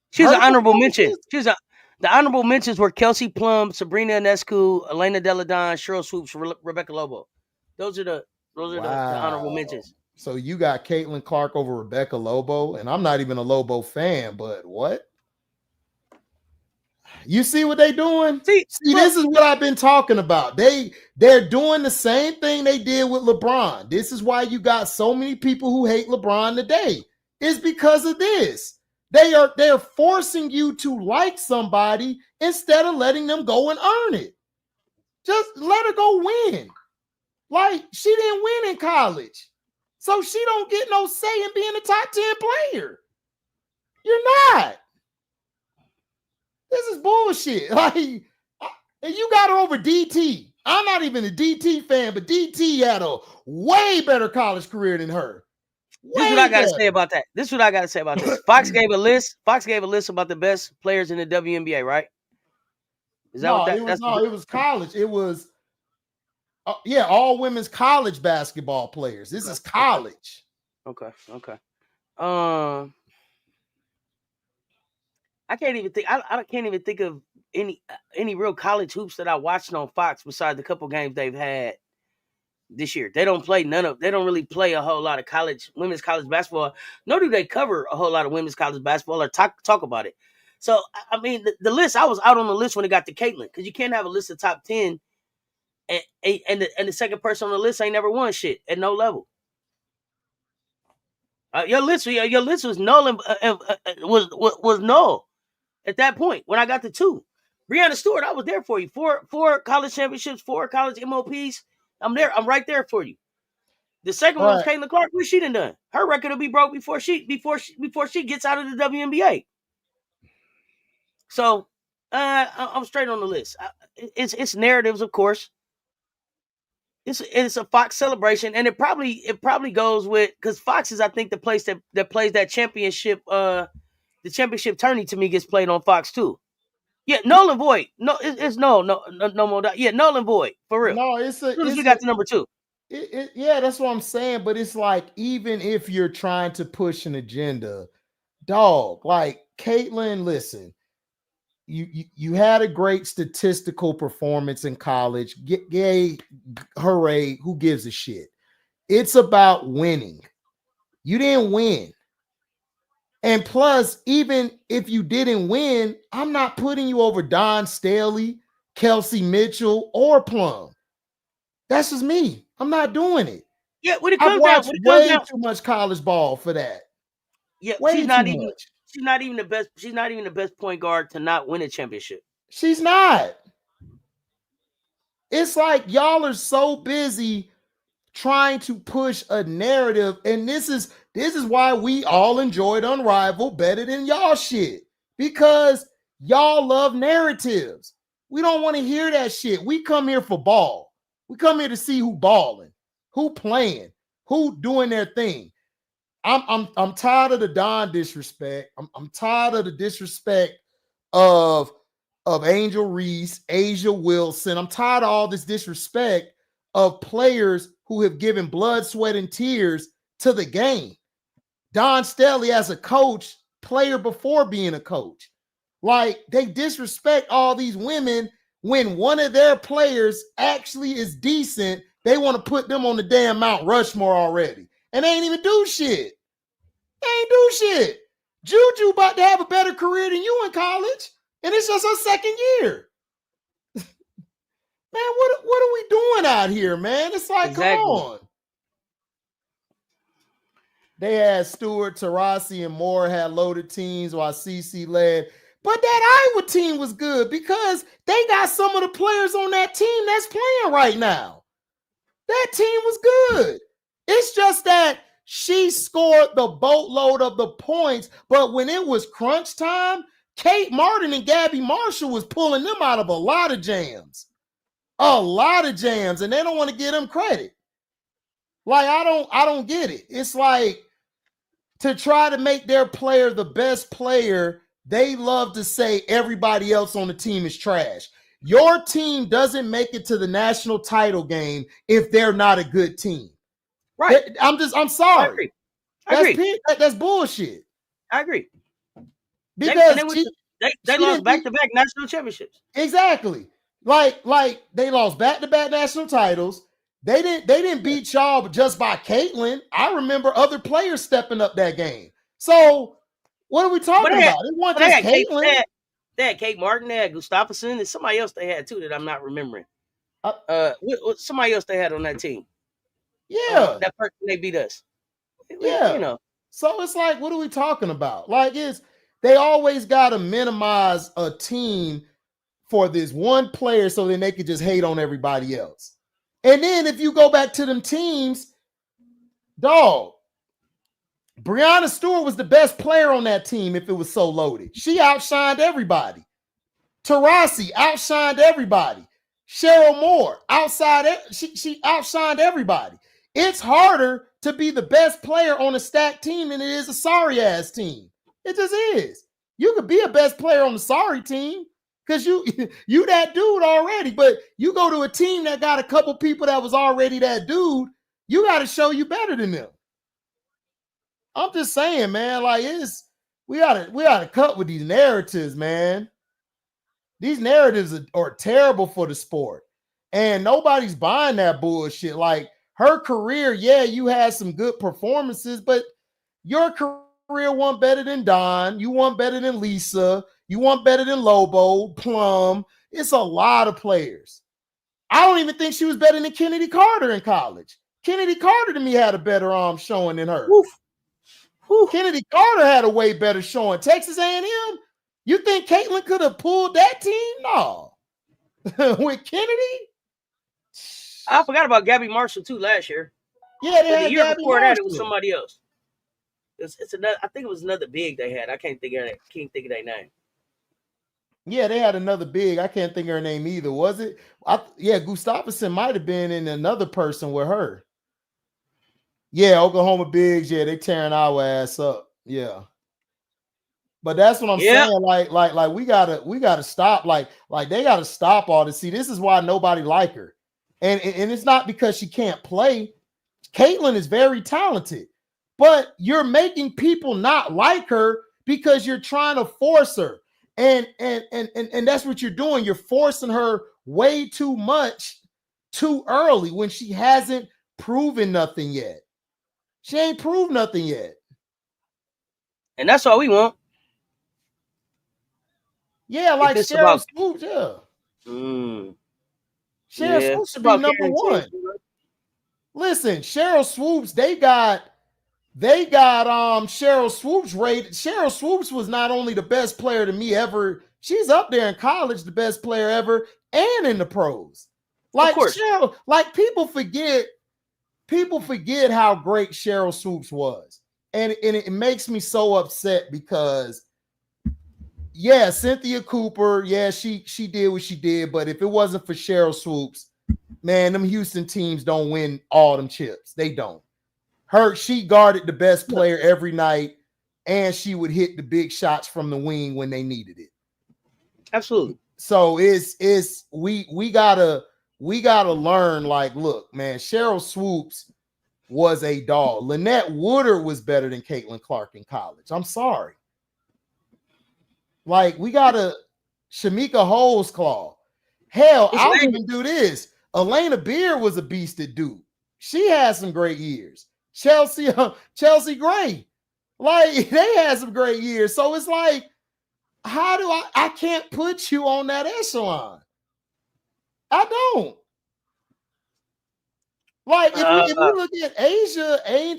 She was an honorable mention. The honorable mentions were Kelsey Plum, Sabrina Ionescu, Elena Deladon, Cheryl Swoops, Rebecca Lobo. Those are the honorable mentions. So you got Caitlin Clark over Rebecca Lobo, and I'm not even a Lobo fan, but what? You see what they doing? See, this is what I've been talking about. They're doing the same thing they did with LeBron. This is why you got so many people who hate LeBron today. It's because of this. They're forcing you to like somebody instead of letting them go and earn it. Just let her go win. Like, she didn't win in college. So she don't get no say in being a top 10 player. You're not. This is bullshit. Like, and you got her over DT. I'm not even a DT fan, but DT had a way better college career than her. This is what I gotta say about that. Fox gave a list. Fox gave a list about the best players in the WNBA, right? Is that what that? It was college. It was all women's college basketball players. This is college. Okay. I can't even think. I can't even think of any real college hoops that I watched on Fox besides the couple games they've had this year. They don't play they don't really play a whole lot of women's college basketball. Nor do they cover a whole lot of women's college basketball or talk about it. So I mean, the list, I was out on the list when it got to Caitlin, because you can't have a list of top 10 and the second person on the list ain't never won shit at no level. Your list was null and was null at that point when I got to 2. Breanna Stewart, I was there for you. Four college championships, 4 college MOPs. I'm there. I'm right there for you. The second one was Caitlin Clark. What she done? Her record will be broke before she gets out of the WNBA. So I'm straight on the list. It's narratives, of course. It's a Fox celebration, and it probably goes with, because Fox is, I think, the place that plays that championship. The championship tourney to me gets played on Fox too. Yeah, Nolan Void. No, it's no more. Yeah, Nolan Void, for real. No, we got to number 2. Yeah, that's what I'm saying. But it's like, even if you're trying to push an agenda, dog, like, Caitlin, listen, you had a great statistical performance in college. Yay, hooray, who gives a shit? It's about winning. You didn't win. And plus, even if you didn't win, I'm not putting you over Dawn Staley, Kelsey Mitchell, or Plum. That's just me. I'm not doing it. Yeah, when it comes down, way too much college ball for that. Yeah, she's not even the best. She's not even the best point guard to not win a championship. She's not. It's like y'all are so busy trying to push a narrative, and this is why we all enjoyed Unrivaled better than y'all shit, because y'all love narratives. We don't want to hear that shit. We come here for ball. We come here to see who balling, who playing, who doing their thing. I'm tired of the Don disrespect. I'm tired of the disrespect of Angel Reese, Asia Wilson. I'm tired of all this disrespect of players who have given blood, sweat, and tears to the game. Dawn Staley as a coach, player before being a coach. Like, they disrespect all these women when one of their players actually is decent. They want to put them on the damn Mount Rushmore already. And they ain't even do shit. They ain't do shit. Juju about to have a better career than you in college, and it's just her second year. Man, what are we doing out here, man? It's like, exactly. Come on. They had Stewart, Taurasi, and Moore had loaded teams while CC led. But that Iowa team was good because they got some of the players on that team that's playing right now. That team was good. It's just that she scored the boatload of the points, but when it was crunch time, Kate Martin and Gabby Marshall was pulling them out of a lot of jams. A lot of jams, and they don't want to give them credit. Like, I don't get it. It's like, to try to make their player the best player, they love to say everybody else on the team is trash. Your team doesn't make it to the national title game if they're not a good team. Right. I'm sorry. I agree. That's bullshit. I agree. Because they lost back-to-back national championships. Exactly. Like they lost back-to-back national titles. They didn't beat y'all just by Caitlyn. I remember other players stepping up that game. So what are we talking about? It wasn't just Caitlyn. They had Kate Martin, they had Gustafsson, and somebody else they had too that I'm not remembering. Somebody else they had on that team. Yeah. That person they beat us. Yeah. You know. So it's like, what are we talking about? Like, they always gotta minimize a team for this one player so then they could just hate on everybody else. And then if you go back to them teams, dog, Breanna Stewart was the best player on that team if it was so loaded. She outshined everybody. Taurasi outshined everybody. Cheryl Moore she outshined everybody. It's harder to be the best player on a stacked team than it is a sorry ass team. It just is. You could be a best player on the sorry team because you that dude already, but you go to a team that got a couple people that was already that dude, you got to show you better than them. I'm just saying, man, like, we gotta cut with these narratives, man. These narratives are terrible for the sport. And nobody's buying that bullshit. Like, her career, yeah, you had some good performances, but your career wasn't better than Don. You weren't better than Lisa. You weren't better than Lobo, Plum. It's a lot of players. I don't even think she was better than Kennedy Carter in college. Kennedy Carter to me had a better showing than her. Oof. Kennedy Carter had a way better showing. Texas A&M, you think Caitlyn could have pulled that team? No. With Kennedy? I forgot about Gabby Marshall too last year. Yeah, they had the year Gabby before Marshall. that, it was somebody else. It's another. I think it was another big they had. I can't think of their name. Yeah, they had another big. I can't think of her name either. Was it? Gustafsson might have been in another person with her. Yeah, Oklahoma Bigs. Yeah, they tearing our ass up. Yeah. But that's what I'm saying. Like we gotta stop. Like they gotta stop all this. See, this is why nobody like her. And it's not because she can't play. Caitlyn is very talented, but you're making people not like her because you're trying to force her. And that's what you're doing. You're forcing her way too much too early when she hasn't proven nothing yet. She ain't proved nothing yet. And that's all we want. Yeah, like Cheryl Swoops, yeah. Cheryl Swoops should be number one. Listen, Cheryl Swoops, they got Cheryl Swoops rated. Cheryl Swoops was not only the best player to me ever, she's up there in college, the best player ever, and in the pros. Like, Cheryl, like people forget how great Cheryl Swoops was. And it makes me so upset because yeah, Cynthia Cooper, yeah, she did what she did, but if it wasn't for Cheryl Swoops, man, them Houston teams don't win all them chips. They don't. She guarded the best player every night, and she would hit the big shots from the wing when they needed it. Absolutely. So we gotta learn, like, look, man, Cheryl Swoops was a dog. Lynette Woodard was better than Caitlin Clark in college. I'm sorry. Like, we gotta Shamika Holesclaw. Hell, I'll even do this. Elena Beard was a beast at Duke. She had some great years. Chelsea Gray, like, they had some great years. So it's like, how do I can't put you on that echelon? I don't. Like, if we look at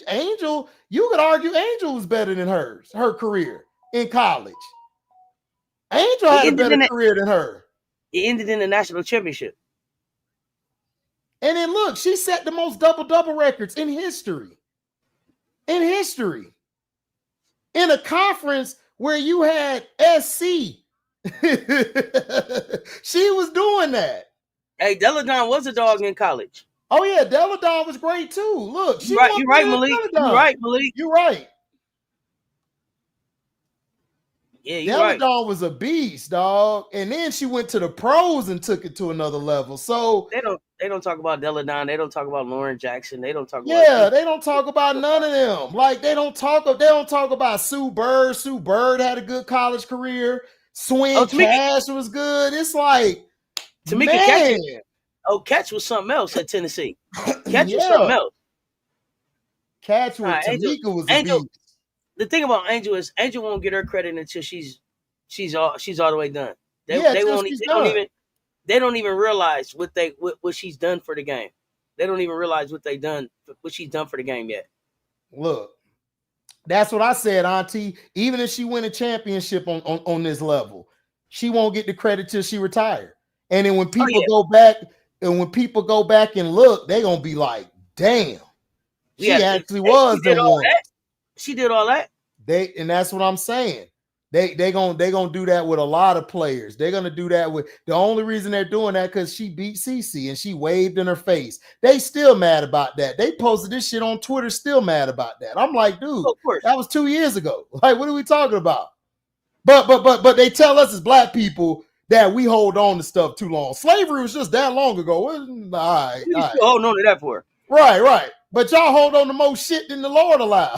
Angel, you could argue Angel was better than her career in college. Angel had a better career than her. It ended in the national championship. And then look, she set the most double-double records in history. In history. In a conference where you had SC. She was doing that. Hey, Deladon was a dog in college. Oh yeah, Deladon was great too. Look, she You right, Malik. You right, Malik. You're right. Yeah, you're right. Deladon was a beast, dog. And then she went to the pros and took it to another level. So they don't talk about Deladon. They don't talk about Lauren Jackson. They don't talk about they don't talk about none of them. Like they don't talk about Sue Bird. Sue Bird had a good college career. Swing Cash was good. It's like Tamika Catch. Oh, Catch was something else at Tennessee. Catch was something else. Catch with Tamika was a beast. The thing about Angel is Angel won't get her credit until she's all the way done. They don't even realize what she's done for the game. They don't even realize what she's done for the game yet. Look, that's what I said, Auntie. Even if she win a championship on this level, she won't get the credit till she retire. And then when people go back and look, they're gonna be like, damn, she actually was the one. She did all that. And that's what I'm saying. They gonna do that with a lot of players. They're gonna do that with the only reason they're doing that because she beat Cece and she waved in her face. They still mad about that. They posted this shit on Twitter, still mad about that. I'm like, dude, that was 2 years ago. Like, what are we talking about? But they tell us as black people that we hold on to stuff too long. Slavery was just that long ago. All right. What are you still holding on to that for? Right. But y'all hold on to more shit than the Lord allow.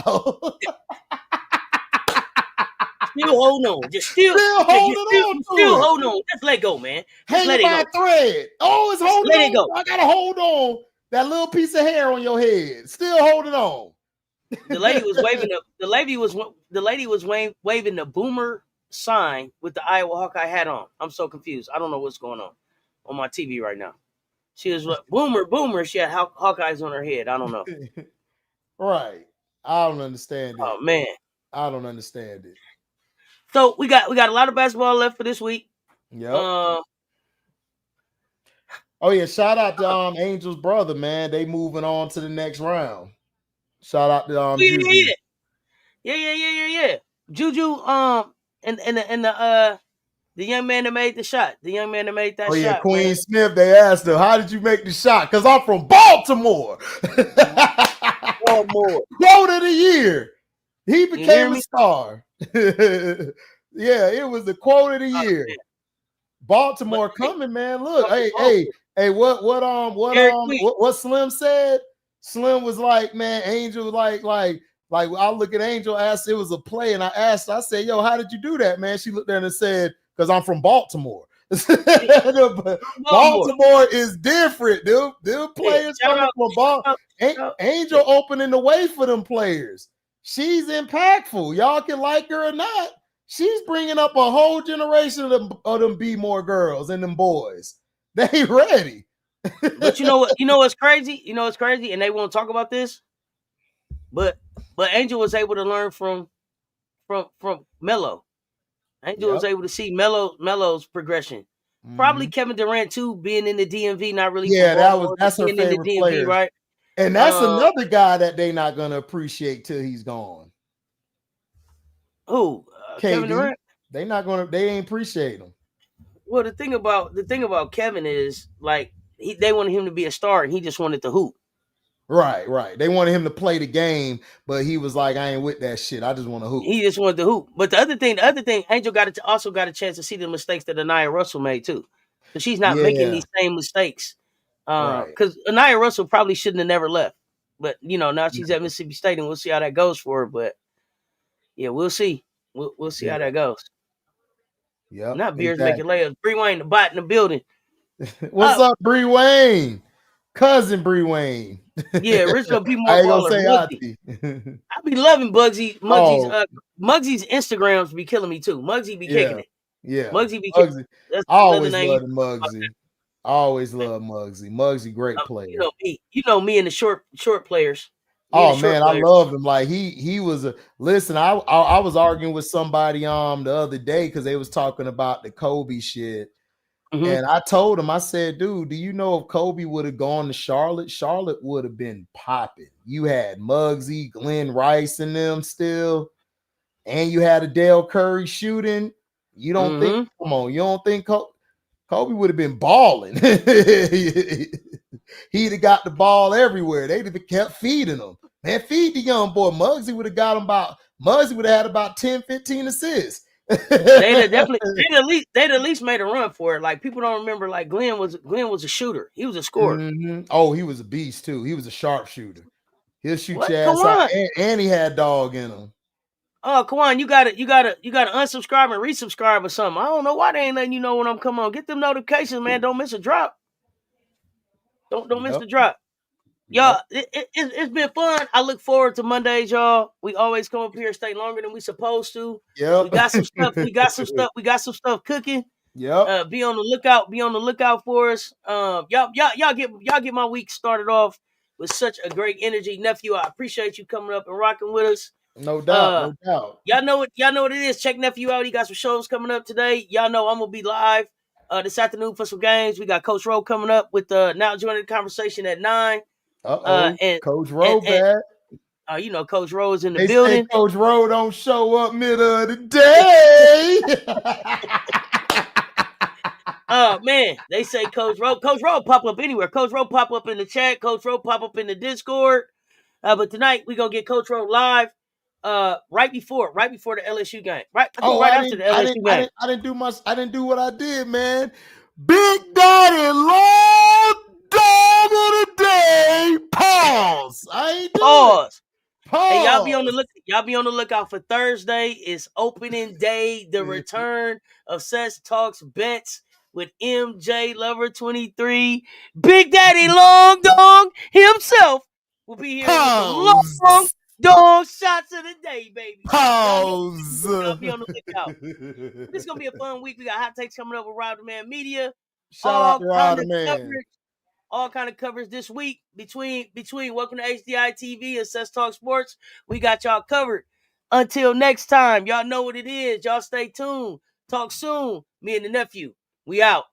Still hold on. Still hold on. Just let go, man. Just hang by a thread. Oh, it's holding let it go. I gotta hold on. That little piece of hair on your head. Still holding on. The lady was waving the lady was waving the boomer sign with the Iowa Hawkeye hat on. I'm so confused. I don't know what's going on my TV right now. She was boomer. She had Hawkeyes on her head. I don't know. Right. I don't understand it. Oh man. I don't understand it. So we got a lot of basketball left for this week. Yep. Oh yeah, shout out to Angel's brother, man. They moving on to the next round. Shout out to Juju. Yeah. Juju and the young man that made the shot. The young man that made that shot. Oh yeah, Queen man. Smith. They asked her, "How did you make the shot?" Because I'm from Baltimore. Quote of the year. He became a star. Yeah, it was the quote of the year. Baltimore coming, man. Look, hey, what Slim said? Slim was like, man, Angel like I look at Angel, asked it was a play, and I said, yo, how did you do that, man? She looked there and said, because I'm from Baltimore. Baltimore is different, dude. Them players coming from Baltimore. Angel opening the way for them players. She's impactful. Y'all can like her or not. She's bringing up a whole generation of them B-more girls and them boys. They ready. But you know what? You know what's crazy? You know what's crazy? And they won't talk about this. But Angel was able to learn from Melo. Angel was able to see Melo's progression. Mm-hmm. Probably Kevin Durant too, being in the DMV, not really. Yeah, that's her favorite player, right? And that's another guy that they not gonna appreciate till he's gone. Who? Kevin Durant? They ain't appreciate him. Well, the thing about Kevin is like they wanted him to be a star, and he just wanted to hoop. Right. They wanted him to play the game, but he was like, I ain't with that shit. I just want to hoop. He just wanted to hoop. But the other thing, Angel also got a chance to see the mistakes that Anaya Russell made too. So she's not making these same mistakes. Because Anaya Russell probably shouldn't have never left. But now she's at Mississippi State, and we'll see how that goes for her. But yeah, we'll see. We'll see how that goes. Yeah. Not Beers making layups. Bree Wayne, the bot in the building. What's up, Bree Wayne? Cousin Bree Wayne. Yeah, original B more baller. I be loving Mugsy's Instagrams be killing me too. Muggsy be kicking it. Yeah. Muggsy be kicking it. I always loved Muggsy. I always love Muggsy. Muggsy, great player. You know me and the short players. Oh man, I love him. Like he was a listen. I was arguing with somebody the other day because they was talking about the Kobe shit. Mm-hmm. And I told him, I said, dude, do you know if Kobe would have gone to Charlotte, Charlotte would have been popping. You had Muggsy, Glenn Rice in them still, and you had a Dale Curry shooting. You don't think, come on, you don't think Kobe would have been balling. he'd have got the ball everywhere. They'd have kept feeding him. Man, feed the young boy. Muggsy would have had about 10, 15 assists. They'd at least made a run for it. Like, people don't remember, like, Glenn was a shooter. He was a scorer. Mm-hmm. Oh, he was a beast too. He was a sharpshooter. He'll shoot What? your ass out, and he had dog in him. Oh, Kawan, you gotta unsubscribe and resubscribe or something. I don't know why they ain't letting you know when I'm coming on. Get them notifications, man. Don't miss a drop. Don't miss the drop. Y'all, it's been fun. I look forward to Mondays, y'all. We always come up here, stay longer than we supposed to. Yep. We got some stuff. We got some stuff cooking. Yep. Be on the lookout. Be on the lookout for us. Y'all get my week started off with such a great energy, nephew. I appreciate you coming up and rocking with us. No doubt. No doubt. Y'all know what it is. Check nephew out. He got some shows coming up today. Y'all know I'm gonna be live this afternoon for some games. We got Coach Rowe coming up with now joining the conversation at 9. And Coach Rowe back. You know, Coach Rowe is in the building. Coach Rowe don't show up middle of the day. Oh man, they say Coach Rowe pop up anywhere. Coach Rowe pop up in the chat. Coach Rowe pop up in the Discord. But tonight we gonna get Coach Rowe live. Right before the LSU game. Right after the LSU game. I didn't do what I did, man. Big Daddy Long Dog of the Day. Pause. I ain't doing Pause. Pause. Hey, y'all be on the lookout for Thursday. It's opening day, the return of Sets Talks Bets with MJ Lover 23. Big Daddy Long Dog himself will be here with the long dog shots of the day, baby. Pause. Y'all be on the lookout. This is gonna be a fun week. We got hot takes coming up with Rob the Man Media. Shout out to Rob the Man. All kind of coverage this week between Welcome to HDiiTV and Sets Talk Sports. We got y'all covered. Until next time, y'all know what it is. Y'all stay tuned. Talk soon. Me and the nephew. We out.